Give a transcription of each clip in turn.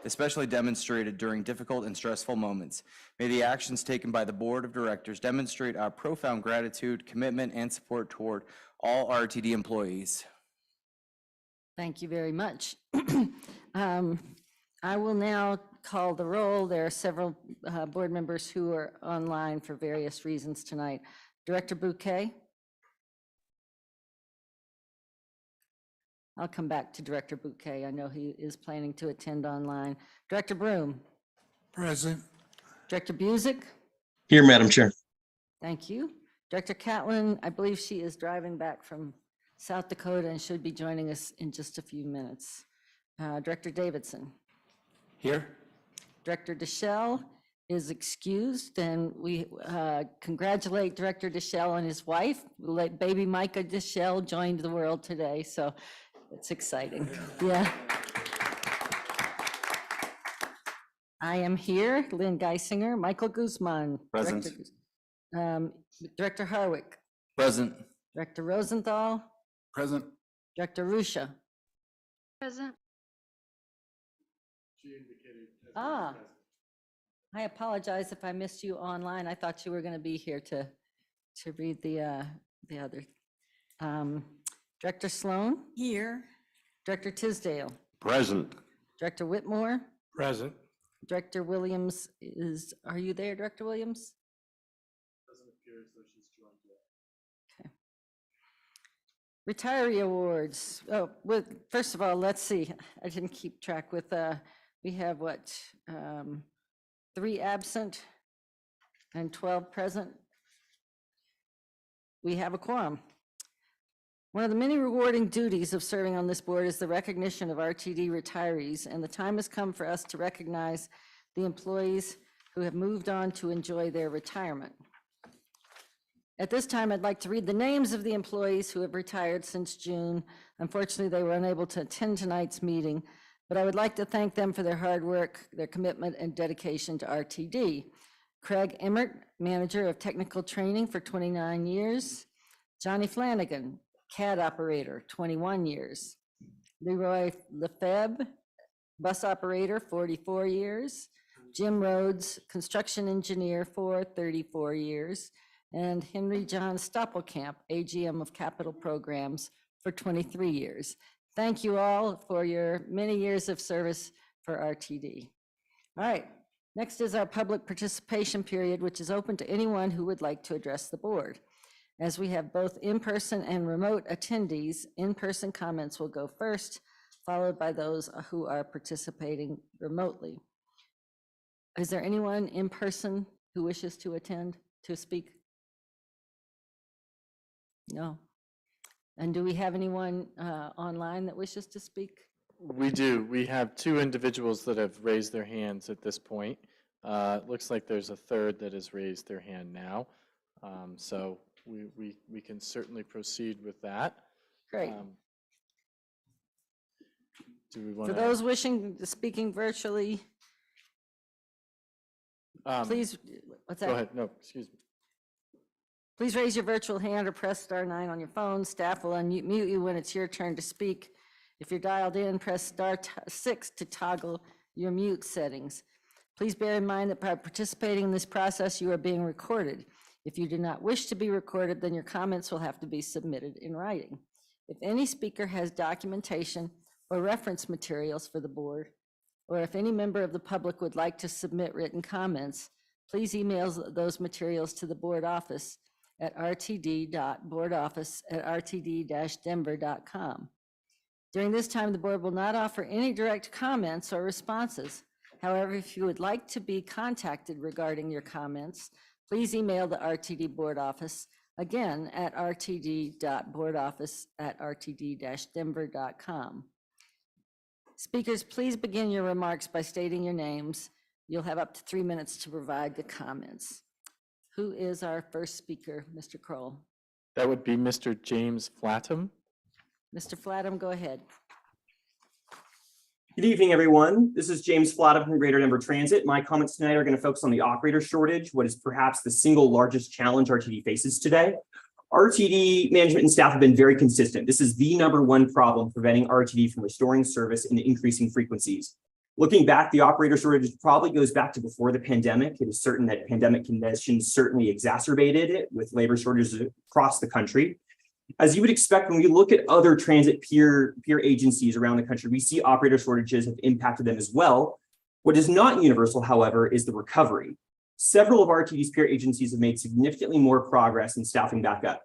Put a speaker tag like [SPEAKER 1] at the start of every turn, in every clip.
[SPEAKER 1] especially demonstrated during difficult and stressful moments. May the actions taken by the Board of Directors demonstrate our profound gratitude, commitment, and support toward all RTD employees.
[SPEAKER 2] Thank you very much. I will now call the roll. There are several board members who are online for various reasons tonight. Director Bouquet? I'll come back to Director Bouquet. I know he is planning to attend online. Director Broom?
[SPEAKER 3] Present.
[SPEAKER 2] Director Busick?
[SPEAKER 4] Here, Madam Chair.
[SPEAKER 2] Thank you. Director Catlin, I believe she is driving back from South Dakota and should be joining us in just a few minutes. Director Davidson?
[SPEAKER 1] Here.
[SPEAKER 2] Director Deschel is excused, and we congratulate Director Deschel and his wife. Baby Micah Deschel joined the world today, so it's exciting. Yeah. I am here, Lynn Geisinger, Michael Guzman.
[SPEAKER 1] Present.
[SPEAKER 2] Director Harwick.
[SPEAKER 1] Present.
[SPEAKER 2] Director Rosenthal.
[SPEAKER 3] Present.
[SPEAKER 2] Director Rusha.
[SPEAKER 5] Present.
[SPEAKER 2] I apologize if I missed you online. I thought you were going to be here to read the other. Director Sloan?
[SPEAKER 5] Here.
[SPEAKER 2] Director Tisdale?
[SPEAKER 4] Present.
[SPEAKER 2] Director Whitmore?
[SPEAKER 3] Present.
[SPEAKER 2] Director Williams are you there, Director Williams?
[SPEAKER 3] Doesn't appear as though she's joined yet.
[SPEAKER 2] Retiree awards. Oh, well, first of all, let's see. I didn't keep track with, we have what, 3 absent and 12 present. We have a quorum. One of the many rewarding duties of serving on this board is the recognition of RTD retirees, and the time has come for us to recognize the employees who have moved on to enjoy their retirement. At this time, I'd like to read the names of the employees who have retired since June. Unfortunately, they were unable to attend tonight's meeting, but I would like to thank them for their hard work, their commitment, and dedication to RTD. Craig Emmert, Manager of Technical Training for 29 years. Johnny Flanagan, CAD Operator, 21 years. Leroy Lefebvre, Bus Operator, 44 years. Jim Rhodes, Construction Engineer for 34 years. And Henry John Stoppelkamp, AGM of Capital Programs for 23 years. Thank you all for your many years of service for RTD. All right, next is our public participation period, which is open to anyone who would like to address the board. As we have both in-person and remote attendees, in-person comments will go first, followed by those who are participating remotely. Is there anyone in person who wishes to attend, to speak? No. And do we have anyone online that wishes to speak?
[SPEAKER 6] We do. We have 2 individuals that have raised their hands at this point. It looks like there's a third that has raised their hand now. So we can certainly proceed with that.
[SPEAKER 2] Great.
[SPEAKER 6] Do we want
[SPEAKER 2] For those wishing to speaking virtually, please, what's that?
[SPEAKER 6] Go ahead. No, excuse me.
[SPEAKER 2] Please raise your virtual hand or press *9 on your phone. Staff will unmute you when it's your turn to speak. If you're dialed in, press *6 to toggle your mute settings. Please bear in mind that by participating in this process, you are being recorded. If you do not wish to be recorded, then your comments will have to be submitted in writing. If any speaker has documentation or reference materials for the board, or if any member of the public would like to submit written comments, please email those materials to the board office at rtd.boardoffice@rtd-denver.com. During this time, the board will not offer any direct comments or responses. However, if you would like to be contacted regarding your comments, please email the RTD board office, again, at rtd.boardoffice@rtd-denver.com. Speakers, please begin your remarks by stating your names. You'll have up to 3 minutes to provide the comments. Who is our first speaker, Mr. Kroll?
[SPEAKER 6] That would be Mr. James Flatham.
[SPEAKER 2] Mr. Flatham, go ahead.
[SPEAKER 7] Good evening, everyone. This is James Flatham from Greater Denver Transit. My comments tonight are going to focus on the operator shortage, what is perhaps the single largest challenge RTD faces today. RTD management and staff have been very consistent. This is the #1 problem preventing RTD from restoring service and increasing frequencies. Looking back, the operator shortage probably goes back to before the pandemic. It is certain that pandemic conditions certainly exacerbated it with labor shortages across the country. As you would expect, when we look at other transit peer agencies around the country, we see operator shortages have impacted them as well. What is not universal, however, is the recovery. Several of RTD's peer agencies have made significantly more progress in staffing back up.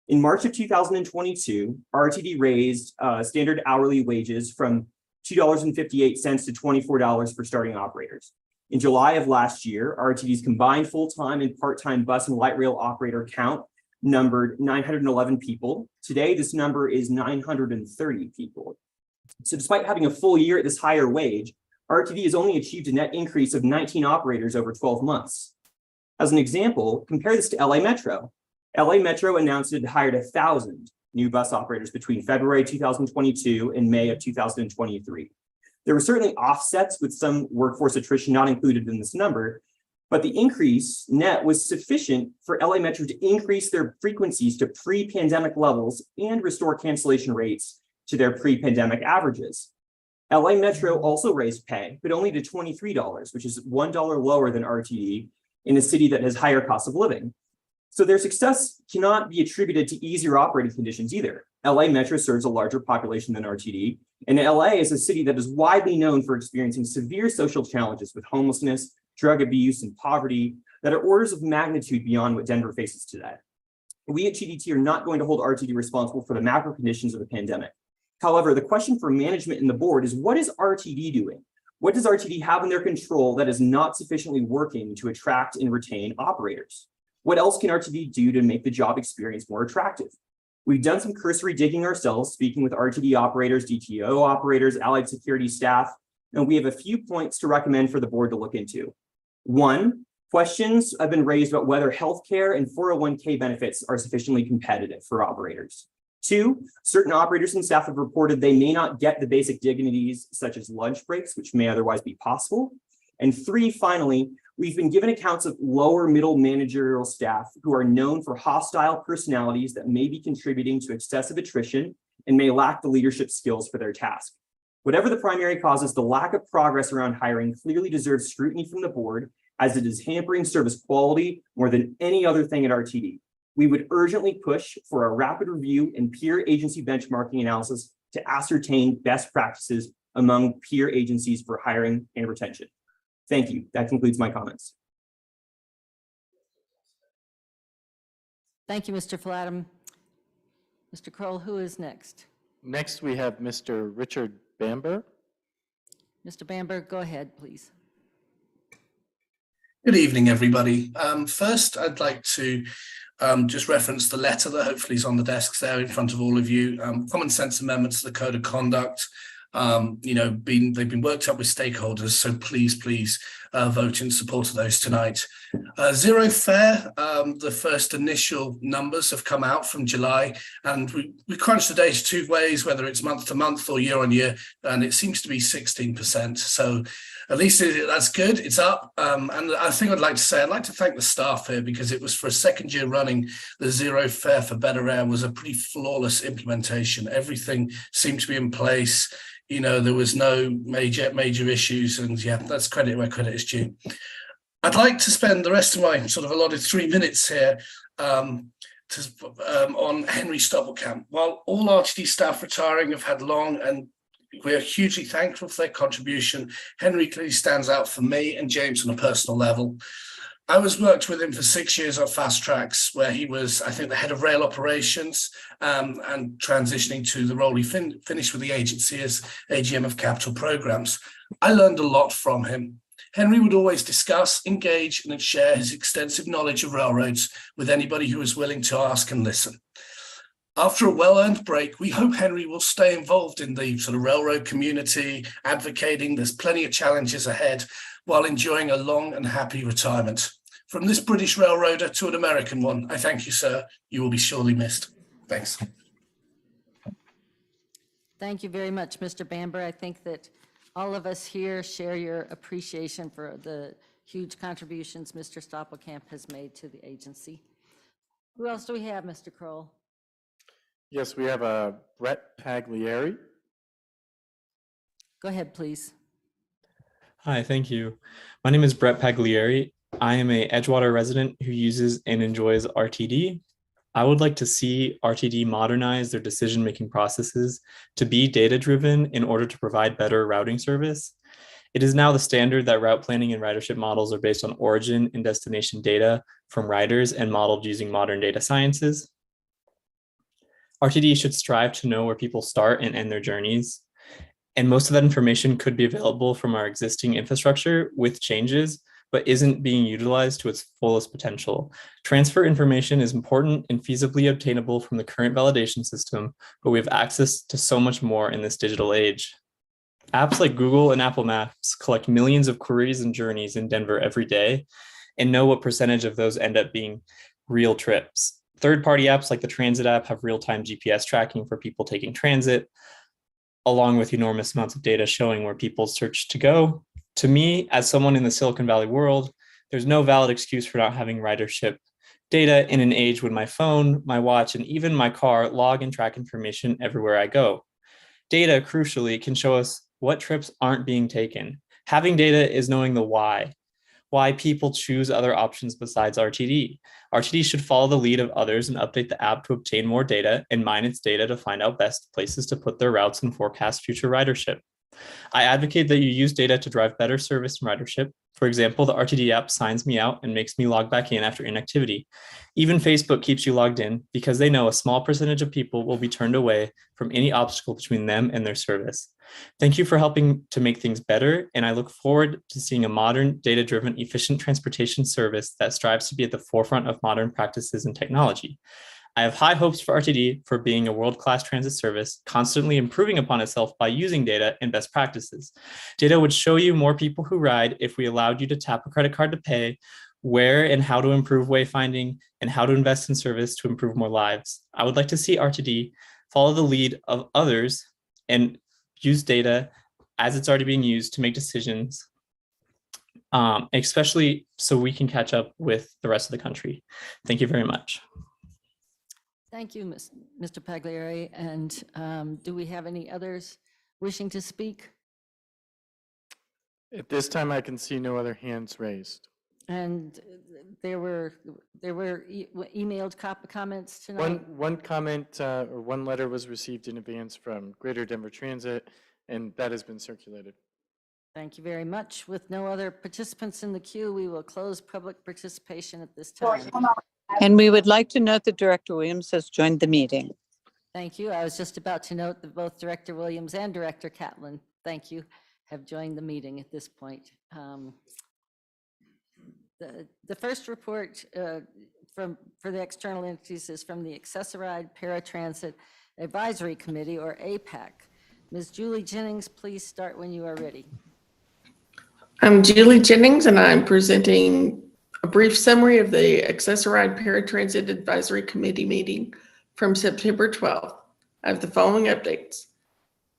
[SPEAKER 7] In March of 2022, RTD raised standard hourly wages from $2.58 to $24 for starting operators. In July of last year, RTD's combined full-time and part-time bus and light rail operator count numbered 911 people. Today, this number is 930 people. So despite having a full year at this higher wage, RTD has only achieved a net increase of 19 operators over 12 months. As an example, compare this to LA Metro. LA Metro announced it hired 1,000 new bus operators between February 2022 and May of 2023. There were certainly offsets with some workforce attrition not included in this number, but the increase net was sufficient for LA Metro to increase their frequencies to pre-pandemic levels and restore cancellation rates to their pre-pandemic averages. LA Metro also raised pay, but only to $23, which is $1 lower than RTD in a city that has higher cost of living. So their success cannot be attributed to easier operating conditions either. LA Metro serves a larger population than RTD, and LA is a city that is widely known for experiencing severe social challenges with homelessness, drug abuse, and poverty that are orders of magnitude beyond what Denver faces today. We at TDT are not going to hold RTD responsible for the macro conditions of the pandemic. However, the question for management and the board is, what is RTD doing? What does RTD have in their control that is not sufficiently working to attract and retain operators? What else can RTD do to make the job experience more attractive? We've done some cursory digging ourselves, speaking with RTD operators, DTO operators, allied security staff, and we have a few points to recommend for the board to look into. One, questions have been raised about whether healthcare and 401k benefits are sufficiently competitive for operators. Two, certain operators and staff have reported they may not get the basic dignities such as lunch breaks, which may otherwise be possible. And three, finally, we've been given accounts of lower middle managerial staff who are known for hostile personalities that may be contributing to excessive attrition and may lack the leadership skills for their task. Whatever the primary causes, the lack of progress around hiring clearly deserves scrutiny from the board, as it is hampering service quality more than any other thing at RTD. We would urgently push for a rapid review and peer agency benchmarking analysis to ascertain best practices among peer agencies for hiring and retention. Thank you. That concludes my comments.
[SPEAKER 2] Thank you, Mr. Flatham. Mr. Kroll, who is next?
[SPEAKER 6] Next, we have Mr. Richard Bamber.
[SPEAKER 2] Mr. Bamber, go ahead, please.
[SPEAKER 5] Good evening, everybody. First, I'd like to just reference the letter that hopefully is on the desks there in front of all of you. Common sense amendments to the Code of Conduct. They've been worked up with stakeholders, so please vote in support of those tonight. Zero fare, the first initial numbers have come out from July, and we crunched the data two ways, whether it's month to month or year on year, and it seems to be 16%. So at least that's good, it's up. And I think I'd like to thank the staff here, because it was for a second year running, the Zero Fare for Better Air was a pretty flawless implementation. Everything seemed to be in place. There was no major issues, and yeah, that's credit where credit is due. I'd like to spend the rest of my sort of allotted 3 minutes here on Henry Stoppelkamp. While all RTD staff retiring have had long, and we're hugely thankful for their contribution, Henry clearly stands out for me and James on a personal level. I worked with him for 6 years at Fast Tracks, where he was, I think, the head of rail operations, and transitioning to the role he finished with the agency as AGM of Capital Programs. I learned a lot from him. Henry would always discuss, engage, and share his extensive knowledge of railroads with anybody who was willing to ask and listen. After a well-earned break, we hope Henry will stay involved in the sort of railroad community, advocating. There's plenty of challenges ahead, while enjoying a long and happy retirement. From this British railroader to an American one, I thank you, sir. You will be surely missed. Thanks.
[SPEAKER 2] Thank you very much, Mr. Bamber. I think that all of us here share your appreciation for the huge contributions Mr. Stoppelkamp has made to the agency. Who else do we have, Mr. Kroll?
[SPEAKER 6] Yes, we have Brett Pagliari.
[SPEAKER 2] Go ahead, please.
[SPEAKER 8] Hi, thank you. My name is Brett Pagliari. I am a Edgewater resident who uses and enjoys RTD. I would like to see RTD modernize their decision-making processes to be data-driven in order to provide better routing service. It is now the standard that route planning and ridership models are based on origin and destination data from riders and modeled using modern data sciences. RTD should strive to know where people start and end their journeys. And most of that information could be available from our existing infrastructure with changes, but isn't being utilized to its fullest potential. Transfer information is important and feasibly obtainable from the current validation system, but we have access to so much more in this digital age. Apps like Google and Apple Maps collect millions of queries and journeys in Denver every day and know what percentage of those end up being real trips. Third-party apps like the Transit app have real-time GPS tracking for people taking transit, along with enormous amounts of data showing where people search to go. To me, as someone in the Silicon Valley world, there's no valid excuse for not having ridership data in an age when my phone, my watch, and even my car log and track information everywhere I go. Data, crucially, can show us what trips aren't being taken. Having data is knowing the why people choose other options besides RTD. RTD should follow the lead of others and update the app to obtain more data and mine its data to find out best places to put their routes and forecast future ridership. I advocate that you use data to drive better service and ridership. For example, the RTD app signs me out and makes me log back in after inactivity. Even Facebook keeps you logged in because they know a small percentage of people will be turned away from any obstacle between them and their service. Thank you for helping to make things better, and I look forward to seeing a modern, data-driven, efficient transportation service that strives to be at the forefront of modern practices and technology. I have high hopes for RTD for being a world-class transit service, constantly improving upon itself by using data and best practices. Data would show you more people who ride if we allowed you to tap a credit card to pay, where and how to improve wayfinding, and how to invest in service to improve more lives. I would like to see RTD follow the lead of others and use data as it's already being used to make decisions, especially so we can catch up with the rest of the country. Thank you very much.
[SPEAKER 2] Thank you, Mr. Pagliari. And do we have any others wishing to speak?
[SPEAKER 6] At this time, I can see no other hands raised.
[SPEAKER 2] And there were emailed comments tonight?
[SPEAKER 6] One comment or one letter was received in advance from Greater Denver Transit, and that has been circulated.
[SPEAKER 2] Thank you very much. With no other participants in the queue, we will close public participation at this time.
[SPEAKER 9] And we would like to note that Director Williams has joined the meeting.
[SPEAKER 2] Thank you. I was just about to note that both Director Williams and Director Catlin, thank you, have joined the meeting at this point. The first report for the external entities is from the Accessoride Paratransit Advisory Committee, or APAC. Ms. Julie Jennings, please start when you are ready.
[SPEAKER 10] I'm Julie Jennings, and I'm presenting a brief summary of the Accessoride Paratransit Advisory Committee meeting from September 12th. I have the following updates.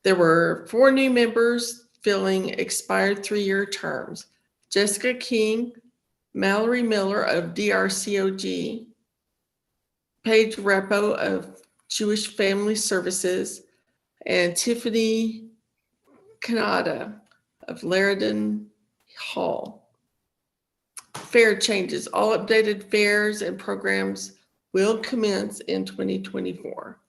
[SPEAKER 10] There were 4 new members filling expired 3-year terms: Jessica King, Mallory Miller of DRCOG, Paige Repo of Jewish Family Services, and Tiffany Kanada of Laridan Hall. Fare changes. All updated fares and programs will commence in 2024.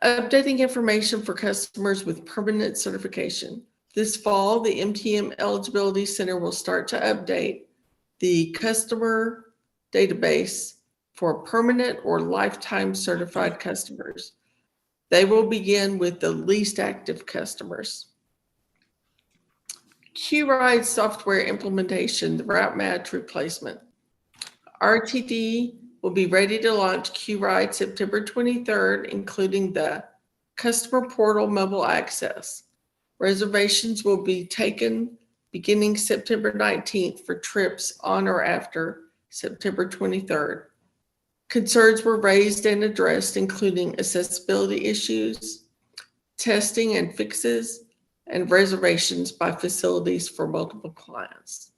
[SPEAKER 10] Updating information for customers with permanent certification. This fall, the MTM Eligibility Center will start to update the customer database for permanent or lifetime certified customers. They will begin with the least active customers. QRide software implementation, the route match replacement. RTD will be ready to launch QRide September 23rd, including the customer portal mobile access. Reservations will be taken beginning September 19th for trips on or after September 23rd. Concerns were raised and addressed, including accessibility issues, testing and fixes, and reservations by facilities for multiple clients.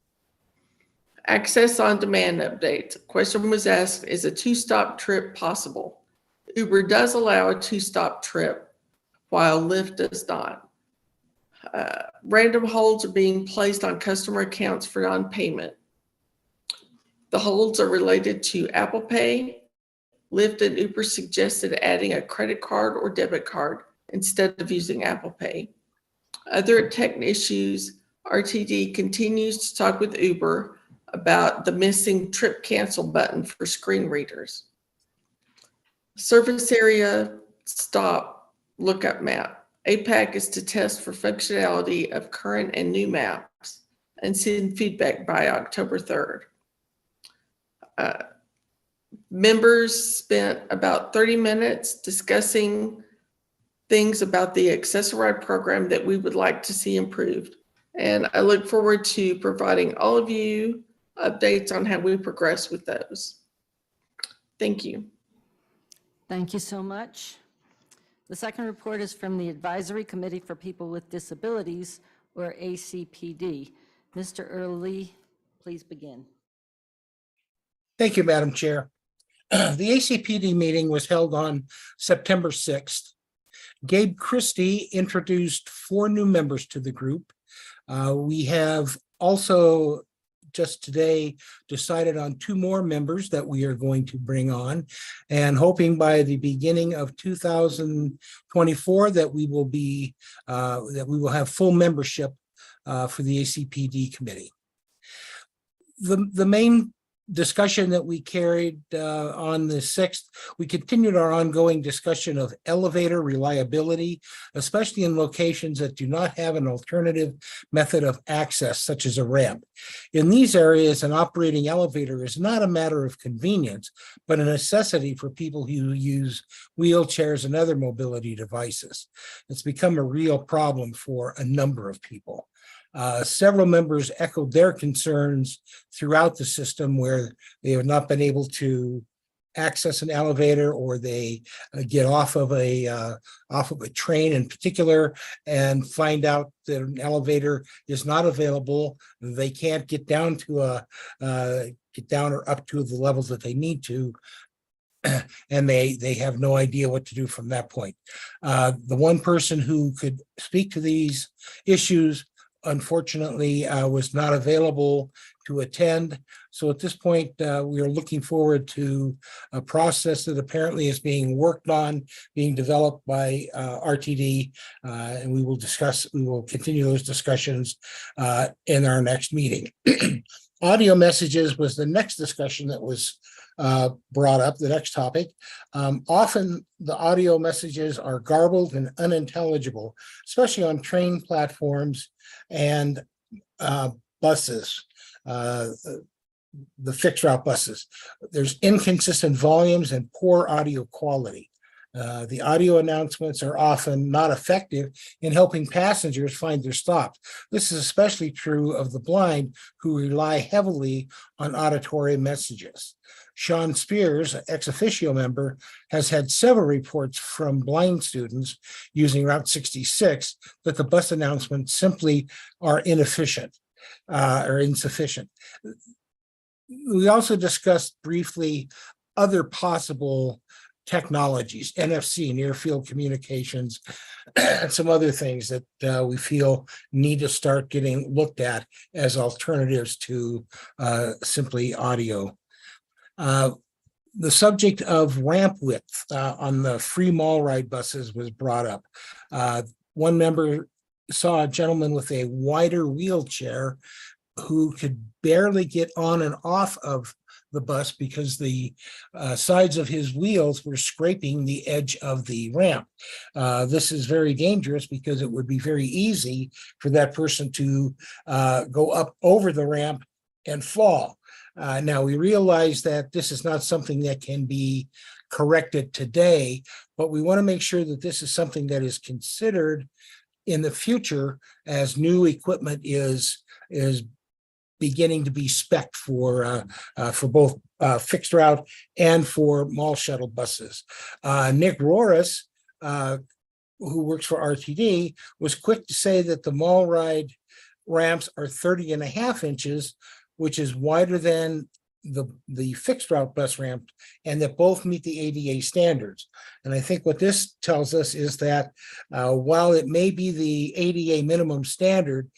[SPEAKER 10] Access on demand updates. A question was asked, is a 2-stop trip possible? Uber does allow a 2-stop trip, while Lyft does not. Random holds are being placed on customer accounts for non-payment. The holds are related to Apple Pay. Lyft and Uber suggested adding a credit card or debit card instead of using Apple Pay. Other tech issues, RTD continues to talk with Uber about the missing trip cancel button for screen readers. Service area stop lookup map. APAC is to test for functionality of current and new maps and send feedback by October 3rd. Members spent about 30 minutes discussing things about the Access-a-Ride program that we would like to see improved. And I look forward to providing all of you updates on how we progress with those. Thank you.
[SPEAKER 2] Thank you so much. The second report is from the Advisory Committee for People with Disabilities, or ACPD. Mr. Early, please begin.
[SPEAKER 11] Thank you, Madam Chair. The ACPD meeting was held on September 6th. Gabe Christie introduced 4 new members to the group. We have also just today decided on 2 more members that we are going to bring on, and hoping by the beginning of 2024 that we will have full membership for the ACPD committee. The main discussion that we carried on the 6th, we continued our ongoing discussion of elevator reliability, especially in locations that do not have an alternative method of access, such as a ramp. In these areas, an operating elevator is not a matter of convenience, but a necessity for people who use wheelchairs and other mobility devices. It's become a real problem for a number of people. Several members echoed their concerns throughout the system where they have not been able to access an elevator, or they get off of a train in particular and find out that an elevator is not available. They can't get down to get down or up to the levels that they need to. And they have no idea what to do from that point. The one person who could speak to these issues unfortunately was not available to attend. So at this point, we are looking forward to a process that apparently is being worked on, being developed by RTD, and we will continue those discussions in our next meeting. Audio messages was the next discussion that was brought up, the next topic. Often the audio messages are garbled and unintelligible, especially on train platforms and buses, the fixed route buses. There's inconsistent volumes and poor audio quality. The audio announcements are often not effective in helping passengers find their stops. This is especially true of the blind, who rely heavily on auditory messages. Sean Spears, an ex officio member, has had several reports from blind students using Route 66 that the bus announcements simply are inefficient or insufficient. We also discussed briefly other possible technologies, NFC, near field communications, and some other things that we feel need to start getting looked at as alternatives to simply audio. The subject of ramp width on the free mall ride buses was brought up. One member saw a gentleman with a wider wheelchair who could barely get on and off of the bus because the sides of his wheels were scraping the edge of the ramp. This is very dangerous because it would be very easy for that person to go up over the ramp and fall. Now, we realize that this is not something that can be corrected today, but we want to make sure that this is something that is considered in the future as new equipment is beginning to be spec'd for both fixed route and for mall shuttle buses. Nick Roras, who works for RTD, was quick to say that the mall ride ramps are 30.5 inches, which is wider than the fixed route bus ramp, and that both meet the ADA standards. And I think what this tells us is that while it may be the ADA minimum standard,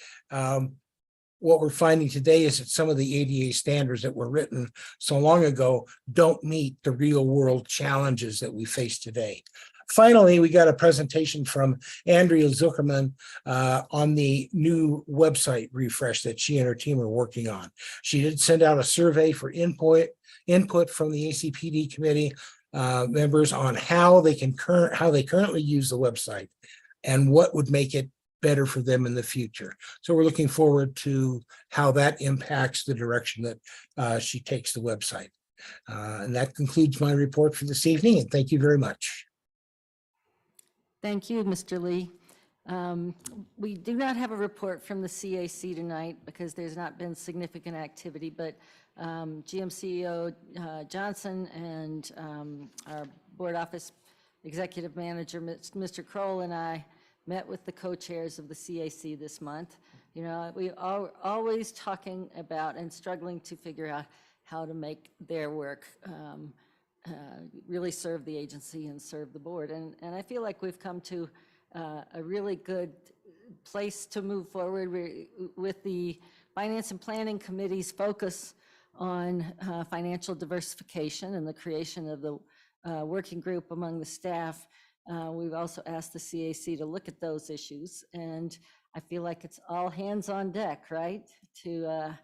[SPEAKER 11] what we're finding today is that some of the ADA standards that were written so long ago don't meet the real world challenges that we face today. Finally, we got a presentation from Andrea Zuckerman on the new website refresh that she and her team are working on. She did send out a survey for input from the ACPD committee members on how they currently use the website and what would make it better for them in the future. So we're looking forward to how that impacts the direction that she takes the website. And that concludes my report for this evening, and thank you very much.
[SPEAKER 2] Thank you, Mr. Lee. We do not have a report from the CAC tonight because there's not been significant activity, but GM CEO Johnson and our board office executive manager, Mr. Kroll, and I met with the co-chairs of the CAC this month. You know, we are always talking about and struggling to figure out how to make their work really serve the agency and serve the board. And I feel like we've come to a really good place to move forward with the Finance and Planning Committee's focus on financial diversification and the creation of the working group among the staff. We've also asked the CAC to look at those issues, and I feel like it's all hands on deck, right, to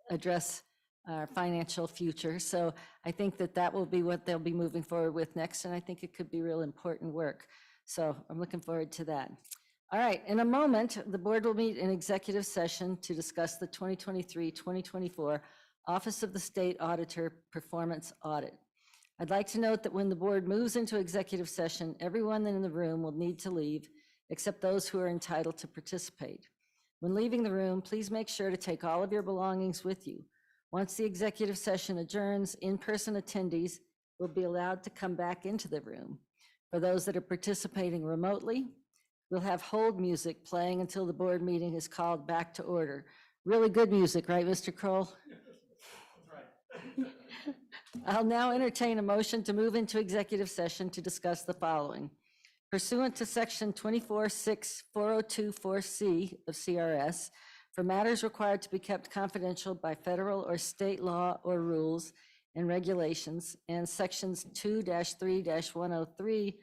[SPEAKER 2] address our financial future. So I think that will be what they'll be moving forward with next, and I think it could be real important work. So I'm looking forward to that. All right, in a moment, the board will meet in executive session to discuss the 2023-2024 Office of the State Auditor Performance Audit. I'd like to note that when the board moves into executive session, everyone in the room will need to leave, except those who are entitled to participate. When leaving the room, please make sure to take all of your belongings with you. Once the executive session adjourns, in-person attendees will be allowed to come back into the room. For those that are participating remotely, we'll have hold music playing until the board meeting is called back to order. Really good music, right, Mr. Kroll? I'll now entertain a motion to move into executive session to discuss the following. Pursuant to section 24-6-4024C of CRS, for matters required to be kept confidential by federal or state law or rules and regulations, and sections 2-3-103,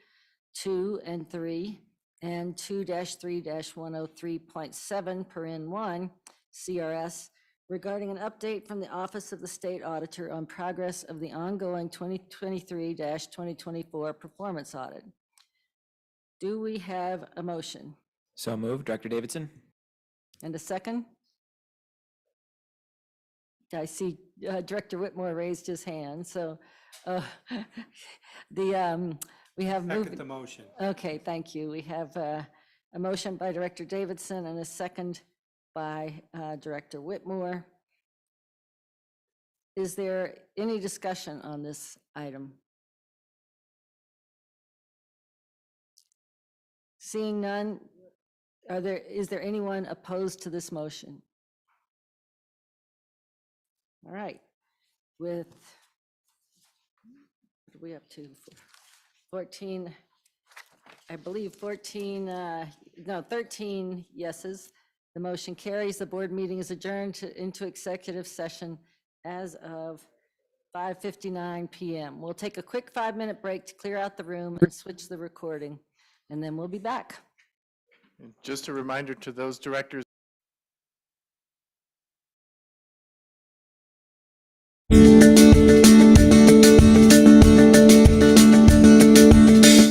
[SPEAKER 2] 2 and 3, and 2-3-103.7 paren 1 CRS, regarding an update from the Office of the State Auditor on progress of the ongoing 2023-2024 performance audit. Do we have a motion?
[SPEAKER 12] So moved, Director Davidson.
[SPEAKER 2] And a second? I see Director Whitmore raised his hand, so we have moved.
[SPEAKER 3] The motion.
[SPEAKER 2] Okay, thank you. We have a motion by Director Davidson and a second by Director Whitmore. Is there any discussion on this item? Seeing none, is there anyone opposed to this motion? All right, with, what are we up to? 14, I believe 13 yeses. The motion carries. The board meeting is adjourned into executive session as of 5:59 p.m. We'll take a quick 5-minute break to clear out the room and switch the recording, and then we'll be back.
[SPEAKER 6] And just a reminder to those directors.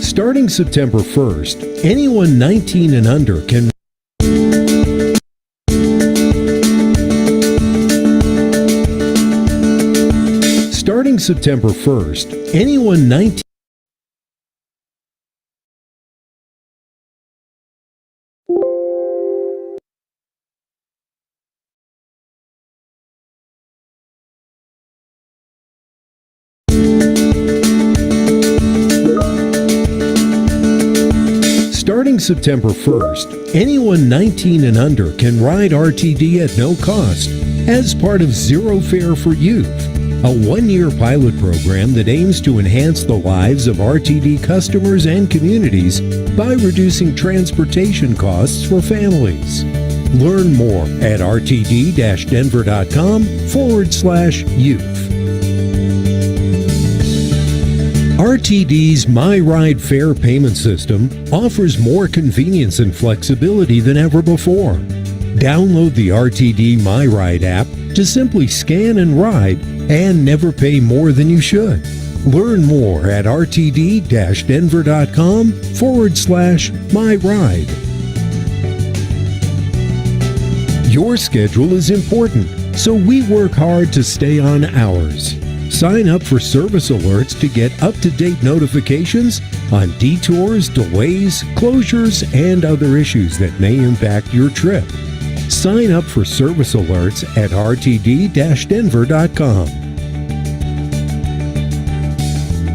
[SPEAKER 13] Starting September 1st, anyone 19 and under can Starting September 1st, anyone 19 Starting September 1st, anyone 19 and under can ride RTD at no cost. as part of Zero Fare for Youth, a one-year pilot program that aims to enhance the lives of RTD customers and communities by reducing transportation costs for families. Learn more at rtd-denver.com/youth. RTD's MyRide Fare payment system offers more convenience and flexibility than ever before. Download the RTD MyRide app to simply scan and ride and never pay more than you should. Learn more at rtd-denver.com/myride. Your schedule is important, so we work hard to stay on ours. Sign up for service alerts to get up-to-date notifications on detours, delays, closures, and other issues that may impact your trip. Sign up for service alerts at rtd-denver.com.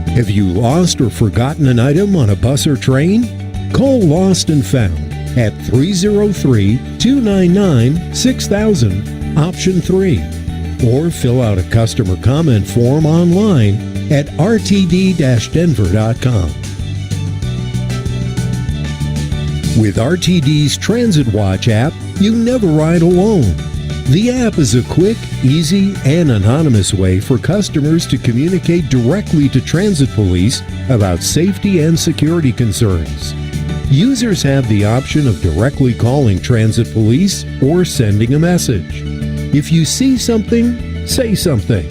[SPEAKER 13] Have you lost or forgotten an item on a bus or train? Call Lost and Found at 303-299-6000, option 3. Or fill out a customer comment form online at rtd-denver.com. With RTD's Transit Watch app, you never ride alone. The app is a quick, easy, and anonymous way for customers to communicate directly to transit police about safety and security concerns. Users have the option of directly calling transit police or sending a message. If you see something, say something.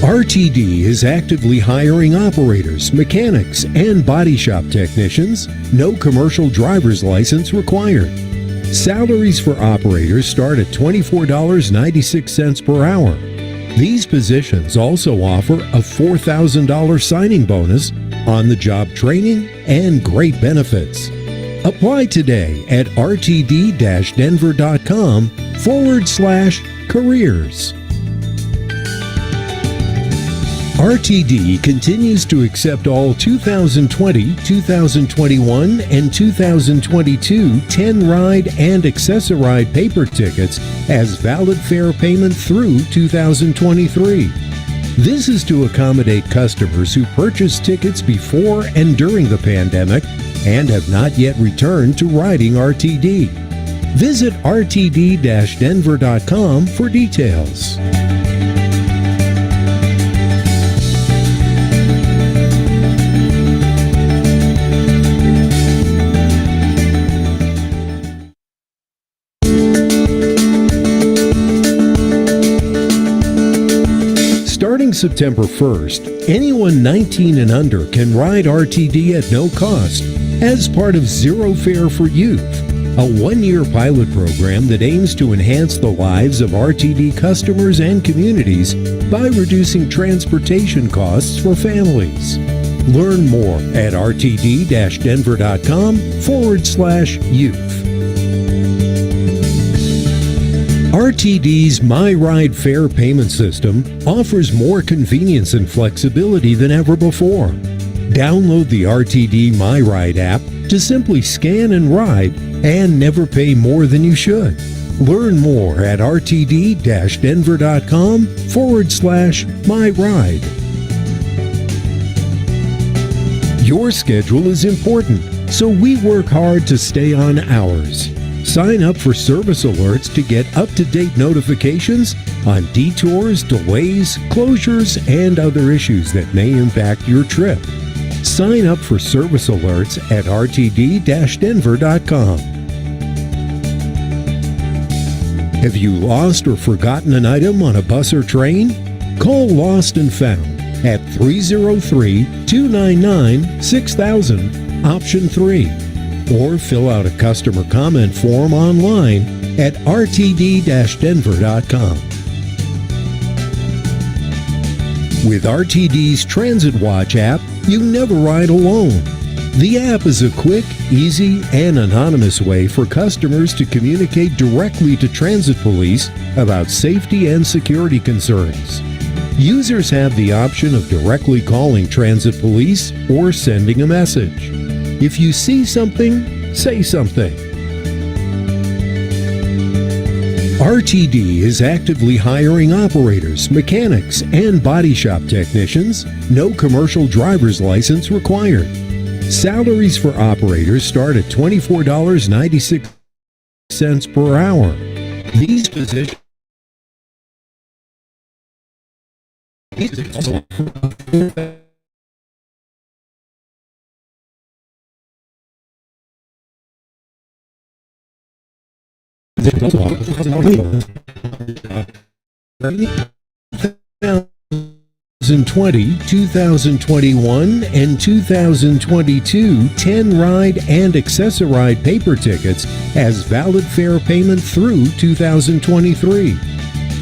[SPEAKER 13] RTD is actively hiring operators, mechanics, and body shop technicians. No commercial driver's license required. Salaries for operators start at $24.96 per hour. These positions also offer a $4,000 signing bonus, on-the-job training, and great benefits. Apply today at rtd-denver.com/careers. RTD continues to accept all 2020, 2021, and 2022 10-ride and Access-a-Ride paper tickets as valid fare payment through 2023. This is to accommodate customers who purchased tickets before and during the pandemic and have not yet returned to riding RTD. Visit rtd-denver.com for details. Starting September 1st, anyone 19 and under can ride RTD at no cost as part of Zero Fare for Youth, a one-year pilot program that aims to enhance the lives of RTD customers and communities by reducing transportation costs for families. Learn more at rtd-denver.com/youth. RTD's MyRide Fare payment system offers more convenience and flexibility than ever before. Download the RTD MyRide app to simply scan and ride and never pay more than you should. Learn more at rtd-denver.com/myride. Your schedule is important, so we work hard to stay on ours. Sign up for service alerts to get up-to-date notifications on detours, delays, closures, and other issues that may impact your trip. Sign up for service alerts at rtd-denver.com. Have you lost or forgotten an item on a bus or train? Call Lost and Found at 303-299-6000, option 3. Or fill out a customer comment form online at rtd-denver.com. With RTD's Transit Watch app, you never ride alone. The app is a quick, easy, and anonymous way for customers to communicate directly to transit police about safety and security concerns. Users have the option of directly calling transit police or sending a message. If you see something, say something. RTD is actively hiring operators, mechanics, and body shop technicians. No commercial driver's license required. Salaries for operators start at $24.96 per hour. These positions also in 2021, and 2022 10 ride and Access-A-Ride paper tickets as valid fare payment through 2023.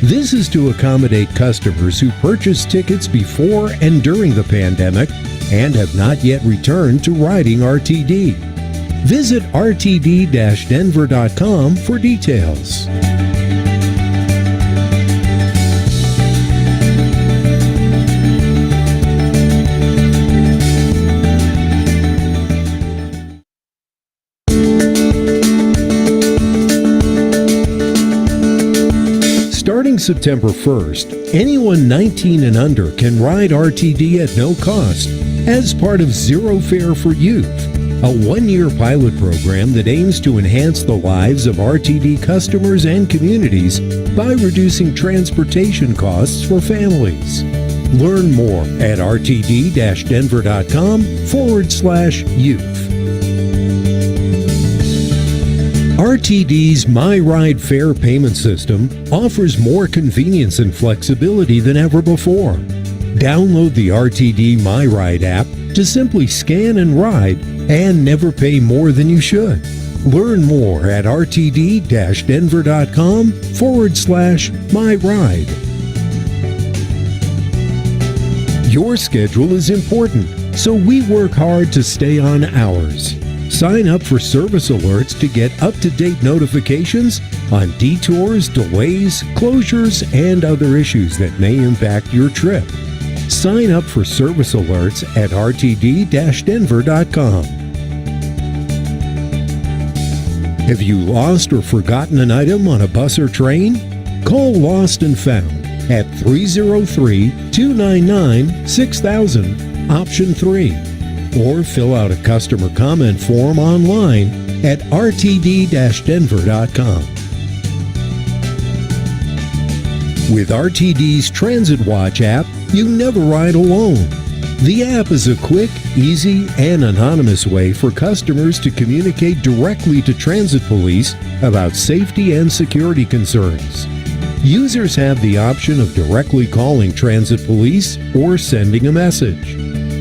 [SPEAKER 13] This is to accommodate customers who purchased tickets before and during the pandemic and have not yet returned to riding RTD. Visit rtd-denver.com for details. Starting September 1st, anyone 19 and under can ride RTD at no cost as part of Zero Fare for Youth, a one-year pilot program that aims to enhance the lives of RTD customers and communities by reducing transportation costs for families. Learn more at rtd-denver.com/youth. RTD's MyRide Fare payment system offers more convenience and flexibility than ever before. Download the RTD MyRide app to simply scan and ride and never pay more than you should. Learn more at rtd-denver.com/myride. Your schedule is important, so we work hard to stay on ours. Sign up for service alerts to get up-to-date notifications on detours, delays, closures, and other issues that may impact your trip. Sign up for service alerts at rtd-denver.com. Have you lost or forgotten an item on a bus or train? Call Lost and Found at 303-299-6000, option 3. Or fill out a customer comment form online at rtd-denver.com. With RTD's Transit Watch app, you never ride alone. The app is a quick, easy, and anonymous way for customers to communicate directly to transit police about safety and security concerns. Users have the option of directly calling transit police or sending a message.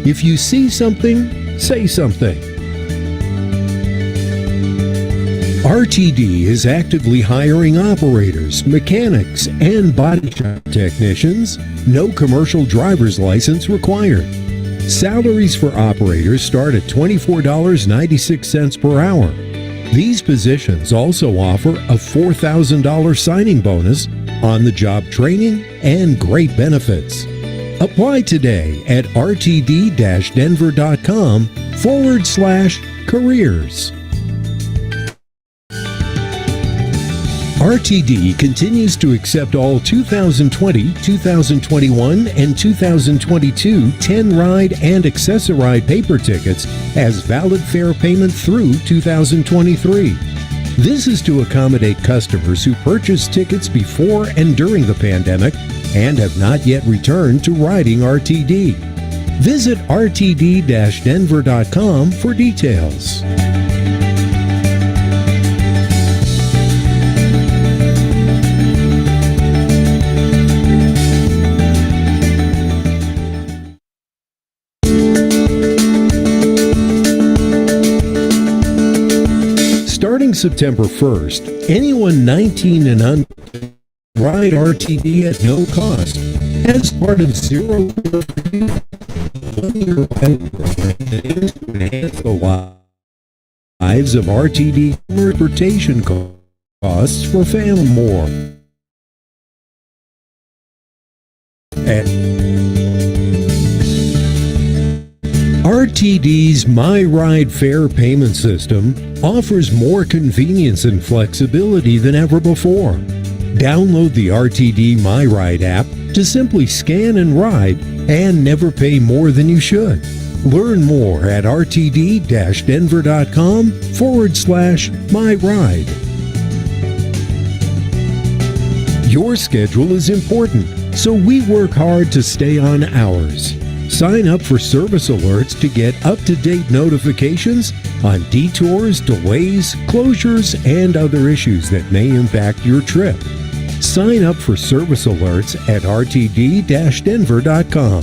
[SPEAKER 13] If you see something, say something. RTD is actively hiring operators, mechanics, and body shop technicians. No commercial driver's license required. Salaries for operators start at $24.96 per hour. These positions also offer a $4,000 signing bonus, on-the-job training, and great benefits. Apply today at rtd-denver.com/careers. RTD continues to accept all 2020, 2021, and 2022 10 ride and Access-A-Ride paper tickets as valid fare payment through 2023. This is to accommodate customers who purchased tickets before and during the pandemic and have not yet returned to riding RTD. Visit rtd-denver.com for details. Starting September 1st, anyone 19 and under ride RTD at no cost as part of Zero Fare for Youth, one-year pilot program that aims to enhance the lives of RTD transportation costs for family more. RTD's MyRide Fare payment system offers more convenience and flexibility than ever before. Download the RTD MyRide app to simply scan and ride and never pay more than you should. Learn more at rtd-denver.com/myride. Your schedule is important, so we work hard to stay on ours. Sign up for service alerts to get up-to-date notifications on detours, delays, closures, and other issues that may impact your trip. Sign up for service alerts at rtd-denver.com.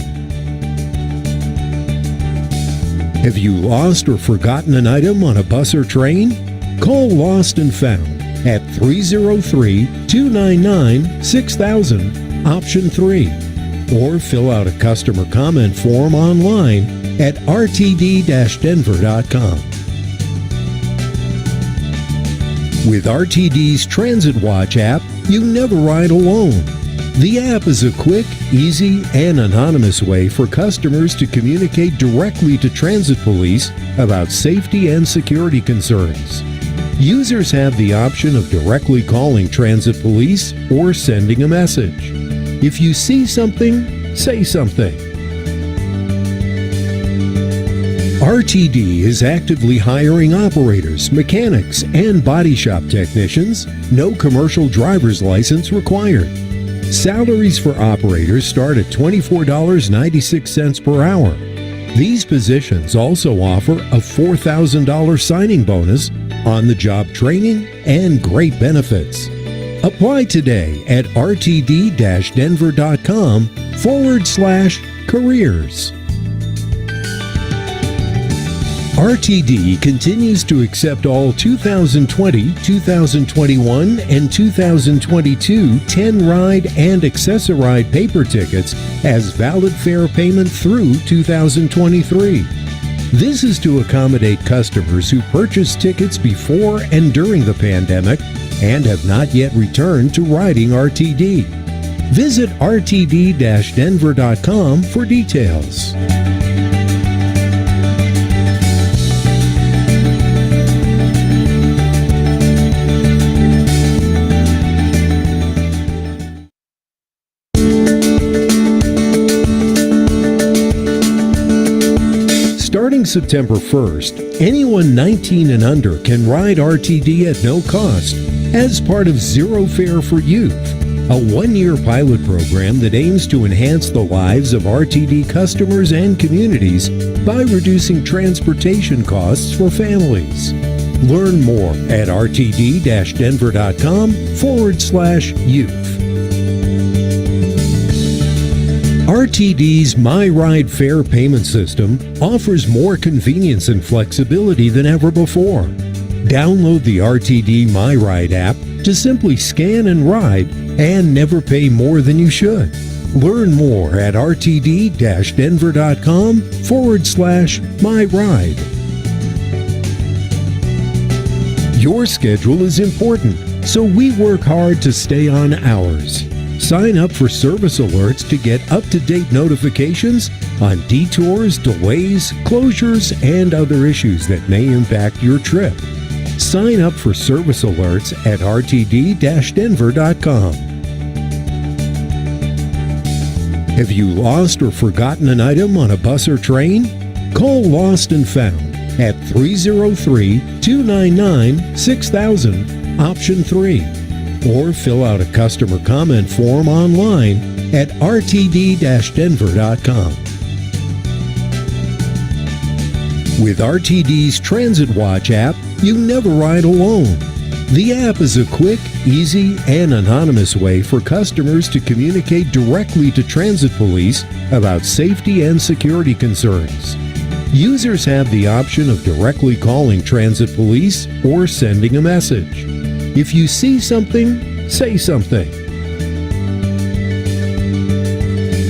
[SPEAKER 13] Have you lost or forgotten an item on a bus or train? Call Lost and Found at 303-299-6000, option 3, or fill out a customer comment form online at rtd-denver.com. With RTD's Transit Watch app, you never ride alone. The app is a quick, easy, and anonymous way for customers to communicate directly to transit police about safety and security concerns. Users have the option of directly calling transit police or sending a message. If you see something, say something. RTD is actively hiring operators, mechanics, and body shop technicians. No commercial driver's license required. Salaries for operators start at $24.96 per hour. These positions also offer a $4,000 signing bonus, on-the-job training, and great benefits. Apply today at rtd-denver.com/careers. RTD continues to accept all 2020, 2021, and 2022 10-ride and Access-a-Ride paper tickets as valid fare payment through 2023. This is to accommodate customers who purchased tickets before and during the pandemic and have not yet returned to riding RTD. Visit rtd-denver.com for details. Starting September 1st, anyone 19 and under can ride RTD at no cost as part of Zero Fare for Youth, a one-year pilot program that aims to enhance the lives of RTD customers and communities by reducing transportation costs for families. Learn more at rtd-denver.com/youth. RTD's MyRide Fare payment system offers more convenience and flexibility than ever before. Download the RTD MyRide app to simply scan and ride and never pay more than you should. Learn more at rtd-denver.com/myride. Your schedule is important, so we work hard to stay on ours. Sign up for service alerts to get up-to-date notifications on detours, delays, closures, and other issues that may impact your trip. Sign up for service alerts at rtd-denver.com. Have you lost or forgotten an item on a bus or train? Call Lost and Found at 303-299-6000, option 3. Or fill out a customer comment form online at rtd-denver.com. With RTD's Transit Watch app, you never ride alone. The app is a quick, easy, and anonymous way for customers to communicate directly to transit police about safety and security concerns. Users have the option of directly calling transit police or sending a message. If you see something, say something.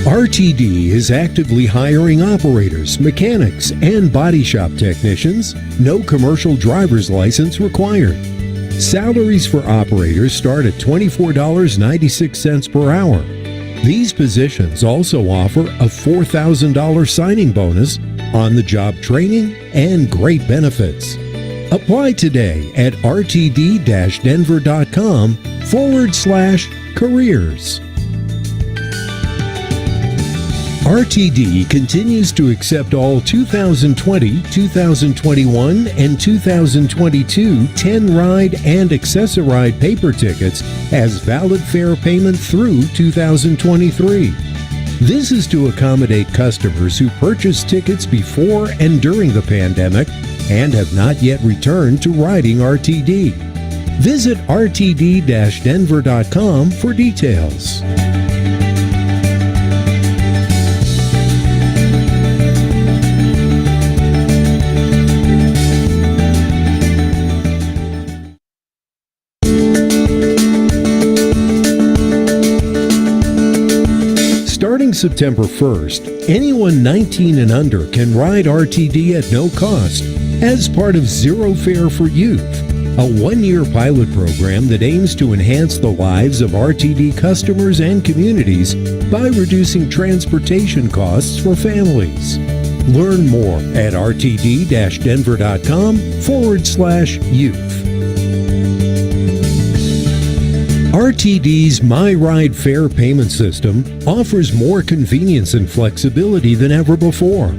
[SPEAKER 13] RTD is actively hiring operators, mechanics, and body shop technicians. No commercial driver's license required. Salaries for operators start at $24.96 per hour. These positions also offer a $4,000 signing bonus, on-the-job training, and great benefits. Apply today at rtd-denver.com/careers. RTD continues to accept all 2020, 2021, and 2022 10-ride and Access-A-Ride paper tickets as valid fare payment through 2023. This is to accommodate customers who purchased tickets before and during the pandemic and have not yet returned to riding RTD. Visit rtd-denver.com for details. Starting September 1st, anyone 19 and under can ride RTD at no cost as part of Zero Fare for Youth, a one-year pilot program that aims to enhance the lives of RTD customers and communities by reducing transportation costs for families. Learn more at rtd-denver.com/youth. RTD's MyRide Fare payment system offers more convenience and flexibility than ever before.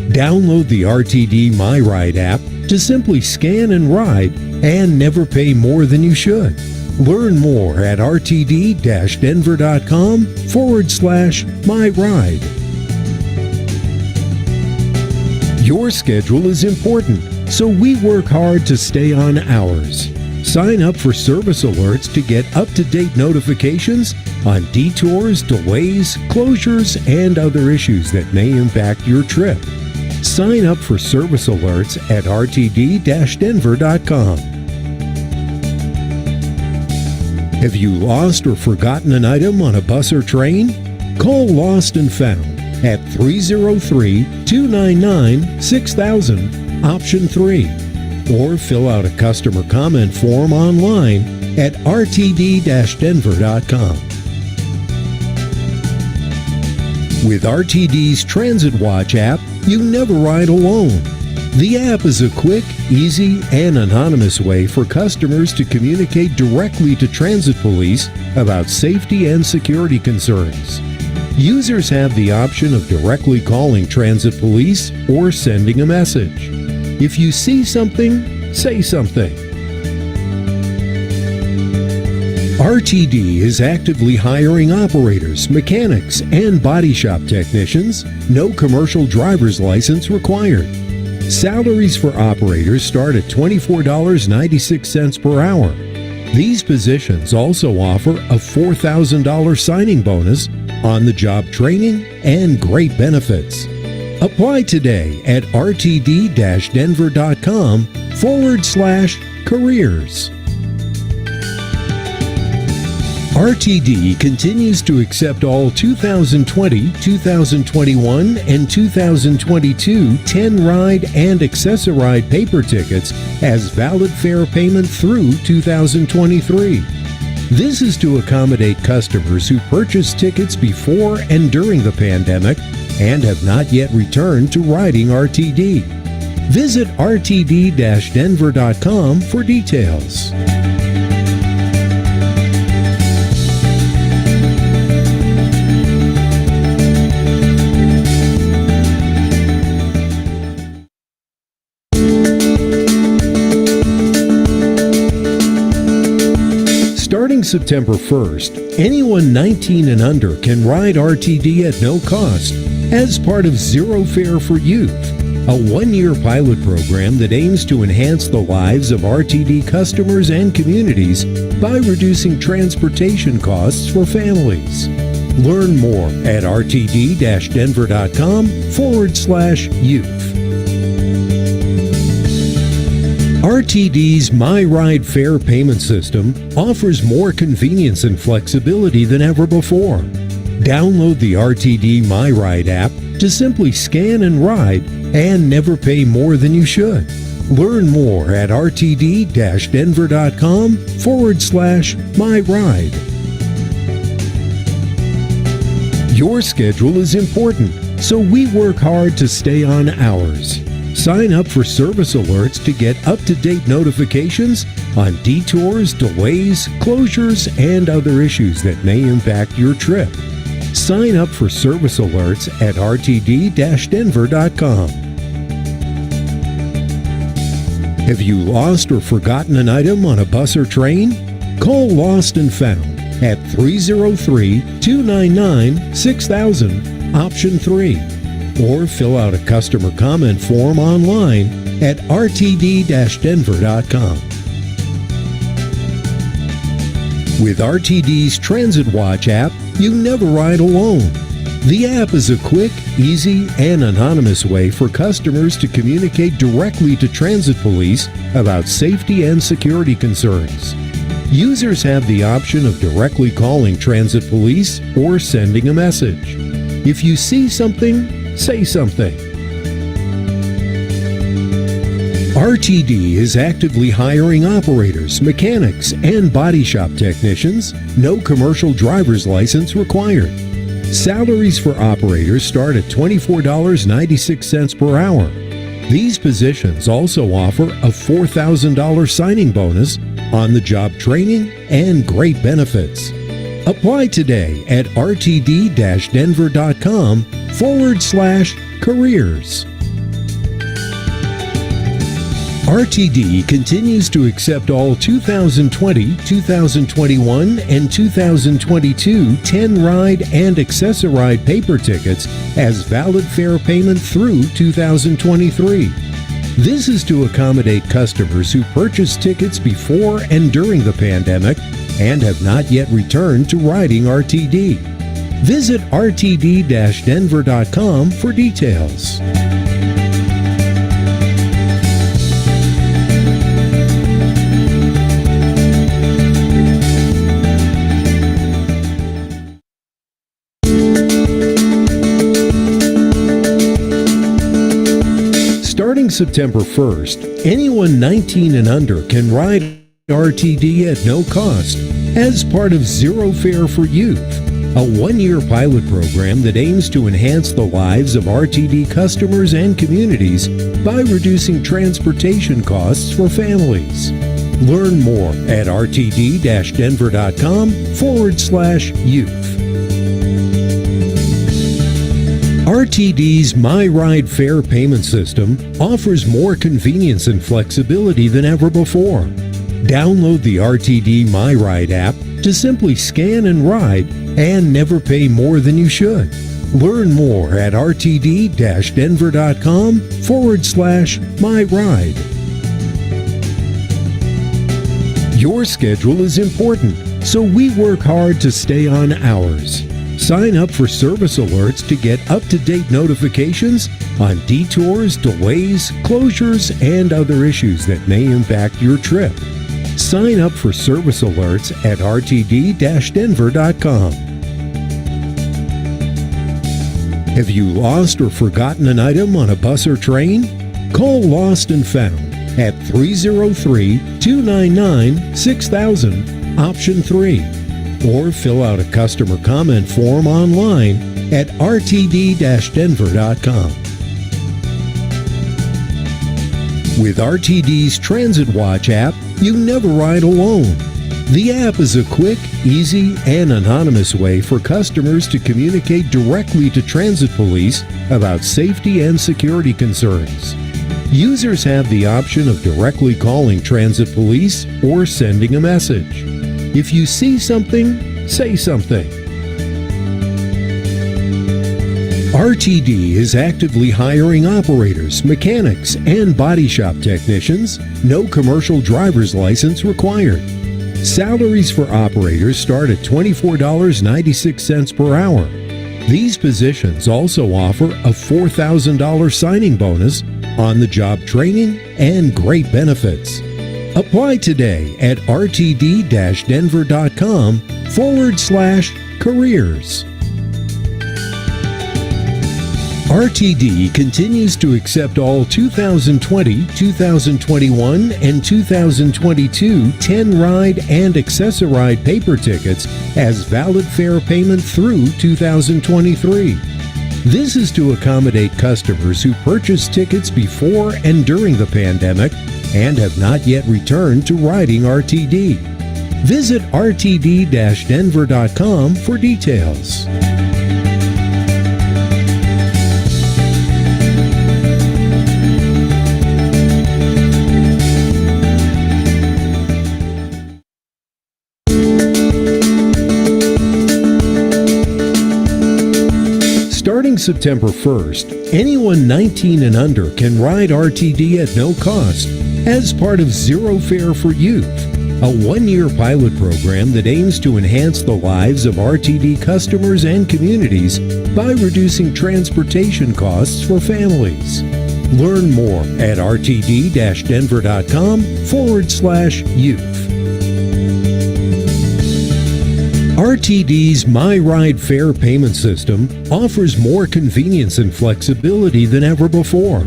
[SPEAKER 13] Download the RTD MyRide app to simply scan and ride and never pay more than you should. Learn more at rtd-denver.com/MyRide. Your schedule is important, so we work hard to stay on ours. Sign up for service alerts to get up-to-date notifications on detours, delays, closures, and other issues that may impact your trip. Sign up for service alerts at rtd-denver.com. Have you lost or forgotten an item on a bus or train? Call Lost and Found at 303-299-6000, option 3. Or fill out a customer comment form online at rtd-denver.com. With RTD's Transit Watch app, you never ride alone. The app is a quick, easy, and anonymous way for customers to communicate directly to transit police about safety and security concerns. Users have the option of directly calling transit police or sending a message. If you see something, say something. RTD is actively hiring operators, mechanics, and body shop technicians. No commercial driver's license required. Salaries for operators start at $24.96 per hour. These positions also offer a $4,000 signing bonus, on-the-job training, and great benefits. Apply today at rtd-denver.com/careers. RTD continues to accept all 2020, 2021, and 2022 10-ride and Access-A-Ride paper tickets as valid fare payment through 2023. This is to accommodate customers who purchased tickets before and during the pandemic and have not yet returned to riding RTD. Visit rtd-denver.com for details. Starting September 1st, anyone 19 and under can ride RTD at no cost as part of Zero Fare for Youth, a one-year pilot program that aims to enhance the lives of RTD customers and communities by reducing transportation costs for families. Learn more at rtd-denver.com/youth. RTD's MyRide Fare payment system offers more convenience and flexibility than ever before. Download the RTD MyRide app to simply scan and ride and never pay more than you should. Learn more at rtd-denver.com/MyRide. Your schedule is important, so we work hard to stay on ours. Sign up for service alerts to get up-to-date notifications on detours, delays, closures, and other issues that may impact your trip. Sign up for service alerts at rtd-denver.com. Have you lost or forgotten an item on a bus or train? Call Lost and Found at 303-299-6000, option 3, or fill out a customer comment form online at rtd-denver.com. With RTD's Transit Watch app, you never ride alone. The app is a quick, easy, and anonymous way for customers to communicate directly to transit police about safety and security concerns. Users have the option of directly calling transit police or sending a message. If you see something, say something. RTD is actively hiring operators, mechanics, and body shop technicians. No commercial driver's license required. Salaries for operators start at $24.96 per hour. These positions also offer a $4,000 signing bonus, on-the-job training, and great benefits. Apply today at rtd-denver.com/careers. RTD continues to accept all 2020, 2021, and 2022 10-ride and Access-a-Ride paper tickets as valid fare payment through 2023. This is to accommodate customers who purchased tickets before and during the pandemic and have not yet returned to riding RTD. Visit rtd-denver.com for details. Starting September 1st, anyone 19 and under can ride RTD at no cost as part of Zero Fare for Youth, a one-year pilot program that aims to enhance the lives of RTD customers and communities by reducing transportation costs for families. Learn more at rtd-denver.com/youth. RTD's MyRide Fare payment system offers more convenience and flexibility than ever before. Download the RTD MyRide app to simply scan and ride and never pay more than you should. Learn more at rtd-denver.com/myride. Your schedule is important, so we work hard to stay on ours. Sign up for service alerts to get up-to-date notifications on detours, delays, closures, and other issues that may impact your trip. Sign up for service alerts at rtd-denver.com. Have you lost or forgotten an item on a bus or train? Call Lost and Found at 303-299-6000, option 3. Or fill out a customer comment form online at rtd-denver.com. With RTD's Transit Watch app, you never ride alone. The app is a quick, easy, and anonymous way for customers to communicate directly to transit police about safety and security concerns. Users have the option of directly calling transit police or sending a message. If you see something, say something. RTD is actively hiring operators, mechanics, and body shop technicians. No commercial driver's license required. Salaries for operators start at $24.96 per hour. These positions also offer a $4,000 signing bonus, on-the-job training, and great benefits. Apply today at rtd-denver.com/careers. RTD continues to accept all 2020, 2021, and 2022 10-ride and Access-a-Ride paper tickets as valid fare payment through 2023. This is to accommodate customers who purchased tickets before and during the pandemic and have not yet returned to riding RTD. Visit rtd-denver.com for details. Starting September 1st, anyone 19 and under can ride RTD at no cost as part of Zero Fare for Youth, a one-year pilot program that aims to enhance the lives of RTD customers and communities by reducing transportation costs for families. Learn more at rtd-denver.com/youth. RTD's MyRide Fare payment system offers more convenience and flexibility than ever before.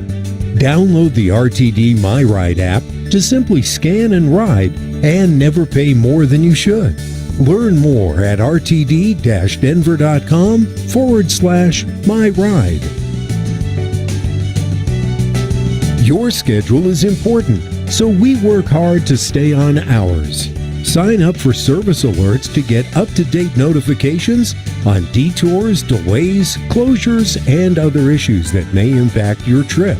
[SPEAKER 13] Download the RTD MyRide app to simply scan and ride and never pay more than you should. Learn more at rtd-denver.com/myride. Your schedule is important, so we work hard to stay on ours. Sign up for service alerts to get up-to-date notifications on detours, delays, closures, and other issues that may impact your trip.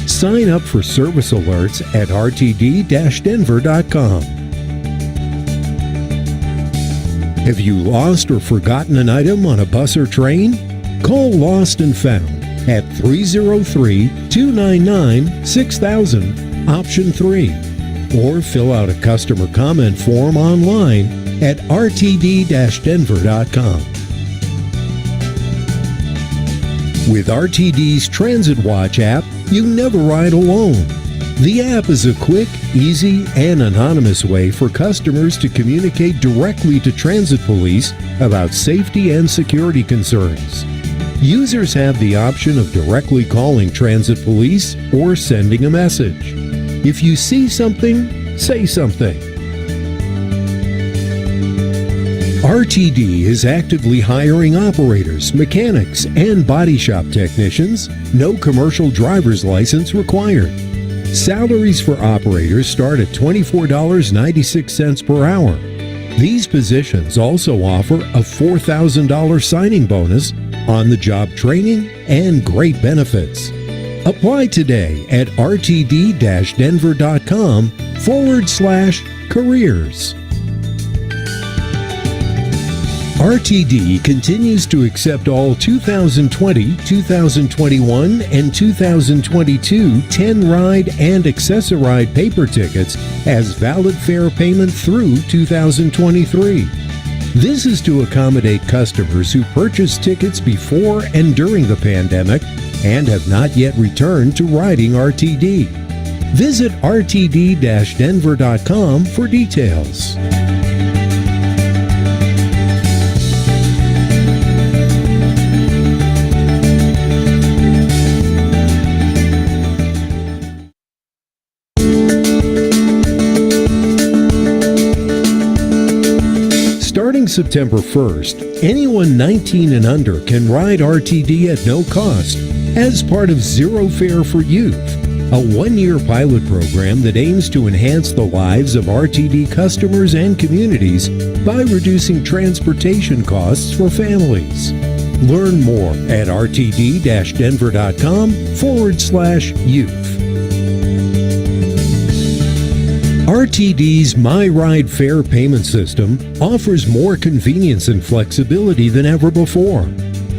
[SPEAKER 13] Sign up for service alerts at rtd-denver.com. Have you lost or forgotten an item on a bus or train? Call Lost and Found at 303-299-6000, option 3. Or fill out a customer comment form online at rtd-denver.com. With RTD's Transit Watch app, you never ride alone. The app is a quick, easy, and anonymous way for customers to communicate directly to transit police about safety and security concerns. Users have the option of directly calling transit police or sending a message. If you see something, say something. RTD is actively hiring operators, mechanics, and body shop technicians. No commercial driver's license required. Salaries for operators start at $24.96 per hour. These positions also offer a $4,000 signing bonus, on-the-job training, and great benefits. Apply today at rtd-denver.com/careers. RTD continues to accept all 2020, 2021, and 2022 10-ride and Access-a-Ride paper tickets as valid fare payment through 2023. This is to accommodate customers who purchased tickets before and during the pandemic and have not yet returned to riding RTD. Visit rtd-denver.com for details. Starting September 1st, anyone 19 and under can ride RTD at no cost as part of Zero Fare for Youth, a one-year pilot program that aims to enhance the lives of RTD customers and communities by reducing transportation costs for families. Learn more at rtd-denver.com/youth. RTD's MyRide Fare payment system offers more convenience and flexibility than ever before.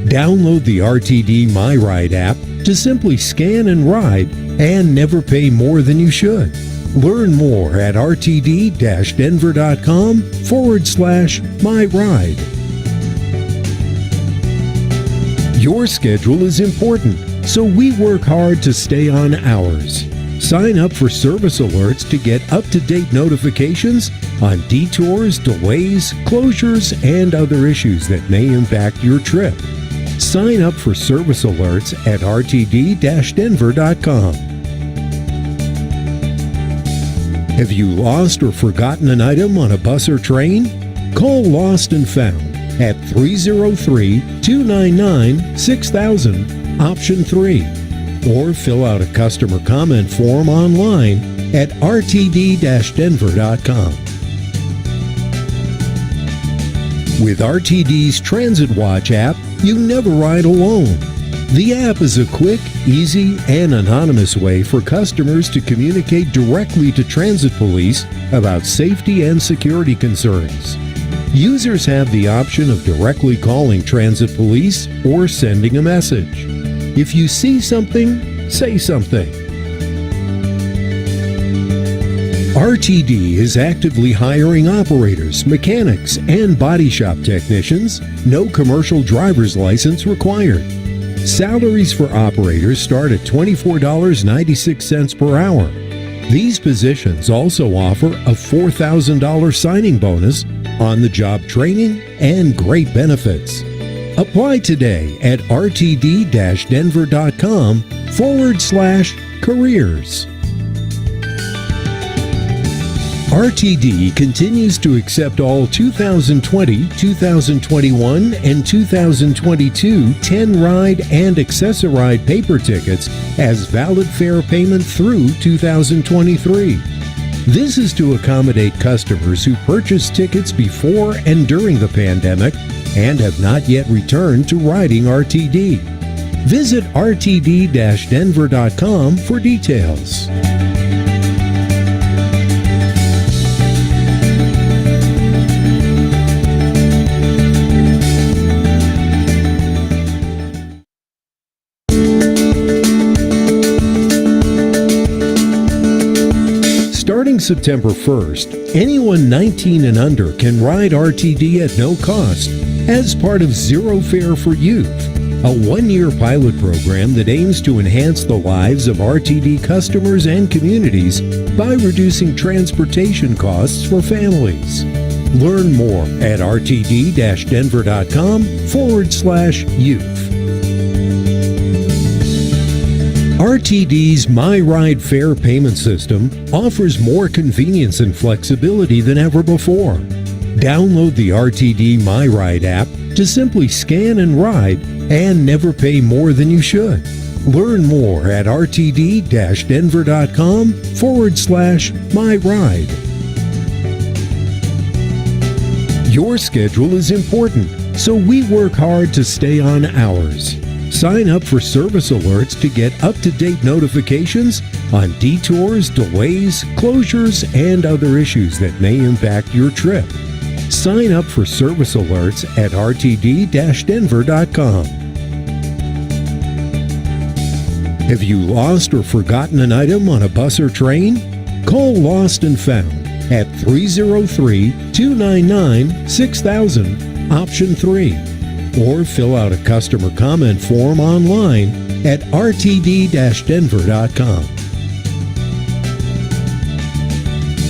[SPEAKER 13] Download the RTD MyRide app to simply scan and ride and never pay more than you should. Learn more at rtd-denver.com/myride. Your schedule is important, so we work hard to stay on ours. Sign up for service alerts to get up-to-date notifications on detours, delays, closures, and other issues that may impact your trip. Sign up for service alerts at rtd-denver.com. Have you lost or forgotten an item on a bus or train? Call Lost and Found at 303-299-6000, option 3, or fill out a customer comment form online at rtd-denver.com. With RTD's Transit Watch app, you never ride alone. The app is a quick, easy, and anonymous way for customers to communicate directly to transit police about safety and security concerns. Users have the option of directly calling transit police or sending a message. If you see something, say something. RTD is actively hiring operators, mechanics, and body shop technicians. No commercial driver's license required. Salaries for operators start at $24.96 per hour. These positions also offer a $4,000 signing bonus, on-the-job training, and great benefits. Apply today at rtd-denver.com/careers. RTD continues to accept all 2020, 2021, and 2022 10-ride and Access-a-Ride paper tickets as valid fare payment through 2023. This is to accommodate customers who purchased tickets before and during the pandemic and have not yet returned to riding RTD. Visit rtd-denver.com for details. Starting September 1st, anyone 19 and under can ride RTD at no cost as part of Zero Fare for Youth, a one-year pilot program that aims to enhance the lives of RTD customers and communities by reducing transportation costs for families. Learn more at rtd-denver.com/youth. RTD's MyRide Fare payment system offers more convenience and flexibility than ever before. Download the RTD MyRide app to simply scan and ride and never pay more than you should. Learn more at rtd-denver.com/MyRide. Your schedule is important, so we work hard to stay on ours. Sign up for service alerts to get up-to-date notifications on detours, delays, closures, and other issues that may impact your trip. Sign up for service alerts at rtd-denver.com. Have you lost or forgotten an item on a bus or train? Call Lost and Found at 303-299-6000, option 3. Or fill out a customer comment form online at rtd-denver.com.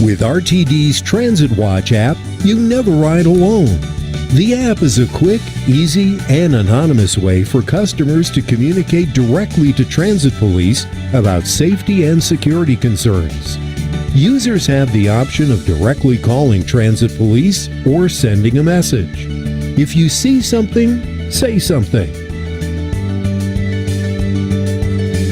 [SPEAKER 13] With RTD's Transit Watch app, you never ride alone. The app is a quick, easy, and anonymous way for customers to communicate directly to transit police about safety and security concerns. Users have the option of directly calling transit police or sending a message. If you see something, say something.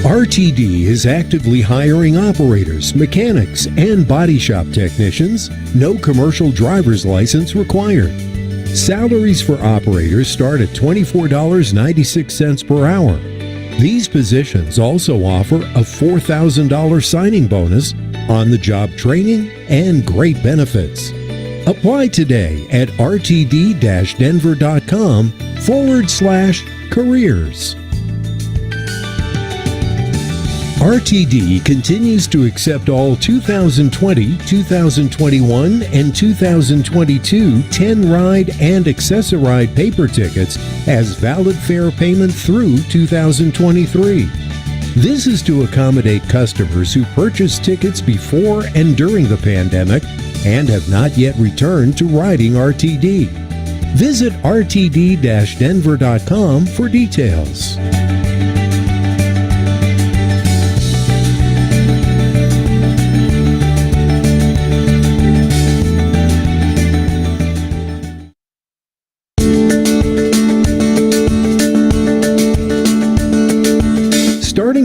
[SPEAKER 13] RTD is actively hiring operators, mechanics, and body shop technicians. No commercial driver's license required. Salaries for operators start at $24.96 per hour. These positions also offer a $4,000 signing bonus, on-the-job training, and great benefits. Apply today at rtd-denver.com/careers. RTD continues to accept all 2020, 2021, and 2022 10-ride and Access-a-Ride paper tickets as valid fare payment through 2023. This is to accommodate customers who purchased tickets before and during the pandemic and have not yet returned to riding RTD. Visit rtd-denver.com for details.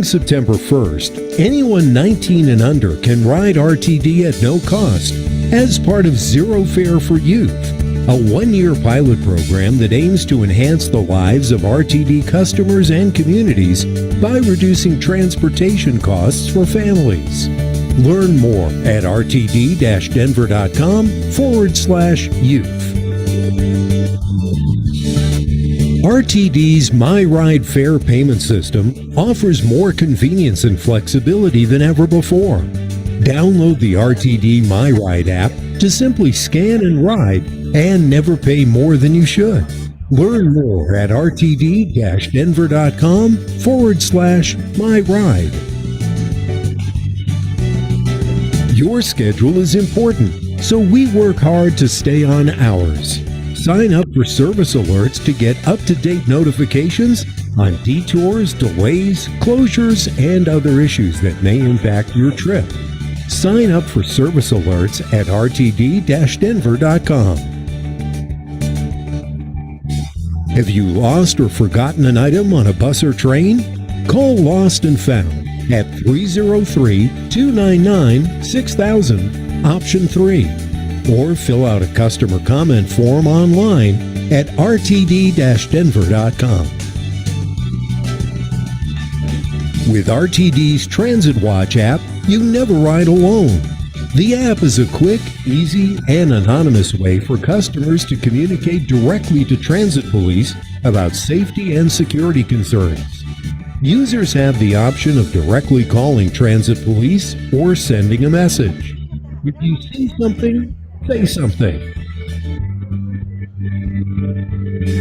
[SPEAKER 13] September 1st, anyone 19 and under can ride RTD at no cost as part of Zero Fare for Youth, a one-year pilot program that aims to enhance the lives of RTD customers and communities by reducing transportation costs for families. Learn more at rtd-denver.com/youth. RTD's MyRide Fare payment system offers more convenience and flexibility than ever before. Download the RTD MyRide app to simply scan and ride and never pay more than you should. Learn more at rtd-denver.com/MyRide. Your schedule is important, so we work hard to stay on ours. Sign up for service alerts to get up-to-date notifications on detours, delays, closures, and other issues that may impact your trip. Sign up for service alerts at rtd-denver.com. Have you lost or forgotten an item on a bus or train? Call Lost and Found at 303-299-6000, option 3. Or fill out a customer comment form online at rtd-denver.com. With RTD's Transit Watch app, you never ride alone. The app is a quick, easy, and anonymous way for customers to communicate directly to transit police about safety and security concerns. Users have the option of directly calling transit police or sending a message. If you see something, say something.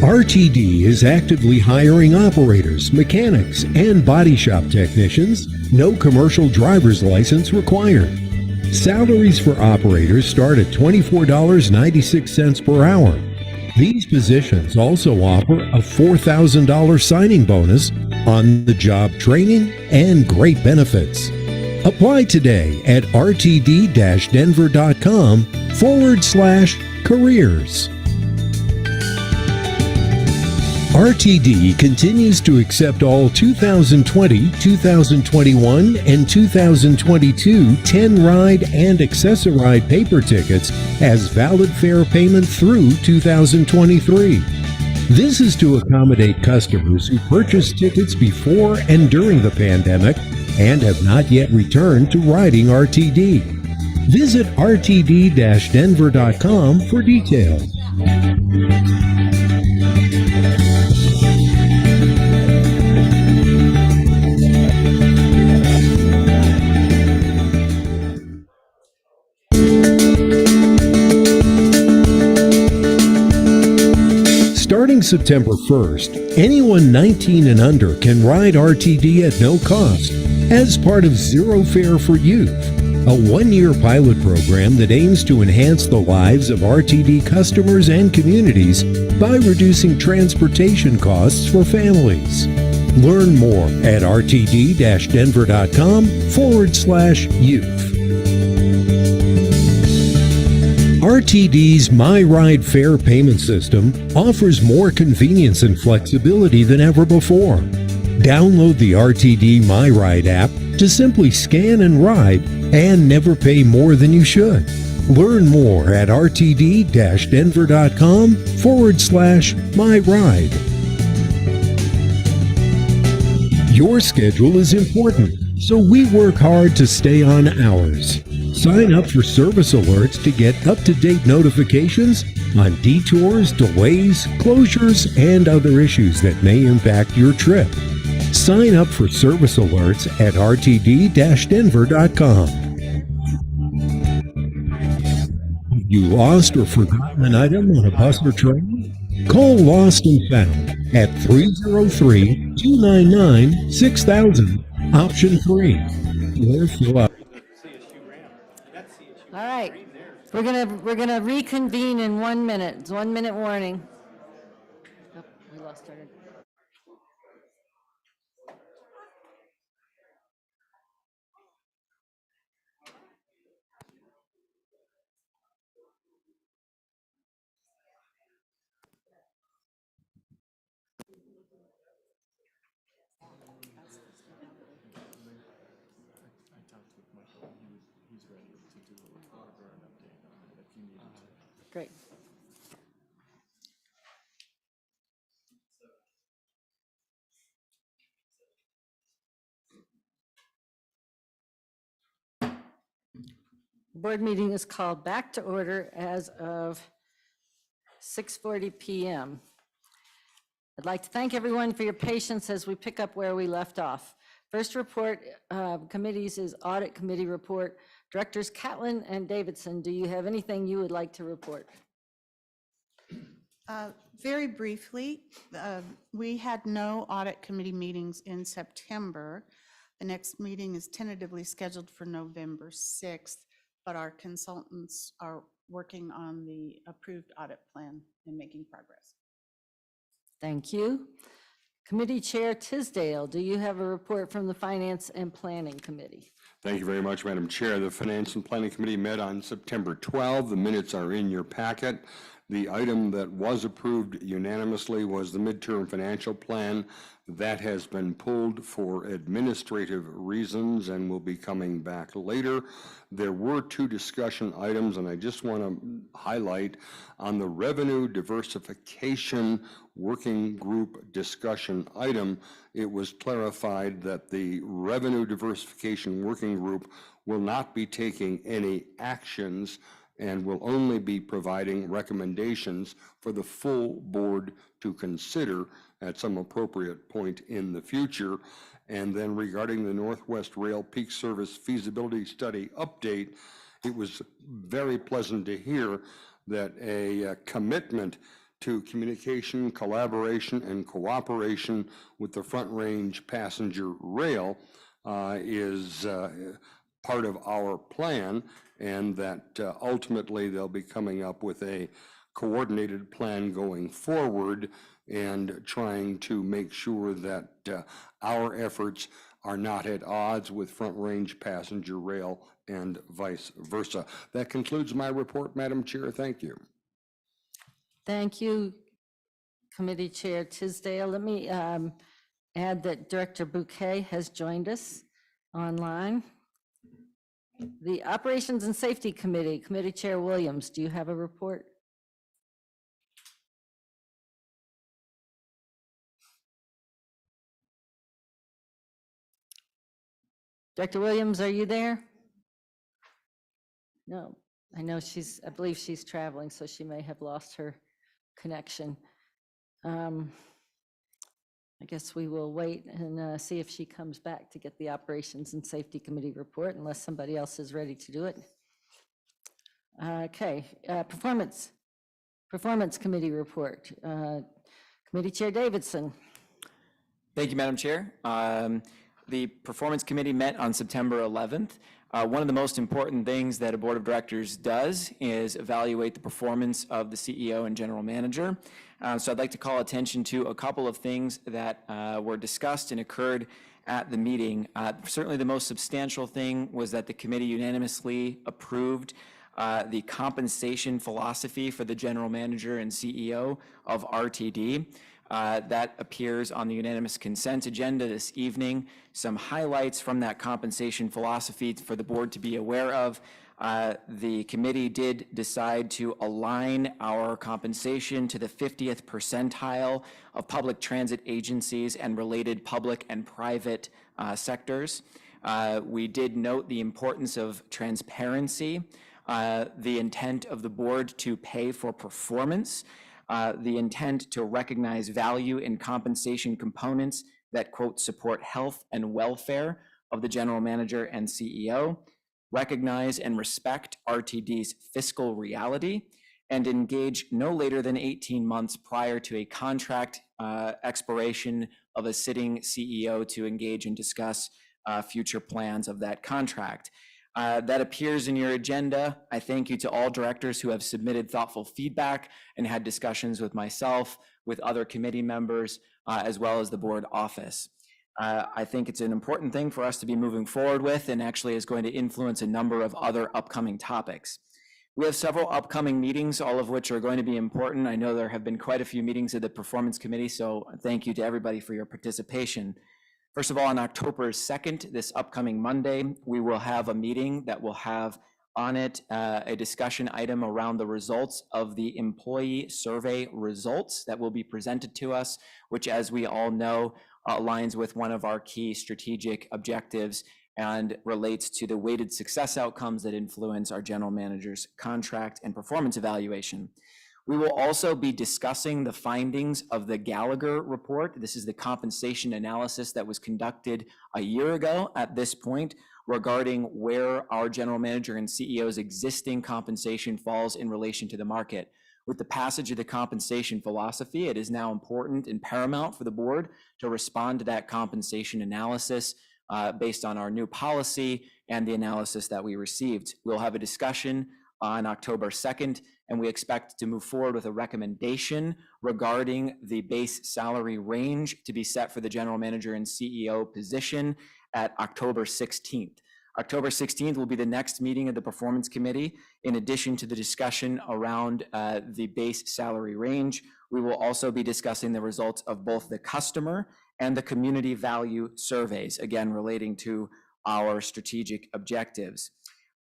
[SPEAKER 13] RTD is actively hiring operators, mechanics, and body shop technicians. No commercial driver's license required. Salaries for operators start at $24.96 per hour. These positions also offer a $4,000 signing bonus, on-the-job training, and great benefits. Apply today at rtd-denver.com/careers. RTD continues to accept all 2020, 2021, and 2022 10-ride and Access-a-Ride paper tickets as valid fare payment through 2023. This is to accommodate customers who purchased tickets before and during the pandemic and have not yet returned to riding RTD. Visit rtd-denver.com for details. Starting September 1st, anyone 19 and under can ride RTD at no cost as part of Zero Fare for Youth, a one-year pilot program that aims to enhance the lives of RTD customers and communities by reducing transportation costs for families. Learn more at rtd-denver.com/youth. RTD's MyRide Fare payment system offers more convenience and flexibility than ever before. Download the RTD MyRide app to simply scan and ride and never pay more than you should. Learn more at rtd-denver.com/MyRide. Your schedule is important, so we work hard to stay on ours. Sign up for service alerts to get up-to-date notifications on detours, delays, closures, and other issues that may impact your trip. Sign up for service alerts at rtd-denver.com. Have you lost or forgotten an item on a bus or train? Call Lost and Found at 303-299-6000, option 3. Or fill out.
[SPEAKER 2] All right, we're gonna reconvene in 1 minute. It's 1 minute warning. Oh, we lost our. Great. Board meeting is called back to order as of 6:40 PM. I'd like to thank everyone for your patience as we pick up where we left off. First report committees is Audit Committee report. Directors Catlin and Davidson, do you have anything you would like to report?
[SPEAKER 14] Very briefly, we had no audit committee meetings in September. The next meeting is tentatively scheduled for November 6th, but our consultants are working on the approved audit plan and making progress.
[SPEAKER 2] Thank you. Committee Chair Tisdale, do you have a report from the Finance and Planning Committee?
[SPEAKER 15] Thank you very much, Madam Chair. The Finance and Planning Committee met on September 12. The minutes are in your packet. The item that was approved unanimously was the midterm financial plan. That has been pulled for administrative reasons and will be coming back later. There were two discussion items, and I just want to highlight on the revenue diversification working group discussion item, it was clarified that the revenue diversification working group will not be taking any actions and will only be providing recommendations for the full board to consider at some appropriate point in the future. And then regarding the Northwest Rail Peak Service feasibility study update, it was very pleasant to hear that a commitment to communication, collaboration, and cooperation with the Front Range Passenger Rail is part of our plan, and that ultimately they'll be coming up with a coordinated plan going forward and trying to make sure that our efforts are not at odds with Front Range Passenger Rail and vice versa. That concludes my report, Madam Chair. Thank you.
[SPEAKER 2] Thank you, Committee Chair Tisdale. Let me add that Director Bouquet has joined us online. The Operations and Safety Committee, Committee Chair Williams, do you have a report? Director Williams, are you there? No, I know I believe she's traveling, so she may have lost her connection. I guess we will wait and see if she comes back to get the Operations and Safety Committee report, unless somebody else is ready to do it. Okay, Performance Committee report. Committee Chair Davidson.
[SPEAKER 12] Thank you, Madam Chair. The Performance Committee met on September 11th. One of the most important things that a board of directors does is evaluate the performance of the CEO and general manager. So I'd like to call attention to a couple of things that were discussed and occurred at the meeting. Certainly the most substantial thing was that the committee unanimously approved the compensation philosophy for the general manager and CEO of RTD. That appears on the unanimous consent agenda this evening. Some highlights from that compensation philosophy for the board to be aware of. The committee did decide to align our compensation to the 50th percentile of public transit agencies and related public and private sectors. We did note the importance of transparency, the intent of the board to pay for performance, the intent to recognize value in compensation components that, quote, support health and welfare of the general manager and CEO, recognize and respect RTD's fiscal reality, and engage no later than 18 months prior to a contract expiration of a sitting CEO to engage and discuss future plans of that contract. That appears in your agenda. I thank you to all directors who have submitted thoughtful feedback and had discussions with myself, with other committee members, as well as the board office. I think it's an important thing for us to be moving forward with, and actually is going to influence a number of other upcoming topics. We have several upcoming meetings, all of which are going to be important. I know there have been quite a few meetings of the Performance Committee, so thank you to everybody for your participation. First of all, on October 2nd, this upcoming Monday, we will have a meeting that will have on it a discussion item around the results of the employee survey results that will be presented to us, which, as we all know, aligns with one of our key strategic objectives and relates to the weighted success outcomes that influence our general manager's contract and performance evaluation. We will also be discussing the findings of the Gallagher report. This is the compensation analysis that was conducted a year ago at this point regarding where our general manager and CEO's existing compensation falls in relation to the market. With the passage of the compensation philosophy, it is now important and paramount for the board to respond to that compensation analysis based on our new policy and the analysis that we received. We'll have a discussion on October 2nd, and we expect to move forward with a recommendation regarding the base salary range to be set for the general manager and CEO position at October 16th. October 16th will be the next meeting of the Performance Committee. In addition to the discussion around the base salary range, we will also be discussing the results of both the customer and the community value surveys, again, relating to our strategic objectives.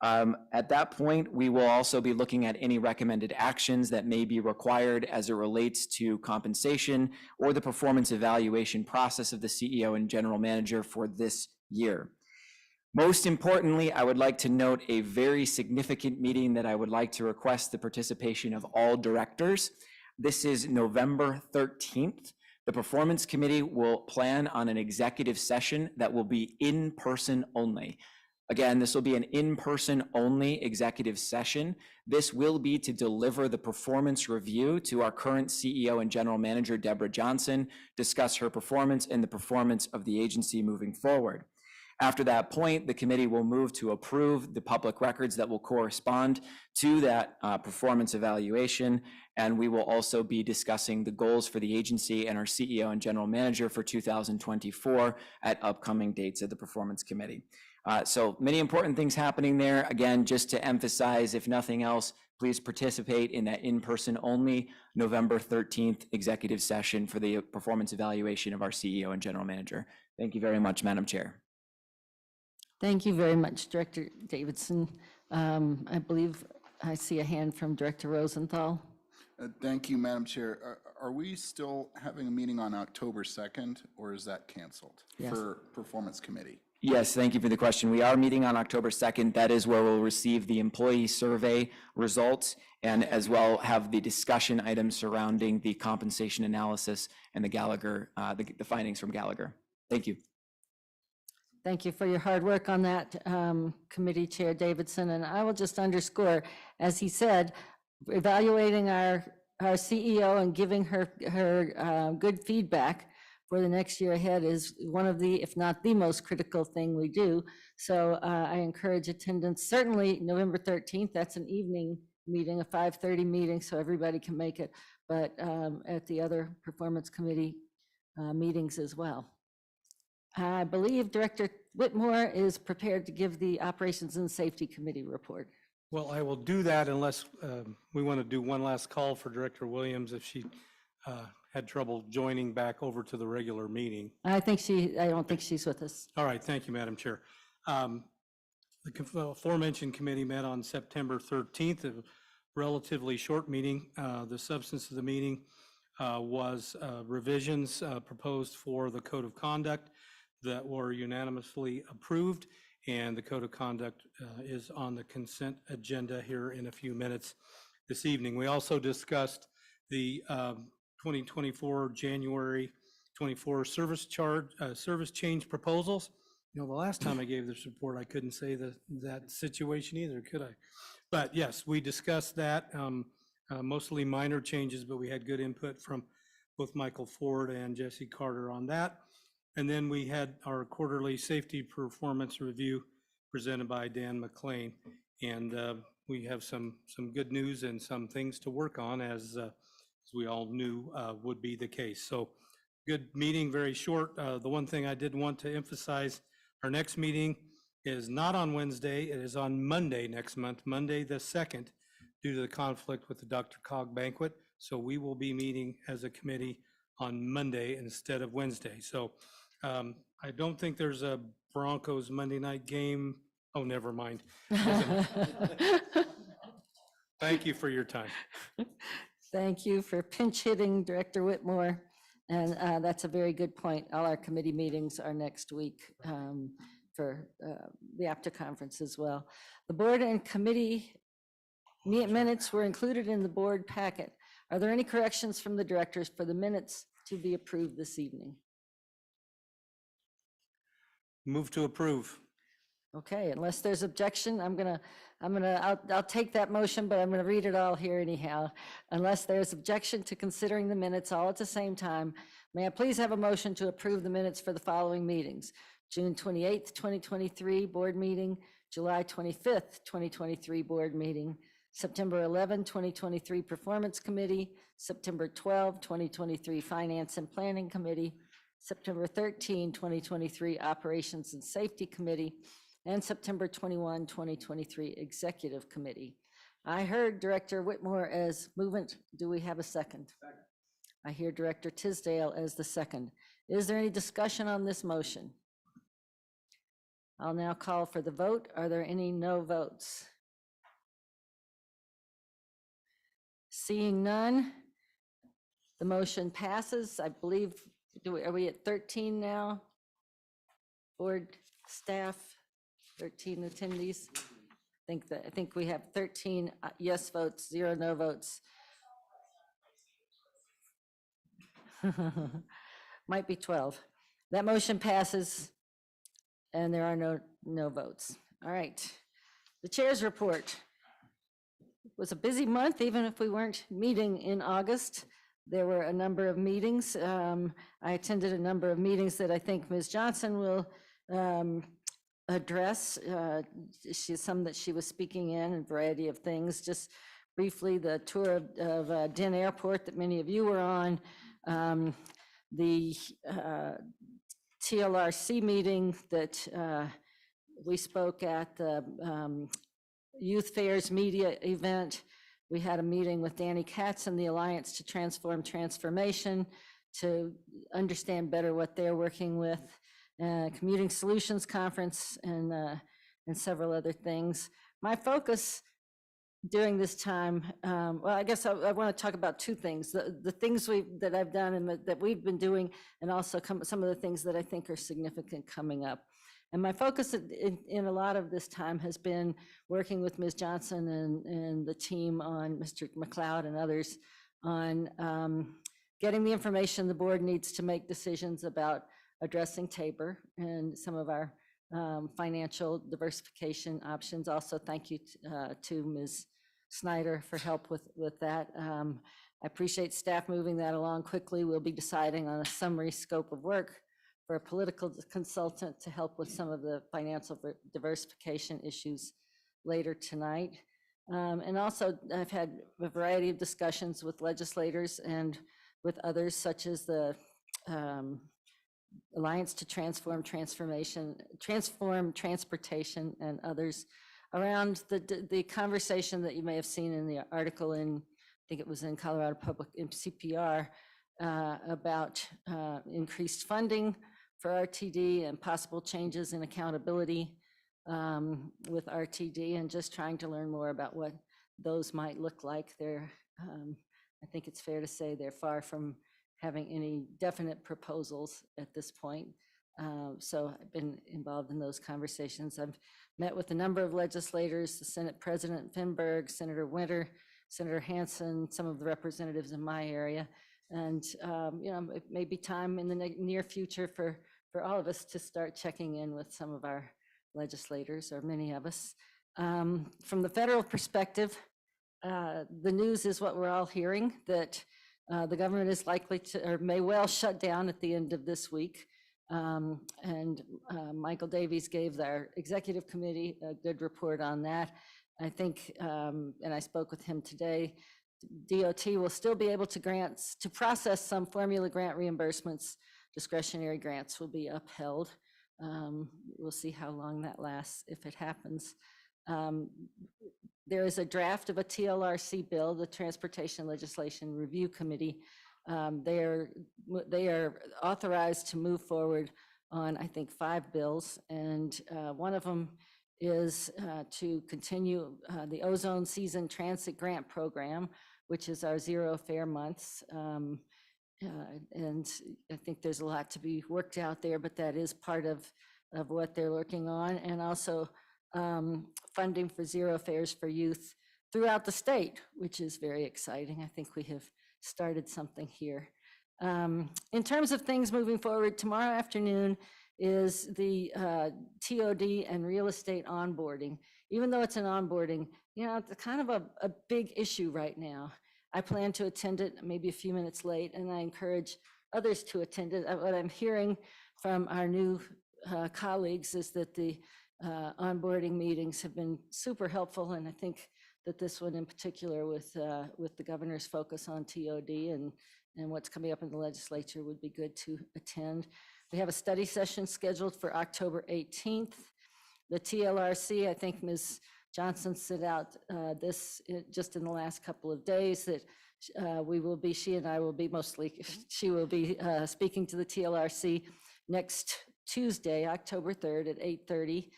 [SPEAKER 12] At that point, we will also be looking at any recommended actions that may be required as it relates to compensation or the performance evaluation process of the CEO and general manager for this year. Most importantly, I would like to note a very significant meeting that I would like to request the participation of all directors. This is November 13th. The Performance Committee will plan on an executive session that will be in person only. Again, this will be an in-person only executive session. This will be to deliver the performance review to our current CEO and general manager, Deborah Johnson, discuss her performance and the performance of the agency moving forward. After that point, the committee will move to approve the public records that will correspond to that performance evaluation, and we will also be discussing the goals for the agency and our CEO and general manager for 2024 at upcoming dates of the Performance Committee. So many important things happening there. Again, just to emphasize, if nothing else, please participate in that in-person only November 13th executive session for the performance evaluation of our CEO and general manager. Thank you very much, Madam Chair.
[SPEAKER 2] Thank you very much, Director Davidson. I believe I see a hand from Director Rosenthal.
[SPEAKER 16] Thank you, Madam Chair. Are we still having a meeting on October 2nd, or is that canceled for Performance Committee?
[SPEAKER 12] Yes, thank you for the question. We are meeting on October 2nd. That is where we'll receive the employee survey results and as well have the discussion items surrounding the compensation analysis and the Gallagher, the findings from Gallagher. Thank you.
[SPEAKER 2] Thank you for your hard work on that, Committee Chair Davidson. And I will just underscore, as he said, evaluating our CEO and giving her good feedback for the next year ahead is one of the, if not the most critical thing we do. So I encourage attendance. Certainly November 13th, that's an evening meeting, a 5:30 meeting, so everybody can make it, but at the other Performance Committee meetings as well. I believe Director Whitmore is prepared to give the Operations and Safety Committee report.
[SPEAKER 17] Well, I will do that unless we want to do one last call for Director Williams if she had trouble joining back over to the regular meeting.
[SPEAKER 2] I don't think she's with us.
[SPEAKER 17] All right, thank you, Madam Chair. The aforementioned committee met on September 13th, a relatively short meeting. The substance of the meeting was revisions proposed for the Code of Conduct that were unanimously approved, and the Code of Conduct is on the consent agenda here in a few minutes this evening. We also discussed the 2024 January 24 service change proposals. You know, the last time I gave this report, I couldn't say that situation either, could I? But yes, we discussed that, mostly minor changes, but we had good input from both Michael Ford and Jesse Carter on that. And then we had our quarterly safety performance review presented by Dan McLean. And we have some good news and some things to work on, as we all knew would be the case. So good meeting, very short. The one thing I did want to emphasize, our next meeting is not on Wednesday, it is on Monday next month, Monday the 2nd, due to the conflict with the Dr. Cog banquet. So we will be meeting as a committee on Monday instead of Wednesday. So I don't think there's a Broncos Monday night game Oh, never mind. Thank you for your time.
[SPEAKER 2] Thank you for pinch hitting Director Whitmore. And that's a very good point. All our committee meetings are next week for the APTA conference as well. The board and committee minutes were included in the board packet. Are there any corrections from the directors for the minutes to be approved this evening?
[SPEAKER 17] Move to approve.
[SPEAKER 2] Okay, unless there's objection, I'll take that motion, but I'm gonna read it all here anyhow. Unless there's objection to considering the minutes all at the same time, may I please have a motion to approve the minutes for the following meetings? June 28th, 2023 board meeting, July 25th, 2023 board meeting, September 11, 2023 Performance Committee, September 12, 2023 Finance and Planning Committee, September 13, 2023 Operations and Safety Committee, and September 21, 2023 Executive Committee. I heard Director Whitmore as movement. Do we have a second? Second. I hear Director Tisdale as the second. Is there any discussion on this motion? I'll now call for the vote. Are there any no votes? Seeing none, the motion passes. I believe, are we at 13 now? Board staff, 13 attendees? I think we have 13 yes votes, 0 no votes. Might be 12. That motion passes and there are no votes. All right. The chair's report. It was a busy month, even if we weren't meeting in August. There were a number of meetings. I attended a number of meetings that I think Ms. Johnson will address. Some that she was speaking in, a variety of things. Just briefly, the tour of Den Airport that many of you were on, the TLRC meeting that we spoke at, the Youth Fairs Media event. We had a meeting with Danny Katz and the Alliance to Transform Transformation to understand better what they're working with, Commuting Solutions Conference, and several other things. My focus during this time, well, I guess I want to talk about two things, the things that I've done and that we've been doing, and also some of the things that I think are significant coming up. And my focus in a lot of this time has been working with Ms. Johnson and the team on Mr. McLeod and others on getting the information the board needs to make decisions about addressing Tabor and some of our financial diversification options. Also, thank you to Ms. Snyder for help with that. I appreciate staff moving that along quickly. We'll be deciding on a summary scope of work for a political consultant to help with some of the financial diversification issues later tonight. And also, I've had a variety of discussions with legislators and with others, such as the Alliance to Transform Transportation and others, around the conversation that you may have seen in the article in, I think it was in Colorado Public, in CPR, about increased funding for RTD and possible changes in accountability with RTD, and just trying to learn more about what those might look like. I think it's fair to say they're far from having any definite proposals at this point. So I've been involved in those conversations. I've met with a number of legislators, the Senate President Finberg, Senator Winter, Senator Hansen, some of the representatives in my area. And it may be time in the near future for all of us to start checking in with some of our legislators, or many of us. From the federal perspective, the news is what we're all hearing, that the government is likely to, or may well shut down at the end of this week. And Michael Davies gave our executive committee a good report on that. I think, and I spoke with him today, DOT will still be able to process some formula grant reimbursements. Discretionary grants will be upheld. We'll see how long that lasts if it happens. There is a draft of a TLRC bill, the Transportation Legislation Review Committee. They are authorized to move forward on, I think, 5 bills, and one of them is to continue the Ozone Season Transit Grant Program, which is our Zero Fare Months. And I think there's a lot to be worked out there, but that is part of what they're working on. And also funding for zero fares for youth throughout the state, which is very exciting. I think we have started something here. In terms of things moving forward, tomorrow afternoon is the TOD and real estate onboarding. Even though it's an onboarding, you know, it's kind of a big issue right now. I plan to attend it maybe a few minutes late, and I encourage others to attend it. What I'm hearing from our new colleagues is that the onboarding meetings have been super helpful, and I think that this one in particular with the governor's focus on TOD and what's coming up in the legislature would be good to attend. We have a study session scheduled for October 18th. The TLRC, I think Ms. Johnson sent out just in the last couple of days that she and I will be she will be speaking to the TLRC next Tuesday, October 3rd at 8:30.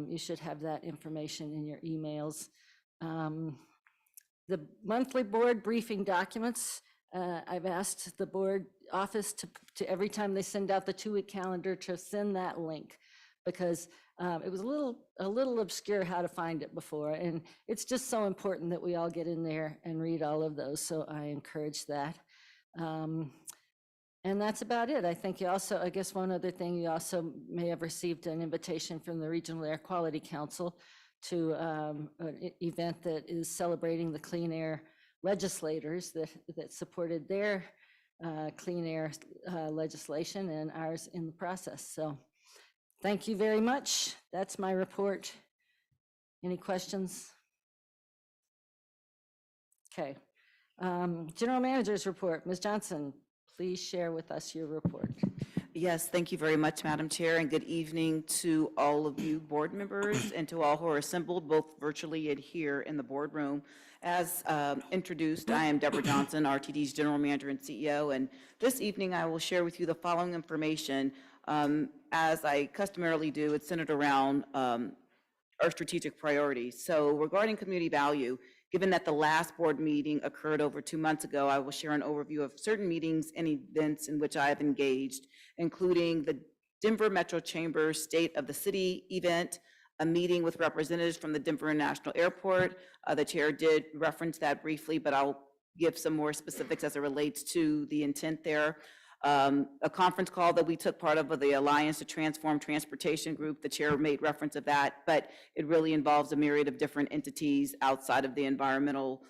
[SPEAKER 2] You should have that information in your emails. The monthly board briefing documents, I've asked the board office to every time they send out the 2-week calendar to send that link, because it was a little obscure how to find it before, and it's just so important that we all get in there and read all of those, so I encourage that. And that's about it. I think you also, I guess one other thing, you also may have received an invitation from the Regional Air Quality Council to an event that is celebrating the clean air legislators that supported their clean air legislation and ours in the process. So thank you very much. That's my report. Any questions? Okay. General Manager's report. Ms. Johnson, please share with us your report.
[SPEAKER 18] Yes, thank you very much, Madam Chair, and good evening to all of you board members and to all who are assembled both virtually and here in the boardroom. As introduced, I am Deborah Johnson, RTD's General Manager and CEO, and this evening I will share with you the following information. As I customarily do, it's centered around our strategic priorities. So regarding community value, given that the last board meeting occurred over 2 months ago, I will share an overview of certain meetings and events in which I have engaged, including the Denver Metro Chamber State of the City event, a meeting with representatives from the Denver International Airport. The chair did reference that briefly, but I'll give some more specifics as it relates to the intent there. A conference call that we took part of the Alliance to Transform Transportation Group. The chair made reference of that, but it really involves a myriad of different entities outside of the environmental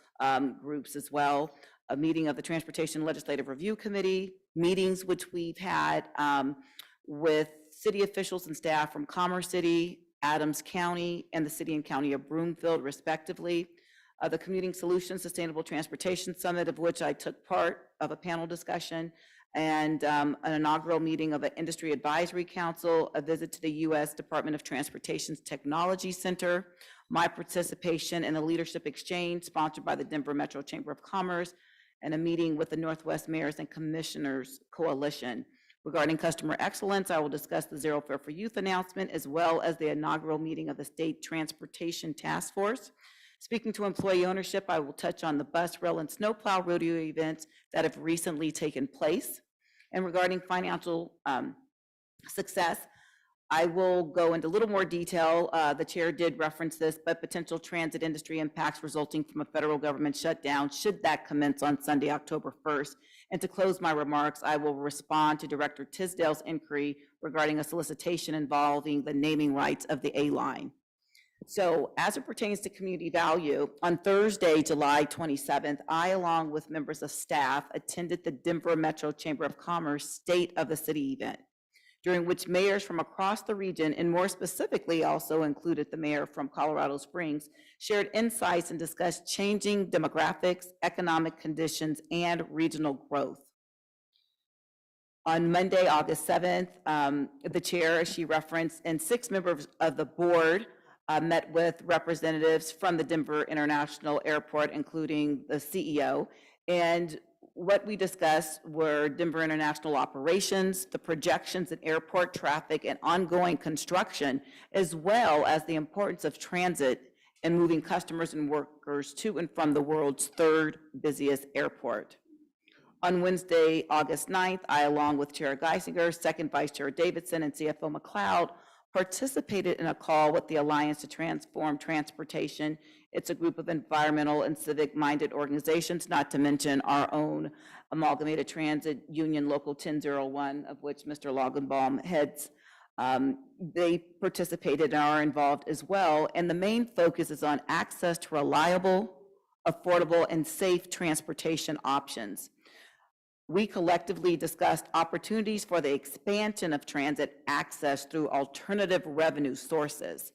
[SPEAKER 18] groups as well. A meeting of the Transportation Legislative Review Committee, meetings which we've had with city officials and staff from Commerce City, Adams County, and the City and County of Broomfield, respectively. The Commuting Solutions Sustainable Transportation Summit, of which I took part of a panel discussion, and an inaugural meeting of an Industry Advisory Council, a visit to the U.S. Department of Transportation's Technology Center, my participation in a leadership exchange sponsored by the Denver Metro Chamber of Commerce, and a meeting with the Northwest Mayors and Commissioners Coalition. Regarding customer excellence, I will discuss the Zero Fare for Youth announcement, as well as the inaugural meeting of the State Transportation Task Force. Speaking to employee ownership, I will touch on the bus, rail, and snowplow rodeo events that have recently taken place. And regarding financial success, I will go into a little more detail. The chair did reference this, but potential transit industry impacts resulting from a federal government shutdown, should that commence on Sunday, October 1st. And to close my remarks, I will respond to Director Tisdale's inquiry regarding a solicitation involving the naming rights of the A-line. So as it pertains to community value, on Thursday, July 27th, I, along with members of staff, attended the Denver Metro Chamber of Commerce State of the City event, during which mayors from across the region, and more specifically also included the mayor from Colorado Springs, shared insights and discussed changing demographics, economic conditions, and regional growth. On Monday, August 7th, the chair, as she referenced, and 6 members of the board met with representatives from the Denver International Airport, including the CEO, and what we discussed were Denver International Operations, the projections in airport traffic and ongoing construction, as well as the importance of transit in moving customers and workers to and from the world's third busiest airport. On Wednesday, August 9th, I, along with Chair Geisinger, Second Vice Chair Davidson, and CFO McLeod, participated in a call with the Alliance to Transform Transportation. It's a group of environmental and civic-minded organizations, not to mention our own Amalgamated Transit Union Local 1001, of which Mr. Logenbaum heads. They participated and are involved as well, and the main focus is on access to reliable, affordable, and safe transportation options. We collectively discussed opportunities for the expansion of transit access through alternative revenue sources.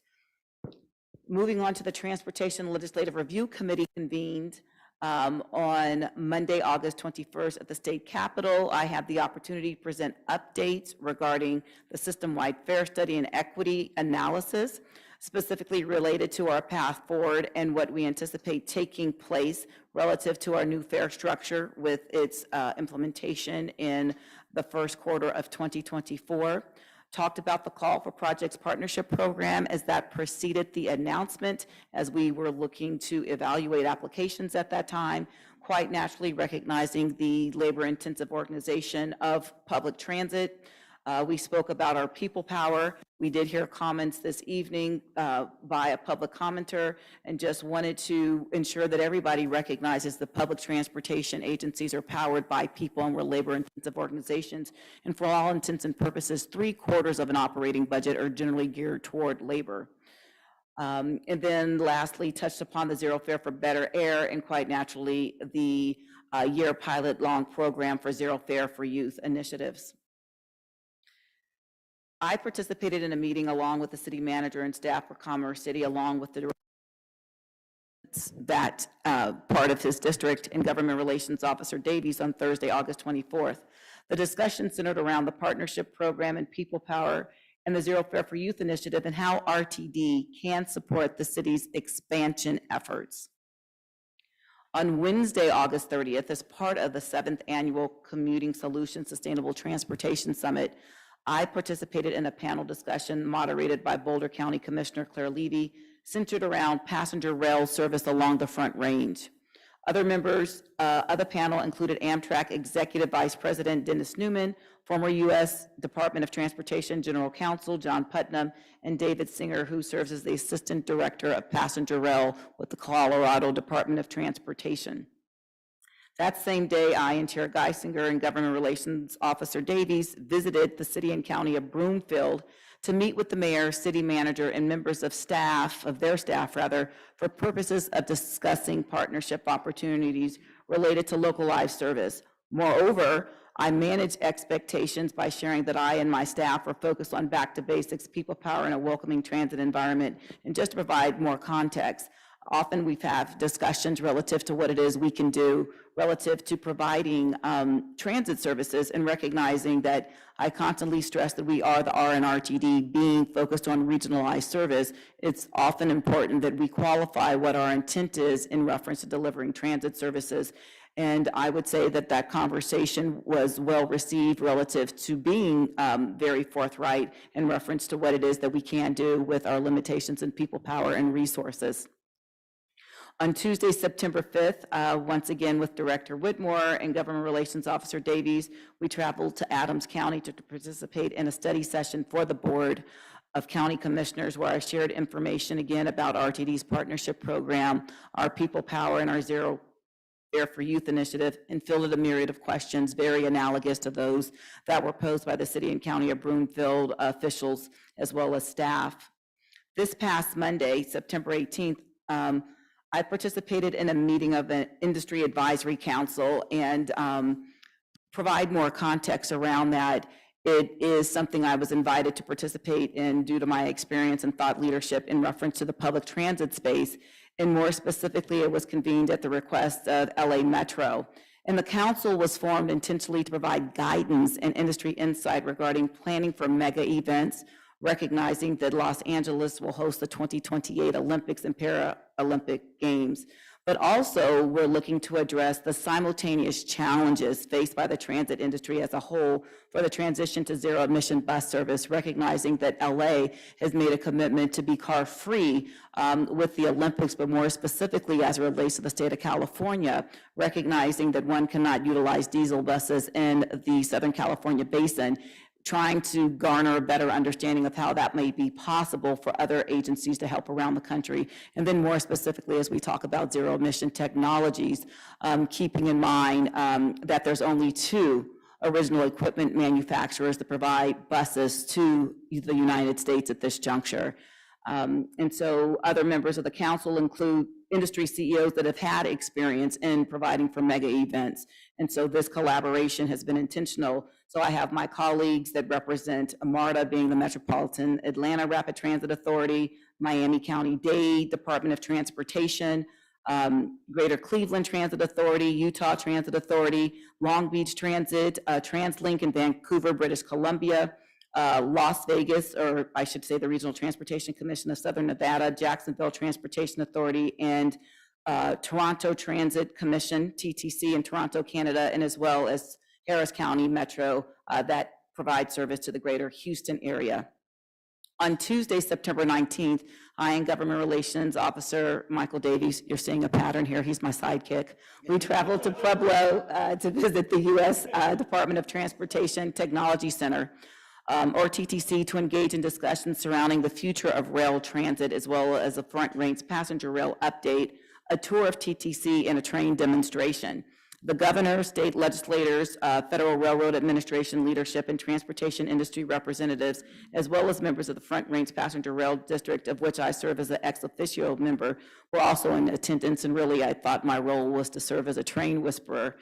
[SPEAKER 18] Moving on to the Transportation Legislative Review Committee convened on Monday, August 21st at the State Capitol. I had the opportunity to present updates regarding the system-wide fare study and equity analysis, specifically related to our path forward and what we anticipate taking place relative to our new fare structure with its implementation in the first quarter of 2024. Talked about the call for Projects Partnership Program as that preceded the announcement, as we were looking to evaluate applications at that time, quite naturally recognizing the labor-intensive organization of public transit. We spoke about our people power. We did hear comments this evening by a public commenter, and just wanted to ensure that everybody recognizes the public transportation agencies are powered by people and we're labor-intensive organizations. And for all intents and purposes, 3/4 of an operating budget are generally geared toward labor. And then lastly, touched upon the Zero Fare for Better Air, and quite naturally, the year pilot-long program for Zero Fare for Youth initiatives. I participated in a meeting along with the city manager and staff for Commerce City, along with the that part of his district and Government Relations Officer Davies on Thursday, August 24th. The discussion centered around the partnership program and people power and the Zero Fare for Youth initiative and how RTD can support the city's expansion efforts. On Wednesday, August 30th, as part of the 7th Annual Commuting Solutions Sustainable Transportation Summit, I participated in a panel discussion moderated by Boulder County Commissioner Claire Levy, centered around passenger rail service along the Front Range. Other members of the panel included Amtrak Executive Vice President Dennis Newman, former U.S. Department of Transportation General Counsel John Putnam, and David Singer, who serves as the Assistant Director of Passenger Rail with the Colorado Department of Transportation. That same day, I and Chair Geisinger and Government Relations Officer Davies visited the city and county of Broomfield to meet with the mayor, city manager, and members of their staff, for purposes of discussing partnership opportunities related to localized service. Moreover, I manage expectations by sharing that I and my staff are focused on back to basics, people power, and a welcoming transit environment. And just to provide more context, often we've had discussions relative to what it is we can do relative to providing transit services, and recognizing that I constantly stress that we are the RNRTD being focused on regionalized service. It's often important that we qualify what our intent is in reference to delivering transit services. And I would say that that conversation was well received relative to being very forthright in reference to what it is that we can do with our limitations in people power and resources. On Tuesday, September 5th, once again with Director Whitmore and Government Relations Officer Davies, we traveled to Adams County to participate in a study session for the Board of County Commissioners, where I shared information again about RTD's partnership program, our people power, and our Zero Fare for Youth initiative, and fielded a myriad of questions very analogous to those that were posed by the city and county of Broomfield officials as well as staff. This past Monday, September 18th, I participated in a meeting of an industry advisory council, and provide more context around that. It is something I was invited to participate in due to my experience and thought leadership in reference to the public transit space, and more specifically, it was convened at the request of LA Metro. And the council was formed intentionally to provide guidance and industry insight regarding planning for mega events, recognizing that Los Angeles will host the 2028 Olympics and Paralympic Games. But also, we're looking to address the simultaneous challenges faced by the transit industry as a whole for the transition to zero-emission bus service, recognizing that LA has made a commitment to be car-free with the Olympics, but more specifically as it relates to the state of California, recognizing that one cannot utilize diesel buses in the Southern California basin, trying to garner a better understanding of how that may be possible for other agencies to help around the country. And then more specifically, as we talk about zero emission technologies, keeping in mind that there's only 2 original equipment manufacturers that provide buses to the United States at this juncture. And so other members of the council include industry CEOs that have had experience in providing for mega events. And so this collaboration has been intentional. So I have my colleagues that represent MARTA, being the Metropolitan Atlanta Rapid Transit Authority, Miami County-Dade Department of Transportation, Greater Cleveland Transit Authority, Utah Transit Authority, Long Beach Transit, TransLink in Vancouver, British Columbia, Las Vegas, or I should say the Regional Transportation Commission of Southern Nevada, Jacksonville Transportation Authority, and Toronto Transit Commission, TTC in Toronto, Canada, and as well as Harris County Metro that provides service to the greater Houston area. On Tuesday, September 19th, I and Government Relations Officer Michael Davies, you're seeing a pattern here, he's my sidekick. We traveled to Pueblo to visit the U.S. Department of Transportation Technology Center, or TTC, to engage in discussions surrounding the future of rail transit, as well as a front range passenger rail update, a tour of TTC, and a train demonstration. The governor, state legislators, Federal Railroad Administration leadership, and transportation industry representatives, as well as members of the Front Range Passenger Rail District, of which I serve as an ex officio member, were also in attendance. And really, I thought my role was to serve as a train whisperer.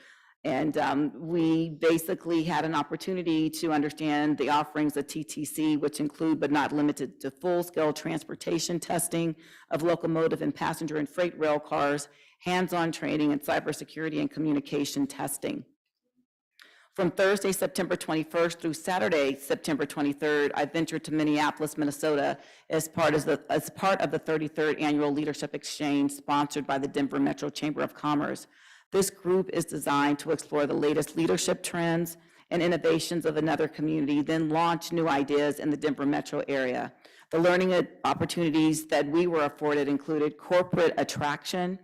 [SPEAKER 18] And we basically had an opportunity to understand the offerings of TTC, which include but not limited to full-scale transportation testing of locomotive and passenger and freight rail cars, hands-on training, and cybersecurity and communication testing. From Thursday, September 21st through Saturday, September 23rd, I ventured to Minneapolis, Minnesota as part of the 33rd Annual Leadership Exchange sponsored by the Denver Metro Chamber of Commerce. This group is designed to explore the latest leadership trends and innovations of another community, then launch new ideas in the Denver metro area. The learning opportunities that we were afforded included corporate attraction,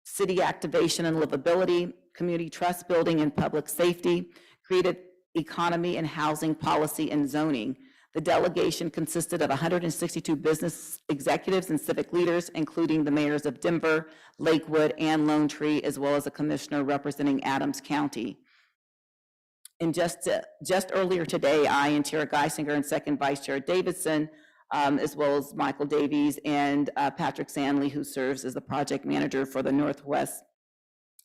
[SPEAKER 18] city activation and livability, community trust building and public safety, creative economy and housing policy and zoning. The delegation consisted of 162 business executives and civic leaders, including the mayors of Denver, Lakewood, and Lone Tree, as well as a commissioner representing Adams County. And just earlier today, I and Chair Geisinger and Second Vice Chair Davidson, as well as Michael Davies and Patrick Sandley, who serves as the project manager for the Northwest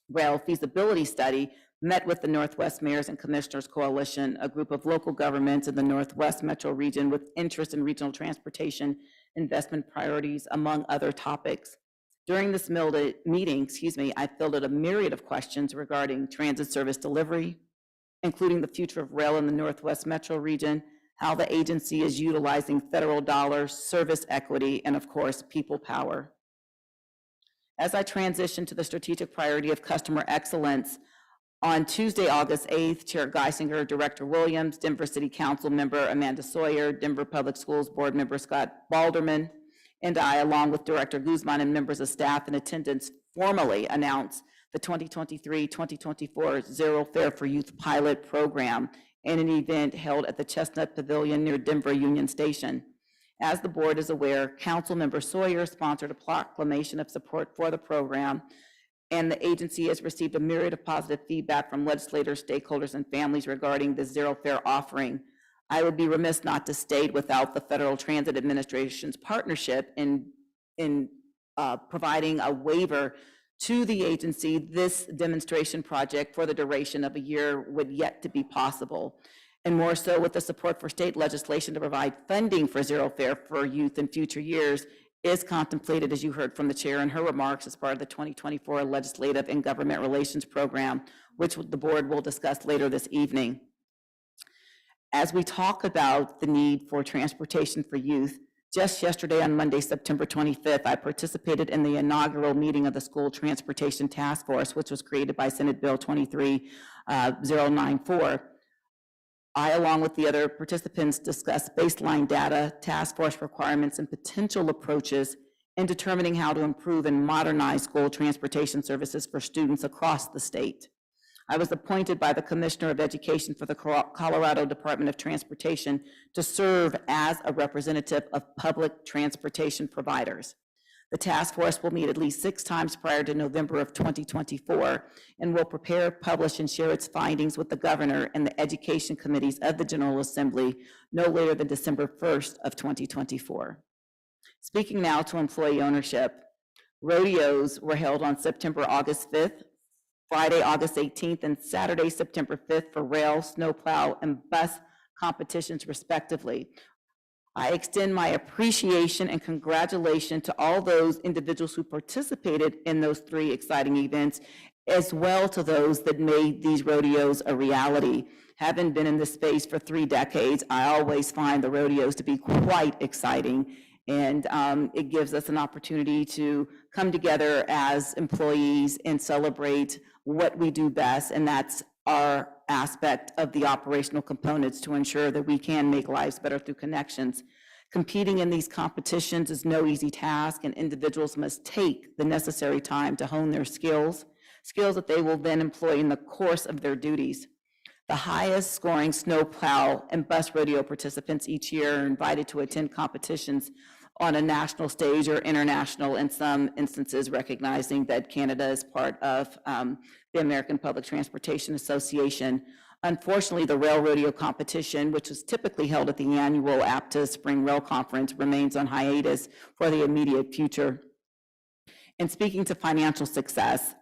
[SPEAKER 18] Rail Feasibility Study, met with the Northwest Mayors and Commissioners Coalition, a group of local governments in the Northwest Metro region with interest in regional transportation investment priorities, among other topics. During this meeting, I fielded a myriad of questions regarding transit service delivery, including the future of rail in the Northwest Metro region, how the agency is utilizing federal dollars, service equity, and of course, people power. As I transition to the strategic priority of customer excellence, on Tuesday, August 8th, Chair Geisinger, Director Williams, Denver City Council member Amanda Sawyer, Denver Public Schools Board member Scott Balderman, and I, along with Director Guzman and members of staff in attendance, formally announced the 2023-2024 Zero Fare for Youth pilot program in an event held at the Chestnut Pavilion near Denver Union Station. As the board is aware, Council member Sawyer sponsored a proclamation of support for the program, and the agency has received a myriad of positive feedback from legislators, stakeholders, and families regarding the Zero Fare offering. I would be remiss not to state, without the Federal Transit Administration's partnership in providing a waiver to the agency, this demonstration project for the duration of a year would yet to be possible. And more so with the support for state legislation to provide funding for Zero Fare for youth in future years is contemplated, as you heard from the chair in her remarks, as part of the 2024 Legislative and Government Relations Program, which the board will discuss later this evening. As we talk about the need for transportation for youth, Just yesterday, on Monday, September 25th, I participated in the inaugural meeting of the School Transportation Task Force, which was created by Senate Bill 23094. I, along with the other participants, discussed baseline data, task force requirements, and potential approaches in determining how to improve and modernize school transportation services for students across the state. I was appointed by the Commissioner of Education for the Colorado Department of Transportation to serve as a representative of public transportation providers. The task force will meet at least 6 times prior to November of 2024 and will prepare, publish, and share its findings with the governor and the education committees of the General Assembly no later than December 1st of 2024. Speaking now to employee ownership, rodeos were held on August 5th, Friday, August 18th, and Saturday, September 5th for rail, snowplow, and bus competitions respectively. I extend my appreciation and congratulations to all those individuals who participated in those 3 exciting events, as well to those that made these rodeos a reality. Having been in this space for 3 decades, I always find the rodeos to be quite exciting, and it gives us an opportunity to come together as employees and celebrate what we do best, and that's our aspect of the operational components to ensure that we can make lives better through connections. Competing in these competitions is no easy task, and individuals must take the necessary time to hone their skills that they will then employ in the course of their duties. The highest scoring snowplow and bus rodeo participants each year are invited to attend competitions on a national stage or international, in some instances recognizing that Canada is part of the American Public Transportation Association. Unfortunately, the rail rodeo competition, which is typically held at the annual APTA Spring Rail Conference, remains on hiatus for the immediate future. And speaking to financial success,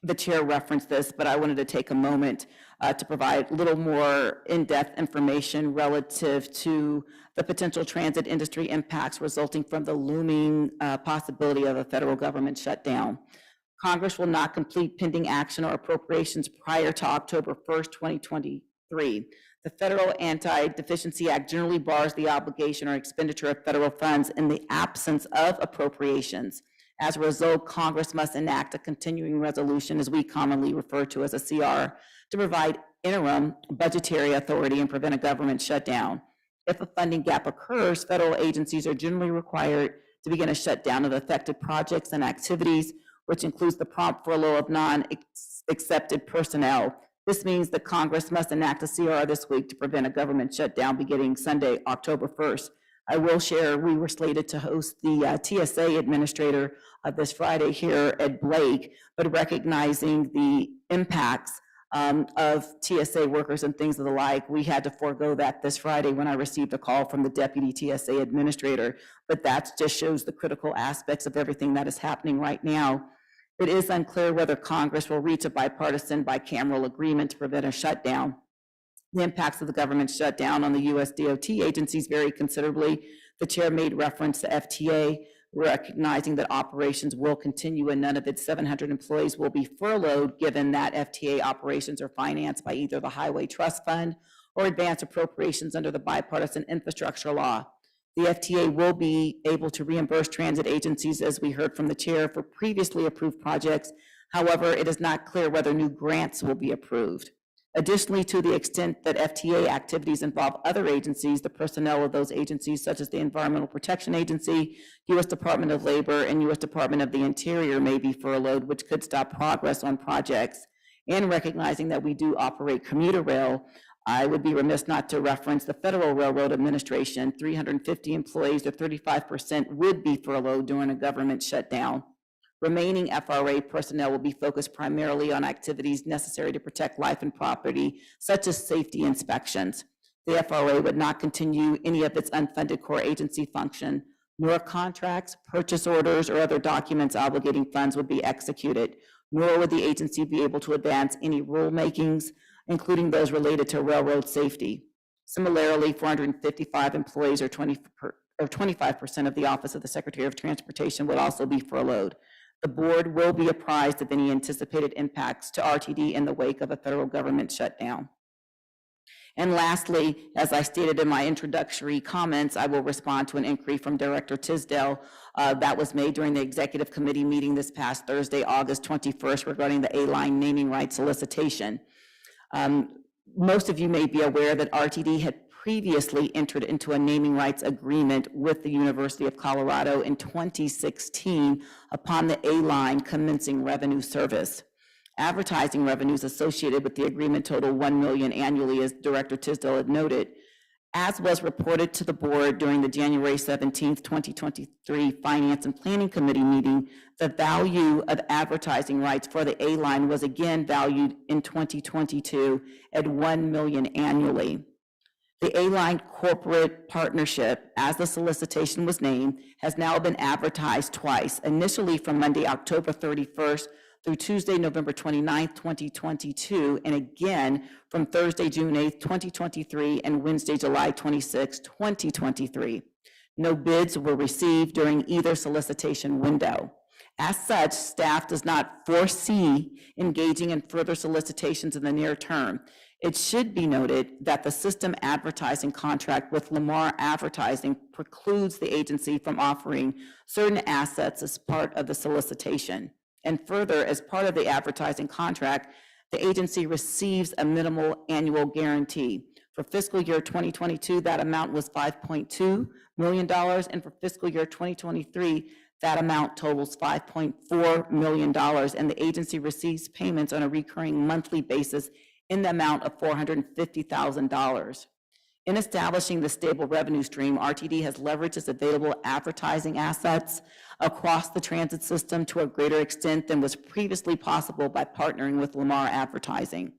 [SPEAKER 18] the chair referenced this, but I wanted to take a moment to provide a little more in-depth information relative to the potential transit industry impacts resulting from the looming possibility of a federal government shutdown. Congress will not complete pending action or appropriations prior to October 1st, 2023. The Federal Anti-Deficiency Act generally bars the obligation or expenditure of federal funds in the absence of appropriations. As a result, Congress must enact a continuing resolution, as we commonly refer to as a CR, to provide interim budgetary authority and prevent a government shutdown. If a funding gap occurs, federal agencies are generally required to begin a shutdown of affected projects and activities, which includes the prompt furlough of non-accepted personnel. This means that Congress must enact a CR this week to prevent a government shutdown beginning Sunday, October 1st. I will share, we were slated to host the TSA administrator this Friday here at Blake, but recognizing the impacts of TSA workers and things of the like, we had to forego that this Friday when I received a call from the deputy TSA administrator. But that just shows the critical aspects of everything that is happening right now. It is unclear whether Congress will reach a bipartisan bicameral agreement to prevent a shutdown. The impacts of the government shutdown on the U.S. DOT agencies vary considerably. The chair made reference to FTA, recognizing that operations will continue and none of its 700 employees will be furloughed, given that FTA operations are financed by either the Highway Trust Fund or advance appropriations under the bipartisan infrastructure law. The FTA will be able to reimburse transit agencies, as we heard from the chair, for previously approved projects. However, it is not clear whether new grants will be approved. Additionally, to the extent that FTA activities involve other agencies, the personnel of those agencies, such as the Environmental Protection Agency, U.S. Department of Labor, and U.S. Department of the Interior may be furloughed, which could stop progress on projects. And recognizing that we do operate commuter rail, I would be remiss not to reference the Federal Railroad Administration. 350 employees, or 35%, would be furloughed during a government shutdown. Remaining FRA personnel will be focused primarily on activities necessary to protect life and property, such as safety inspections. The FRA would not continue any of its unfunded core agency function, nor contracts, purchase orders, or other documents obligating funds would be executed, nor would the agency be able to advance any rulemakings, including those related to railroad safety. Similarly, 455 employees, or 25% of the Office of the Secretary of Transportation, would also be furloughed. The board will be apprised of any anticipated impacts to RTD in the wake of a federal government shutdown. And lastly, as I stated in my introductory comments, I will respond to an inquiry from Director Tisdale that was made during the Executive Committee meeting this past Thursday, August 21st, regarding the A-line naming rights solicitation. Most of you may be aware that RTD had previously entered into a naming rights agreement with the University of Colorado in 2016 upon the A-line commencing revenue service. Advertising revenues associated with the agreement total $1 million annually, as Director Tisdale had noted. As was reported to the board during the January 17th, 2023 Finance and Planning Committee meeting, the value of advertising rights for the A-line was again valued in 2022 at $1 million annually. The A-line corporate partnership, as the solicitation was named, has now been advertised twice, initially from Monday, October 31st through Tuesday, November 29th, 2022, and again from Thursday, June 8th, 2023, and Wednesday, July 26th, 2023. No bids were received during either solicitation window. As such, staff does not foresee engaging in further solicitations in the near term. It should be noted that the system advertising contract with Lamar Advertising precludes the agency from offering certain assets as part of the solicitation. And further, as part of the advertising contract, the agency receives a minimal annual guarantee. For fiscal year 2022, that amount was $5.2 million, and for fiscal year 2023, that amount totals $5.4 million, and the agency receives payments on a recurring monthly basis in the amount of $450,000. In establishing the stable revenue stream, RTD has leveraged its available advertising assets across the transit system to a greater extent than was previously possible by partnering with Lamar Advertising.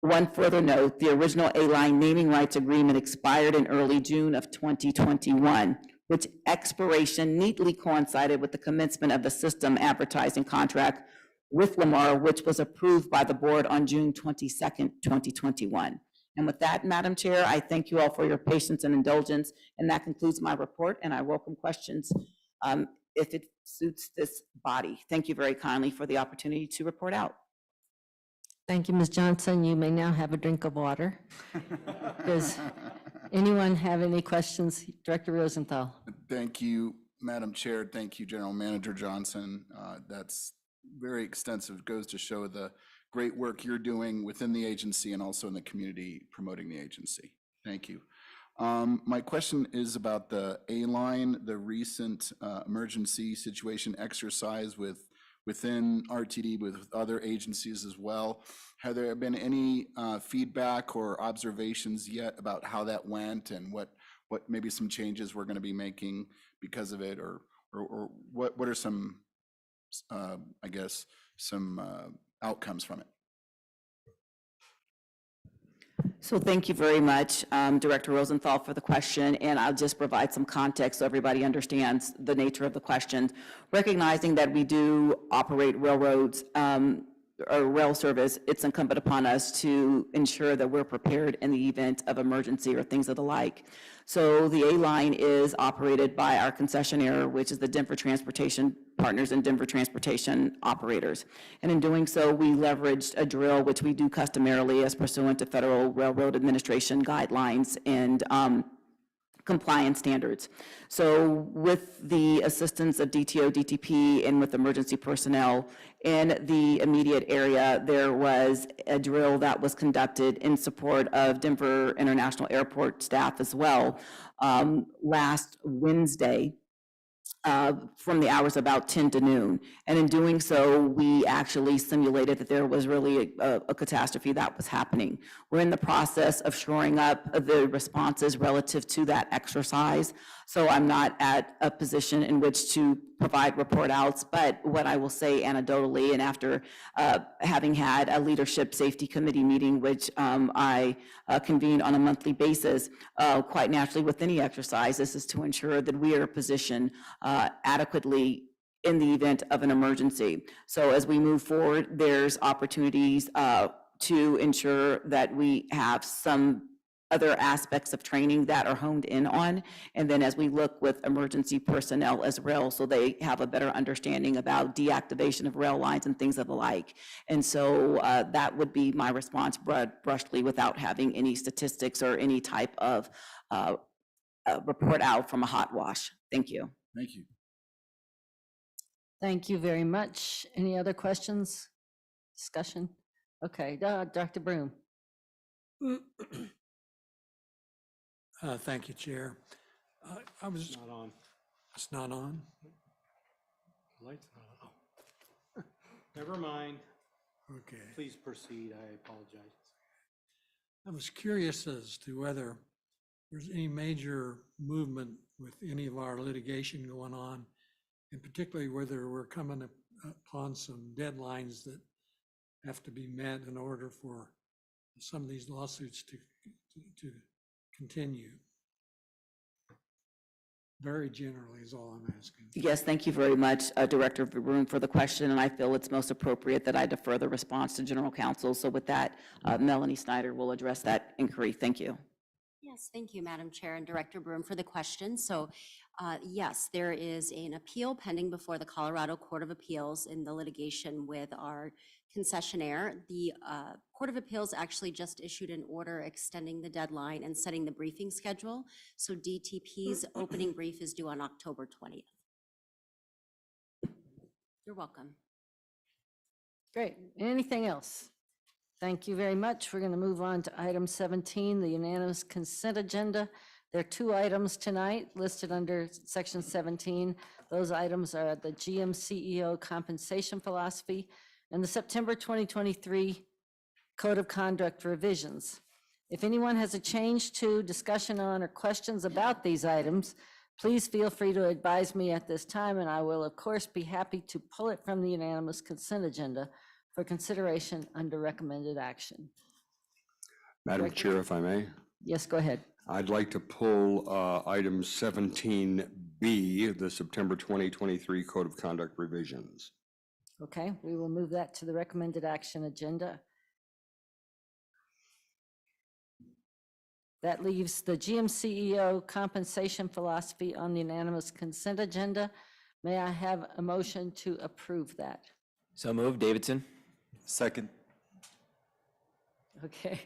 [SPEAKER 18] One further note, the original A-line naming rights agreement expired in early June of 2021, which expiration neatly coincided with the commencement of the system advertising contract with Lamar, which was approved by the board on June 22nd, 2021. And with that, Madam Chair, I thank you all for your patience and indulgence, and that concludes my report, and I welcome questions if it suits this body. Thank you very kindly for the opportunity to report out.
[SPEAKER 2] Thank you, Ms. Johnson. You may now have a drink of water. Does anyone have any questions? Director Rosenthal.
[SPEAKER 16] Thank you, Madam Chair. Thank you, General Manager Johnson. That's very extensive. Goes to show the great work you're doing within the agency and also in the community promoting the agency. Thank you. My question is about the A-line, the recent emergency situation exercise within RTD with other agencies as well. Have there been any feedback or observations yet about how that went and what maybe some changes we're going to be making because of it, or what are some I guess some outcomes from it?
[SPEAKER 18] So thank you very much, Director Rosenthal, for the question, and I'll just provide some context so everybody understands the nature of the question. Recognizing that we do operate railroads or rail service, it's incumbent upon us to ensure that we're prepared in the event of emergency or things of the like. So the A-line is operated by our concessionaire, which is the Denver Transportation Partners and Denver Transportation Operators. And in doing so, we leveraged a drill, which we do customarily as pursuant to Federal Railroad Administration guidelines and compliance standards. So with the assistance of DTO, DTP, and with emergency personnel in the immediate area, there was a drill that was conducted in support of Denver International Airport staff as well last Wednesday from the hours about 10 to noon. And in doing so, we actually simulated that there was really a catastrophe that was happening. We're in the process of shoring up the responses relative to that exercise. So I'm not at a position in which to provide report outs, but what I will say anecdotally, and after having had a leadership safety committee meeting, which I convene on a monthly basis, quite naturally with any exercise, this is to ensure that we are positioned adequately in the event of an emergency. So as we move forward, there's opportunities to ensure that we have some other aspects of training that are honed in on. And then as we look with emergency personnel as well, so they have a better understanding about deactivation of rail lines and things of the like. And so that would be my response, brushly, without having any statistics or any type of report out from a hot wash. Thank you.
[SPEAKER 16] Thank you.
[SPEAKER 2] Thank you very much. Any other questions, discussion? Okay, Dr. Broom.
[SPEAKER 17] Thank you, Chair. I was. Not on. It's not on? Light's not on. Never mind. Okay. Please proceed. I apologize. I was curious as to whether there's any major movement with any of our litigation going on, and particularly whether we're coming upon some deadlines that have to be met in order for some of these lawsuits to continue. Very generally is all I'm asking.
[SPEAKER 18] Yes, thank you very much, Director Broom, for the question, and I feel it's most appropriate that I defer the response to General Counsel. So with that, Melanie Snyder will address that inquiry. Thank you.
[SPEAKER 19] Yes, thank you, Madam Chair and Director Broom, for the question. So yes, there is an appeal pending before the Colorado Court of Appeals in the litigation with our concessionaire. The Court of Appeals actually just issued an order extending the deadline and setting the briefing schedule. So DTP's opening brief is due on October 20th. You're welcome.
[SPEAKER 2] Great. Anything else? Thank you very much. We're going to move on to item 17, the unanimous consent agenda. There are two items tonight listed under section 17. Those items are the GM CEO compensation philosophy and the September 2023 Code of Conduct revisions. If anyone has a change to, discussion on, or questions about these items, please feel free to advise me at this time, and I will, of course, be happy to pull it from the unanimous consent agenda for consideration under recommended action.
[SPEAKER 15] Madam Chair, if I may.
[SPEAKER 2] Yes, go ahead.
[SPEAKER 15] I'd like to pull item 17B, the September 2023 Code of Conduct revisions.
[SPEAKER 2] Okay, we will move that to the recommended action agenda. That leaves the GM CEO compensation philosophy on the unanimous consent agenda. May I have a motion to approve that?
[SPEAKER 12] So moved, Davidson.
[SPEAKER 1] Second.
[SPEAKER 2] Okay.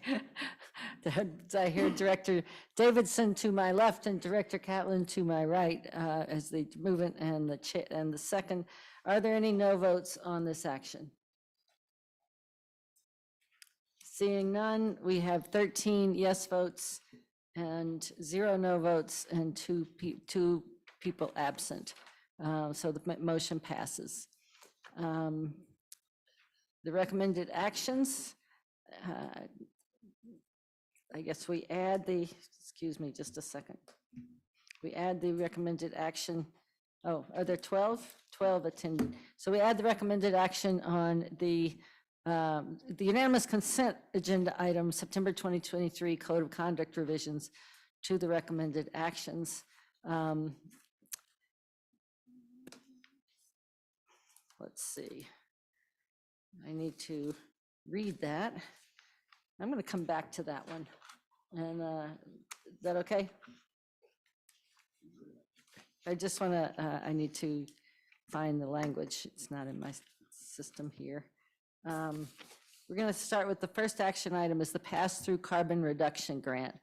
[SPEAKER 2] I hear Director Davidson to my left and Director Catlin to my right as the movement and the second. Are there any no votes on this action? Seeing none, we have 13 yes votes and 0 no votes and two people absent. So the motion passes. The recommended actions, I guess we add the, excuse me, just a second. We add the recommended action. Oh, are there 12? 12 attended. So we add the recommended action on the unanimous consent agenda item, September 2023 Code of Conduct revisions to the recommended actions. Let's see. I need to read that. I'm going to come back to that one. And is that okay? I just want to, I need to find the language. It's not in my system here. We're going to start with the first action item is the pass-through carbon reduction grant.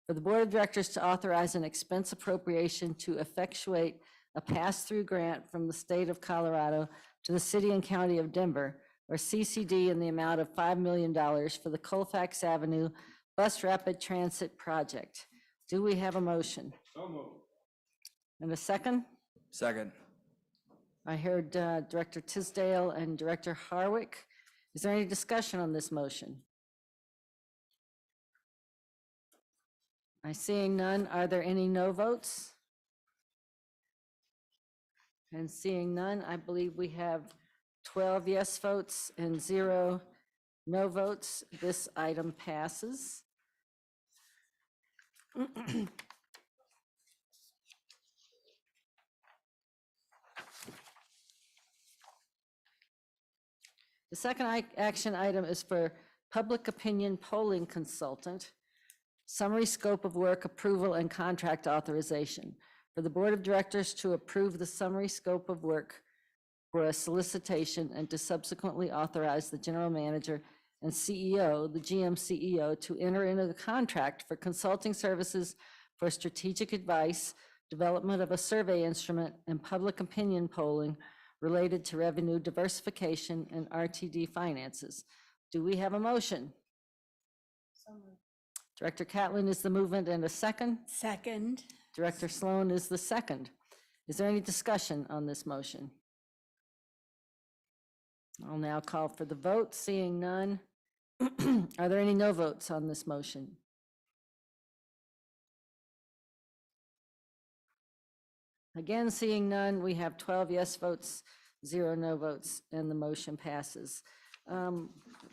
[SPEAKER 2] For the Board of Directors to authorize an expense appropriation to effectuate a pass-through grant from the state of Colorado to the city and county of Denver, or CCD, in the amount of $5 million for the Colfax Avenue Bus Rapid Transit Project. Do we have a motion?
[SPEAKER 3] So moved.
[SPEAKER 2] And a second?
[SPEAKER 1] Second.
[SPEAKER 2] I heard Director Tisdale and Director Harwick. Is there any discussion on this motion? I seeing none. Are there any no votes? And seeing none, I believe we have 12 yes votes and 0 no votes. This item passes. The second action item is for public opinion polling consultant. summary scope of work approval and contract authorization. For the Board of Directors to approve the summary scope of work for a solicitation and to subsequently authorize the general manager and CEO, the GM CEO, to enter into the contract for consulting services for strategic advice, development of a survey instrument, and public opinion polling related to revenue diversification and RTD finances. Do we have a motion? Director Catlin is the movement and a second.
[SPEAKER 20] Second.
[SPEAKER 2] Director Sloan is the second. Is there any discussion on this motion? I'll now call for the vote. Seeing none. Are there any no votes on this motion? Again, seeing none, we have 12 yes votes, 0 no votes, and the motion passes.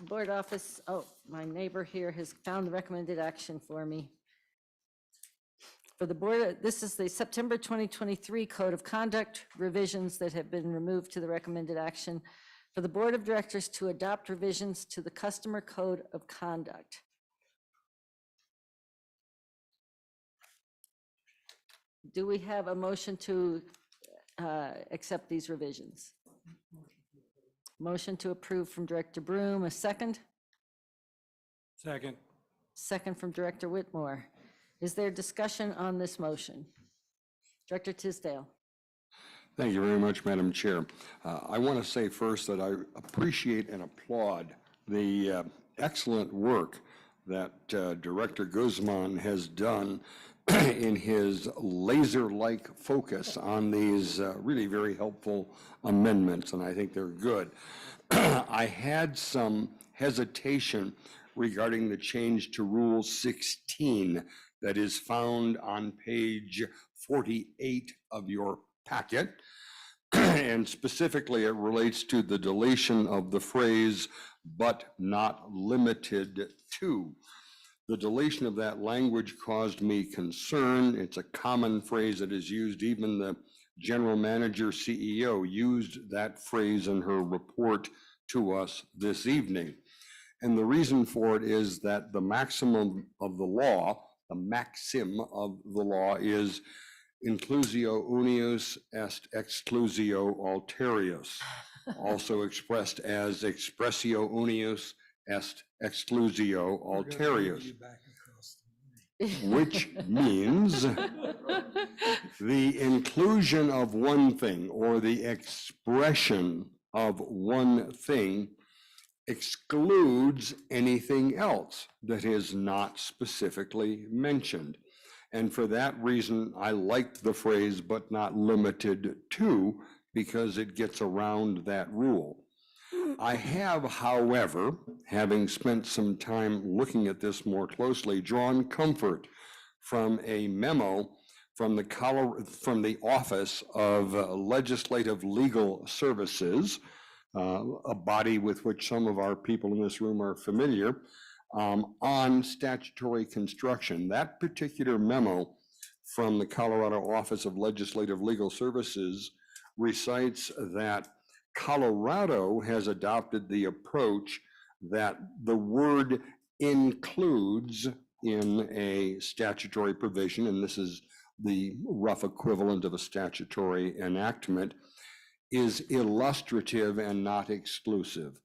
[SPEAKER 2] Board Office, oh, my neighbor here has found the recommended action for me. For the board, this is the September 2023 Code of Conduct revisions that have been removed to the recommended action. For the Board of Directors to adopt revisions to the Customer Code of Conduct. Do we have a motion to accept these revisions? Motion to approve from Director Broom, a second?
[SPEAKER 17] Second.
[SPEAKER 2] Second from Director Whitmore. Is there discussion on this motion? Director Tisdale.
[SPEAKER 15] Thank you very much, Madam Chair. I want to say first that I appreciate and applaud the excellent work that Director Guzman has done in his laser-like focus on these really very helpful amendments, and I think they're good. I had some hesitation regarding the change to Rule 16 that is found on page 48 of your packet. And specifically, it relates to the deletion of the phrase, "but not limited to." The deletion of that language caused me concern. It's a common phrase that is used. Even the general manager CEO used that phrase in her report to us this evening. And the reason for it is that the maxim of the law is inclusio unius est exclusio alterius, also expressed as expressio unius est exclusio alterius, which means the inclusion of one thing or the expression of one thing excludes anything else that is not specifically mentioned. And for that reason, I liked the phrase, "but not limited to," because it gets around that rule. I have, however, having spent some time looking at this more closely, drawn comfort from a memo from the Office of Legislative Legal Services, a body with which some of our people in this room are familiar, on statutory construction. That particular memo from the Colorado Office of Legislative Legal Services recites that Colorado has adopted the approach that the word includes in a statutory provision, and this is the rough equivalent of a statutory enactment, is illustrative and not exclusive.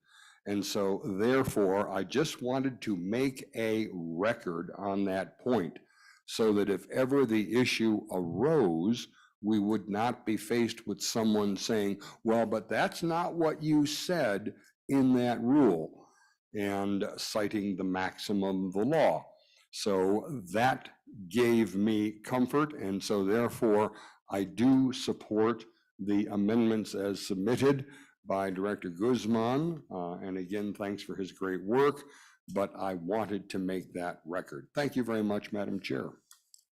[SPEAKER 15] And so therefore, I just wanted to make a record on that point so that if ever the issue arose, we would not be faced with someone saying, "Well, but that's not what you said in that rule," and citing the maximum of the law. So that gave me comfort, and so therefore I do support the amendments as submitted by Director Guzman. And again, thanks for his great work, but I wanted to make that record. Thank you very much, Madam Chair.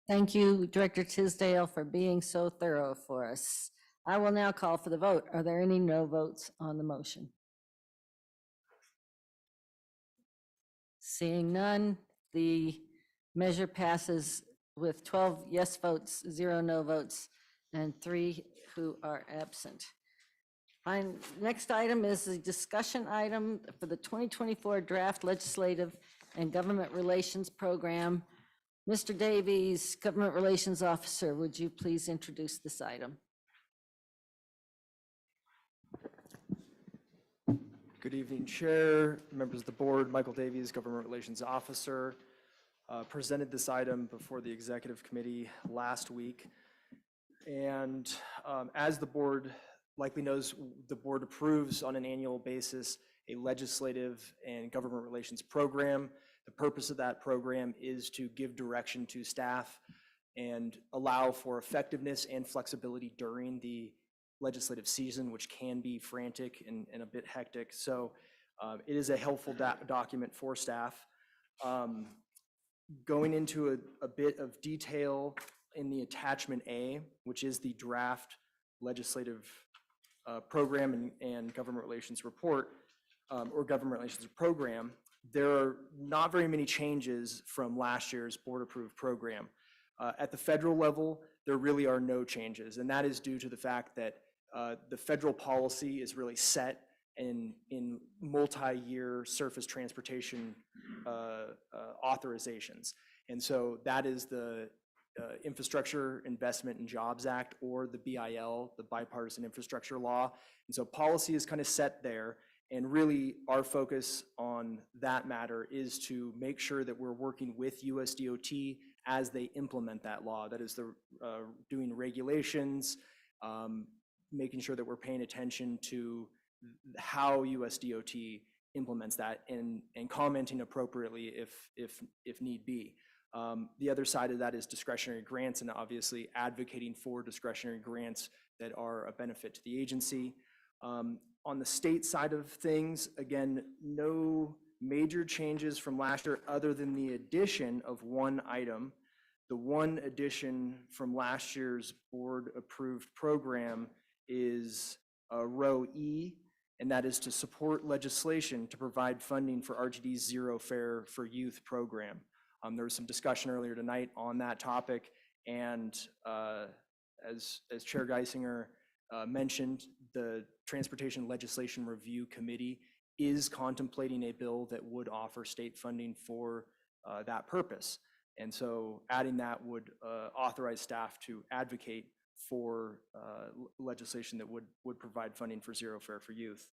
[SPEAKER 2] Thank you, Director Tisdale, for being so thorough for us. I will now call for the vote. Are there any no votes on the motion? Seeing none, the measure passes with 12 yes votes, 0 no votes, and 3 who are absent. Fine. Next item is a discussion item for the 2024 Draft Legislative and Government Relations Program Mr. Davies, Government Relations Officer, would you please introduce this item?
[SPEAKER 3] Good evening, Chair, members of the board. Michael Davies, Government Relations Officer, presented this item before the Executive Committee last week. And as the board likely knows, the board approves on an annual basis a legislative and government relations program. The purpose of that program is to give direction to staff and allow for effectiveness and flexibility during the legislative season, which can be frantic and a bit hectic. So it is a helpful document for staff. Going into a bit of detail in the attachment A, which is the draft legislative program and government relations report, or government relations program, there are not very many changes from last year's board-approved program. At the federal level, there really are no changes, and that is due to the fact that the federal policy is really set in multi-year surface transportation authorizations. And so that is the Infrastructure Investment and Jobs Act, or the BIL, the Bipartisan Infrastructure Law. And so policy is kind of set there. And really, our focus on that matter is to make sure that we're working with USDOT as they implement that law. That is, doing regulations, making sure that we're paying attention to how USDOT implements that, and commenting appropriately if need be. The other side of that is discretionary grants, and obviously advocating for discretionary grants that are a benefit to the agency. On the state side of things, again, no major changes from last year other than the addition of one item. The one addition from last year's board-approved program is row E, and that is to support legislation to provide funding for RTD's Zero Fare for Youth program. There was some discussion earlier tonight on that topic, and as Chair Geisinger mentioned, the Transportation Legislation Review Committee is contemplating a bill that would offer state funding for that purpose. And so adding that would authorize staff to advocate for legislation that would provide funding for Zero Fare for Youth.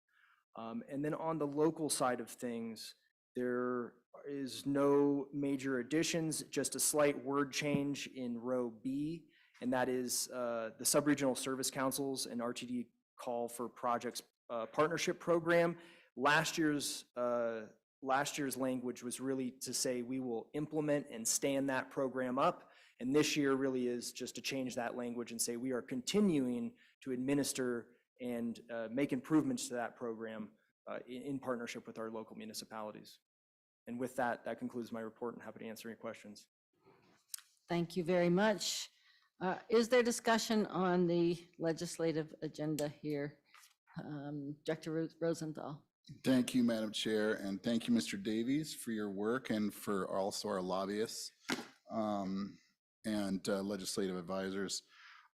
[SPEAKER 3] And then on the local side of things, there is no major additions, just a slight word change in row B, and that is the Subregional Service Councils and RTD Call for Projects Partnership Program. Last year's language was really to say we will implement and stand that program up, and this year really is just to change that language and say we are continuing to administer and make improvements to that program in partnership with our local municipalities. And with that, that concludes my report, and happy to answer any questions.
[SPEAKER 2] Thank you very much. Is there discussion on the legislative agenda here? Director Rosenthal.
[SPEAKER 16] Thank you, Madam Chair, and thank you, Mr. Davies, for your work and for also our lobbyists and legislative advisors.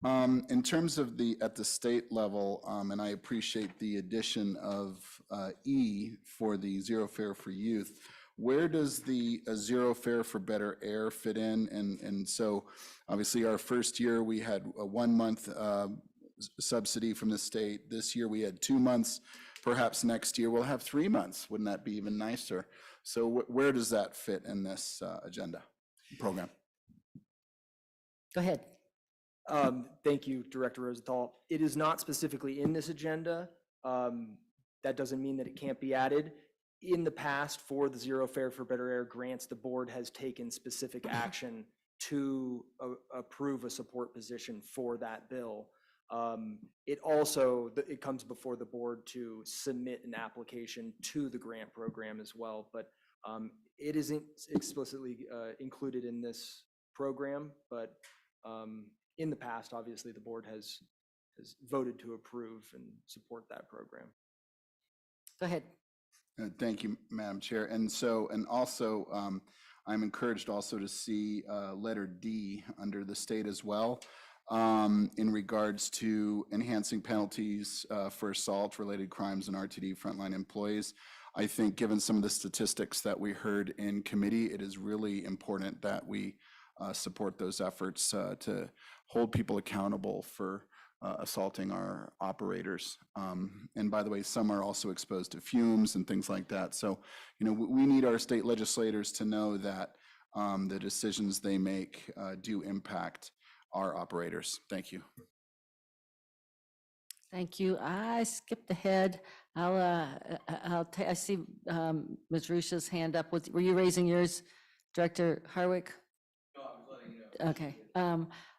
[SPEAKER 16] In terms of at the state level, and I appreciate the addition of E for the Zero Fare for Youth, where does the Zero Fare for Better Air fit in? And so obviously our first year we had a 1 month subsidy from the state. This year we had 2 months. Perhaps next year we'll have 3 months. Wouldn't that be even nicer? So where does that fit in this agenda program?
[SPEAKER 2] Go ahead.
[SPEAKER 3] Thank you, Director Rosenthal. It is not specifically in this agenda. That doesn't mean that it can't be added. In the past, for the Zero Fare for Better Air grants, the board has taken specific action to approve a support position for that bill. It comes before the board to submit an application to the grant program as well, but it isn't explicitly included in this program, but in the past, obviously, the board has voted to approve and support that program.
[SPEAKER 2] Go ahead.
[SPEAKER 16] Thank you, Madam Chair. And also, I'm encouraged also to see letter D under the state as well, in regards to enhancing penalties for assault-related crimes and RTD frontline employees. I think given some of the statistics that we heard in committee, it is really important that we support those efforts to hold people accountable for assaulting our operators. And by the way, some are also exposed to fumes and things like that. So, you know, we need our state legislators to know that the decisions they make do impact our operators. Thank you.
[SPEAKER 2] Thank you. I skipped ahead. I see Ms. Rusha's hand up. Were you raising yours, Director Harwick? No, I was letting you know. Okay.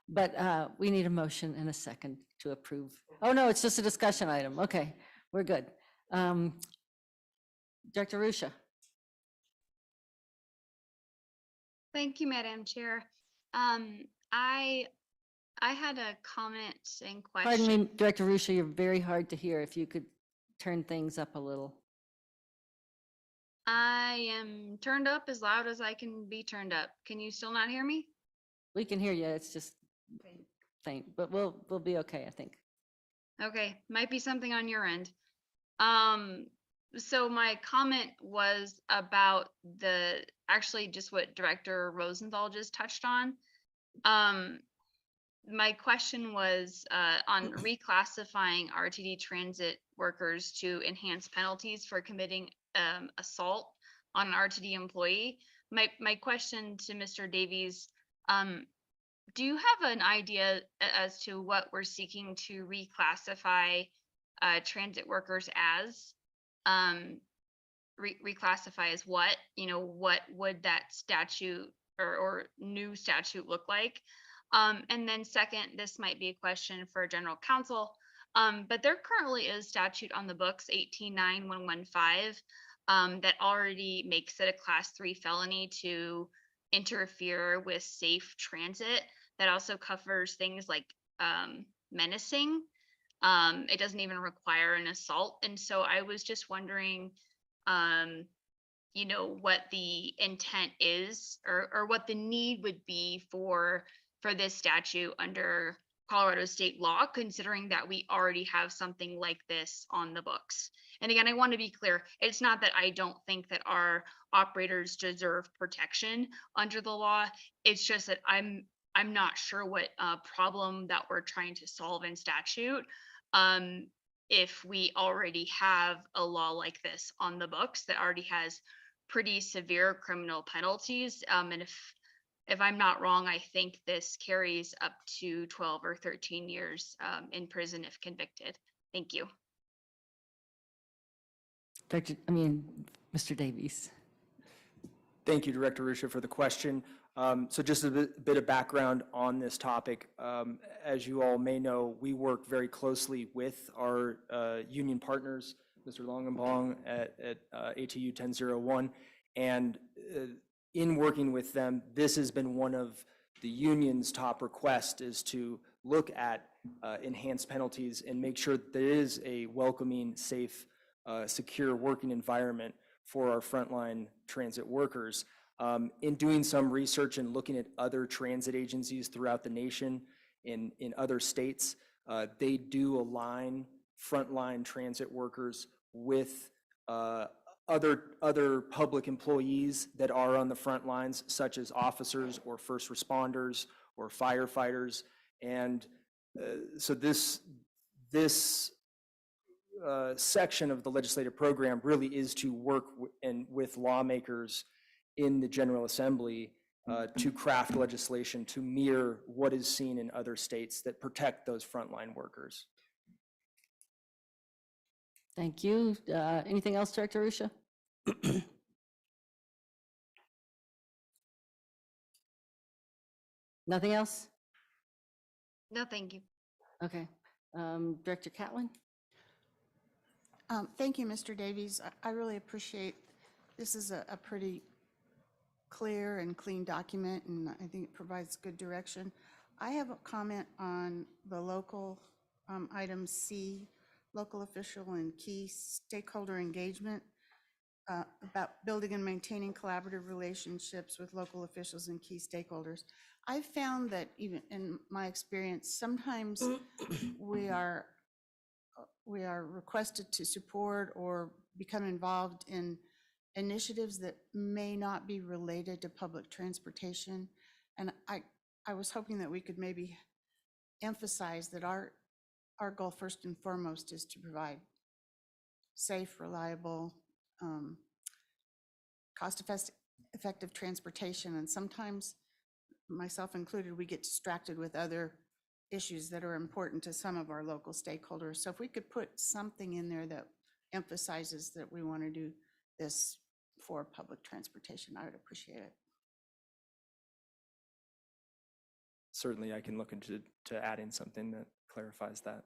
[SPEAKER 2] But we need a motion and a second to approve. Oh, no, it's just a discussion item. Okay, we're good. Director Rusha.
[SPEAKER 20] Thank you, Madam Chair. I had a comment and question.
[SPEAKER 2] Pardon me, Director Rusha, you're very hard to hear. If you could turn things up a little.
[SPEAKER 20] I am turned up as loud as I can be turned up. Can you still not hear me?
[SPEAKER 2] We can hear you. It's just faint, but we'll be okay, I think.
[SPEAKER 20] Okay, might be something on your end. So my comment was about actually just what Director Rosenthal just touched on. My question was on reclassifying RTD transit workers to enhanced penalties for committing assault on an RTD employee. My question to Mr. Davies, do you have an idea as to what we're seeking to reclassify transit workers as? Reclassify as what? You know, what would that statute or new statute look like? And then second, this might be a question for General Counsel, but there currently is statute on the books, 189115, that already makes it a Class 3 felony to interfere with safe transit. That also covers things like menacing. It doesn't even require an assault. And so I was just wondering, you know, what the intent is or what the need would be for this statute under Colorado state law, considering that we already have something like this on the books. And again, I want to be clear, it's not that I don't think that our operators deserve protection under the law. It's just that I'm not sure what problem that we're trying to solve in statute if we already have a law like this on the books that already has pretty severe criminal penalties. And if I'm not wrong, I think this carries up to 12 or 13 years in prison if convicted. Thank you.
[SPEAKER 2] Mr. Davies.
[SPEAKER 3] Thank you, Director Rusha, for the question. So just a bit of background on this topic. As you all may know, we work very closely with our union partners, Mr. Longenbong at ATU 1001, and in working with them, this has been one of the union's top requests, is to look at enhanced penalties and make sure that there is a welcoming, safe, secure working environment for our frontline transit workers. In doing some research and looking at other transit agencies throughout the nation, in other states, they do align frontline transit workers with other public employees that are on the front lines, such as officers or first responders or firefighters. And so this section of the legislative program really is to work with lawmakers in the General Assembly to craft legislation to mirror what is seen in other states that protect those frontline workers.
[SPEAKER 2] Thank you. Anything else, Director Rusha? Nothing else?
[SPEAKER 20] No, thank you.
[SPEAKER 2] Okay. Director Catlin?
[SPEAKER 14] Thank you, Mr. Davies. I really appreciate, this is a pretty clear and clean document, and I think it provides good direction. I have a comment on the local item C, local official and key stakeholder engagement, about building and maintaining collaborative relationships with local officials and key stakeholders. I've found that even in my experience, sometimes we are requested to support or become involved in initiatives that may not be related to public transportation. And I was hoping that we could maybe emphasize that our goal first and foremost is to provide safe, reliable, cost-effective transportation. And sometimes, myself included, we get distracted with other issues that are important to some of our local stakeholders. So if we could put something in there that emphasizes that we want to do this for public transportation, I would appreciate it.
[SPEAKER 3] Certainly, I can look into adding something that clarifies that.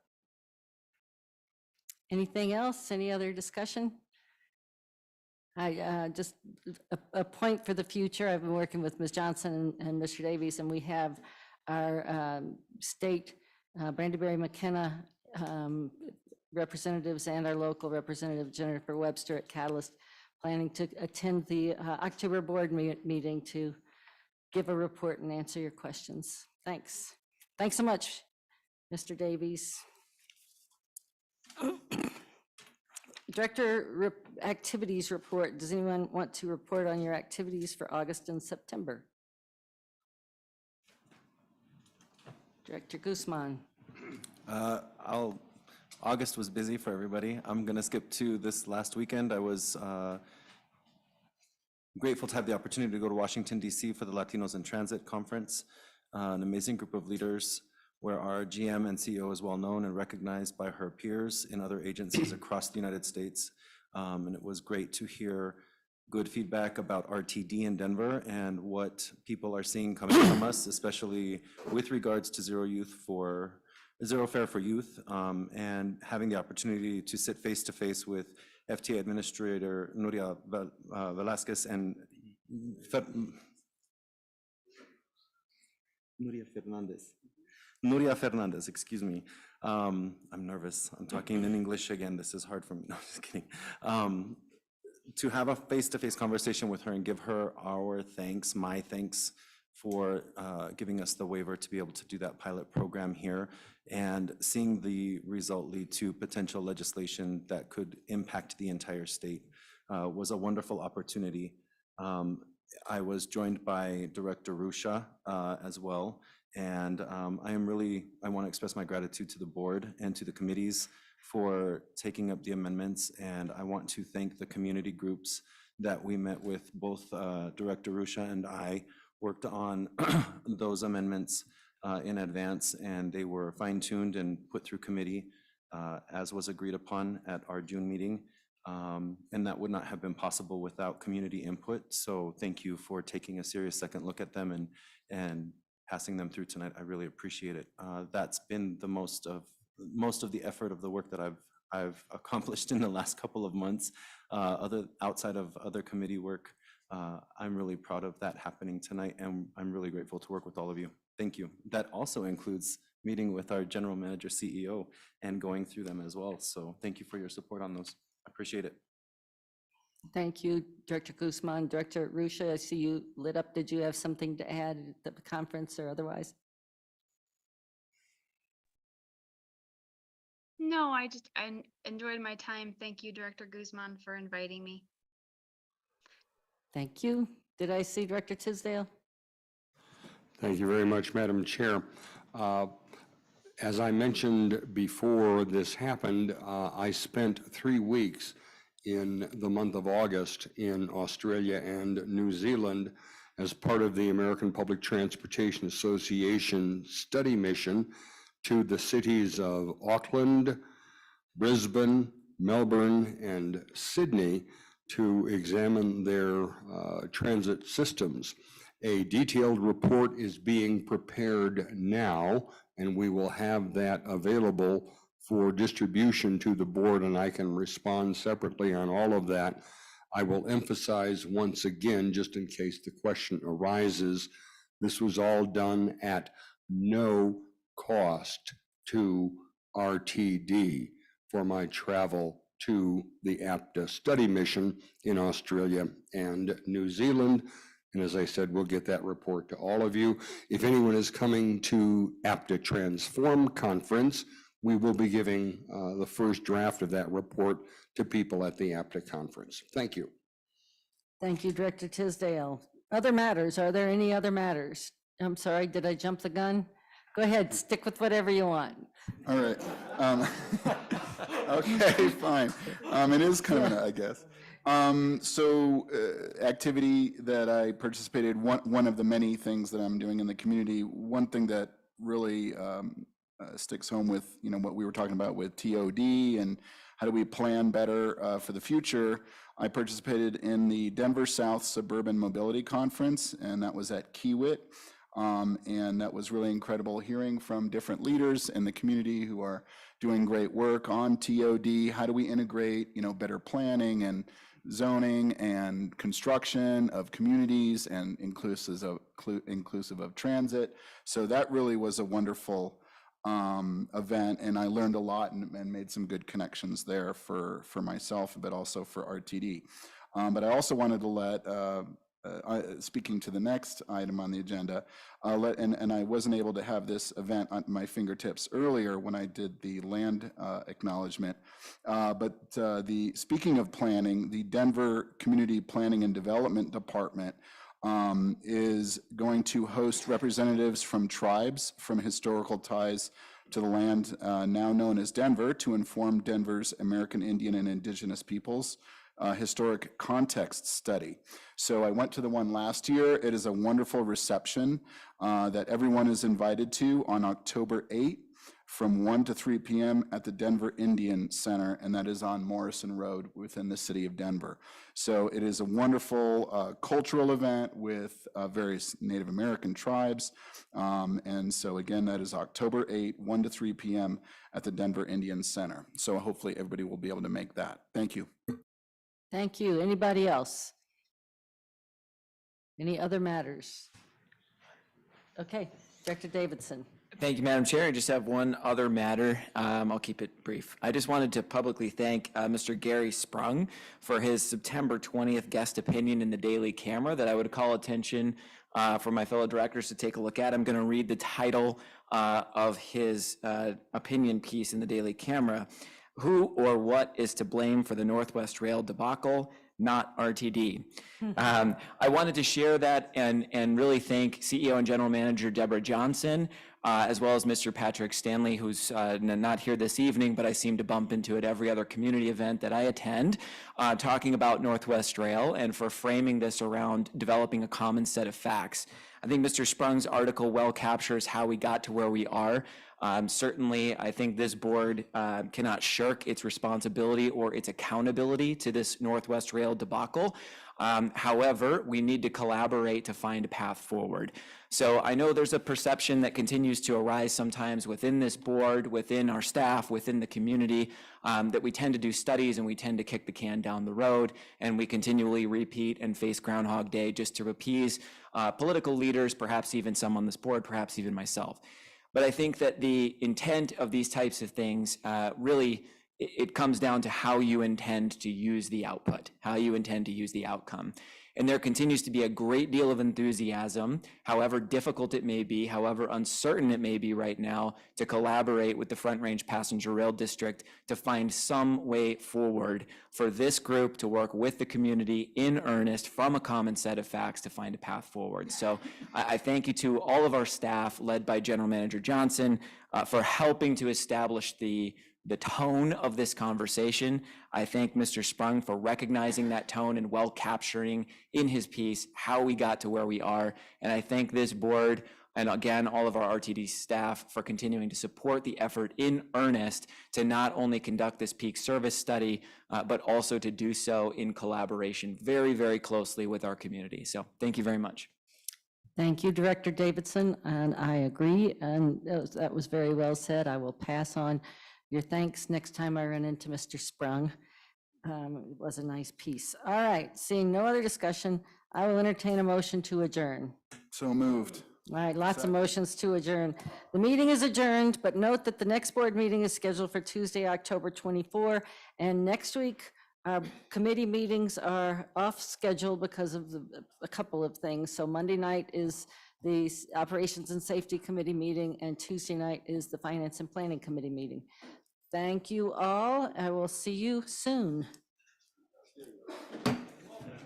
[SPEAKER 2] Anything else? Any other discussion? I just a point for the future. I've been working with Ms. Johnson and Mr. Davies, and we have our state Brandyberry McKenna representatives and our local representative Jennifer Webster at Catalyst planning to attend the October board meeting to give a report and answer your questions. Thanks. Thanks so much, Mr. Davies. Director Activities Report. Does anyone want to report on your activities for August and September? Director Guzman.
[SPEAKER 1] August was busy for everybody. I'm gonna skip to this last weekend. I was grateful to have the opportunity to go to Washington, DC for the Latinos in Transit Conference. An amazing group of leaders where our GM and CEO is well known and recognized by her peers in other agencies across the United States. And it was great to hear good feedback about RTD in Denver and what people are seeing coming from us, especially with regards to Zero Fare for Youth, and having the opportunity to sit face to face with FTA Administrator Nuria Velasquez and Nuria Fernandez, excuse me. I'm nervous. I'm talking in English again. This is hard for me. No, just kidding. To have a face-to-face conversation with her and give her our thanks, my thanks for giving us the waiver to be able to do that pilot program here, and seeing the result lead to potential legislation that could impact the entire state was a wonderful opportunity. I was joined by Director Rusha as well, and I want to express my gratitude to the board and to the committees for taking up the amendments, and I want to thank the community groups that we met with. Both Director Rusha and I worked on those amendments in advance, and they were fine-tuned and put through committee as was agreed upon at our June meeting. And that would not have been possible without community input. So thank you for taking a serious second look at them and passing them through tonight. I really appreciate it. That's been the most of the effort of the work that I've accomplished in the last couple of months, outside of other committee work. I'm really proud of that happening tonight, and I'm really grateful to work with all of you. Thank you. That also includes meeting with our general manager, CEO, and going through them as well. So thank you for your support on those. I appreciate it.
[SPEAKER 2] Thank you, Director Guzman. Director Rusha, I see you lit up. Did you have something to add at the conference or otherwise?
[SPEAKER 20] No, I enjoyed my time. Thank you, Director Guzman, for inviting me.
[SPEAKER 2] Thank you. Did I see Director Tisdale?
[SPEAKER 15] Thank you very much, Madam Chair. As I mentioned before this happened, I spent 3 weeks in the month of August in Australia and New Zealand as part of the American Public Transportation Association study mission to the cities of Auckland, Brisbane, Melbourne, and Sydney to examine their transit systems. A detailed report is being prepared now, and we will have that available for distribution to the board, and I can respond separately on all of that. I will emphasize once again, just in case the question arises, this was all done at no cost to RTD for my travel to the APTA study mission in Australia and New Zealand. And as I said, we'll get that report to all of you. If anyone is coming to APTA Transform Conference, we will be giving the first draft of that report to people at the APTA conference. Thank you.
[SPEAKER 2] Thank you, Director Tisdale. Other matters, are there any other matters? I'm sorry, did I jump the gun? Go ahead, stick with whatever you want.
[SPEAKER 16] All right. Okay, fine. It is coming, I guess. Activity that I participated, one of the many things that I'm doing in the community, one thing that really sticks home with, what we were talking about with TOD and how do we plan better for the future. I participated in the Denver South Suburban Mobility Conference, and that was at Kiewit. And that was really incredible hearing from different leaders in the community who are doing great work on TOD. How do we integrate, better planning and zoning and construction of communities and inclusive of transit. So that really was a wonderful event, and I learned a lot and made some good connections there for myself, but also for RTD. But I also wanted to let, speaking to the next item on the agenda, and I wasn't able to have this event on my fingertips earlier when I did the land acknowledgement, but speaking of planning, the Denver Community Planning and Development Department is going to host representatives from tribes from historical ties to the land now known as Denver to inform Denver's American Indian and Indigenous peoples historic context study. So I went to the one last year. It is a wonderful reception that everyone is invited to on October 8th from 1 to 3 p.m. at the Denver Indian Center, and that is on Morrison Road within the city of Denver. So it is a wonderful cultural event with various Native American tribes. And so again, that is October 8th, 1 to 3 p.m. at the Denver Indian Center. So hopefully everybody will be able to make that. Thank you.
[SPEAKER 2] Thank you. Anybody else? Any other matters? Okay, Director Davidson.
[SPEAKER 12] Thank you, Madam Chair. I just have one other matter. I'll keep it brief. I just wanted to publicly thank Mr. Gary Sprung for his September 20th guest opinion in the Daily Camera that I would call attention for my fellow directors to take a look at. I'm going to read the title of his opinion piece in the Daily Camera. Who or what is to blame for the Northwest Rail debacle? Not RTD. I wanted to share that and really thank CEO and General Manager Deborah Johnson, as well as Mr. Patrick Stanley, who's not here this evening, but I seem to bump into at every other community event that I attend, talking about Northwest Rail and for framing this around developing a common set of facts. I think Mr. Sprung's article well captures how we got to where we are. Certainly, I think this board cannot shirk its responsibility or its accountability to this Northwest Rail debacle. However, we need to collaborate to find a path forward. So I know there's a perception that continues to arise sometimes within this board, within our staff, within the community, that we tend to do studies and we tend to kick the can down the road, and we continually repeat and face Groundhog Day just to appease political leaders, perhaps even some on this board, perhaps even myself. But I think that the intent of these types of things really, it comes down to how you intend to use the output, how you intend to use the outcome. And there continues to be a great deal of enthusiasm, however difficult it may be, however uncertain it may be right now, to collaborate with the Front Range Passenger Rail District to find some way forward for this group to work with the community in earnest from a common set of facts to find a path forward. So I thank you to all of our staff, led by General Manager Johnson, for helping to establish the tone of this conversation. I thank Mr. Sprung for recognizing that tone and well capturing in his piece how we got to where we are. And I thank this board and again, all of our RTD staff for continuing to support the effort in earnest to not only conduct this peak service study, but also to do so in collaboration very, very closely with our community. So thank you very much.
[SPEAKER 2] Thank you, Director Davidson, and I agree, and that was very well said. I will pass on your thanks next time I run into Mr. Sprung. It was a nice piece. All right, seeing no other discussion, I will entertain a motion to adjourn.
[SPEAKER 16] So moved.
[SPEAKER 2] All right, lots of motions to adjourn. The meeting is adjourned, but note that the next board meeting is scheduled for Tuesday, October 24, and next week, our committee meetings are off schedule because of a couple of things. So Monday night is the Operations and Safety Committee meeting, and Tuesday night is the Finance and Planning Committee meeting. Thank you all. I will see you soon.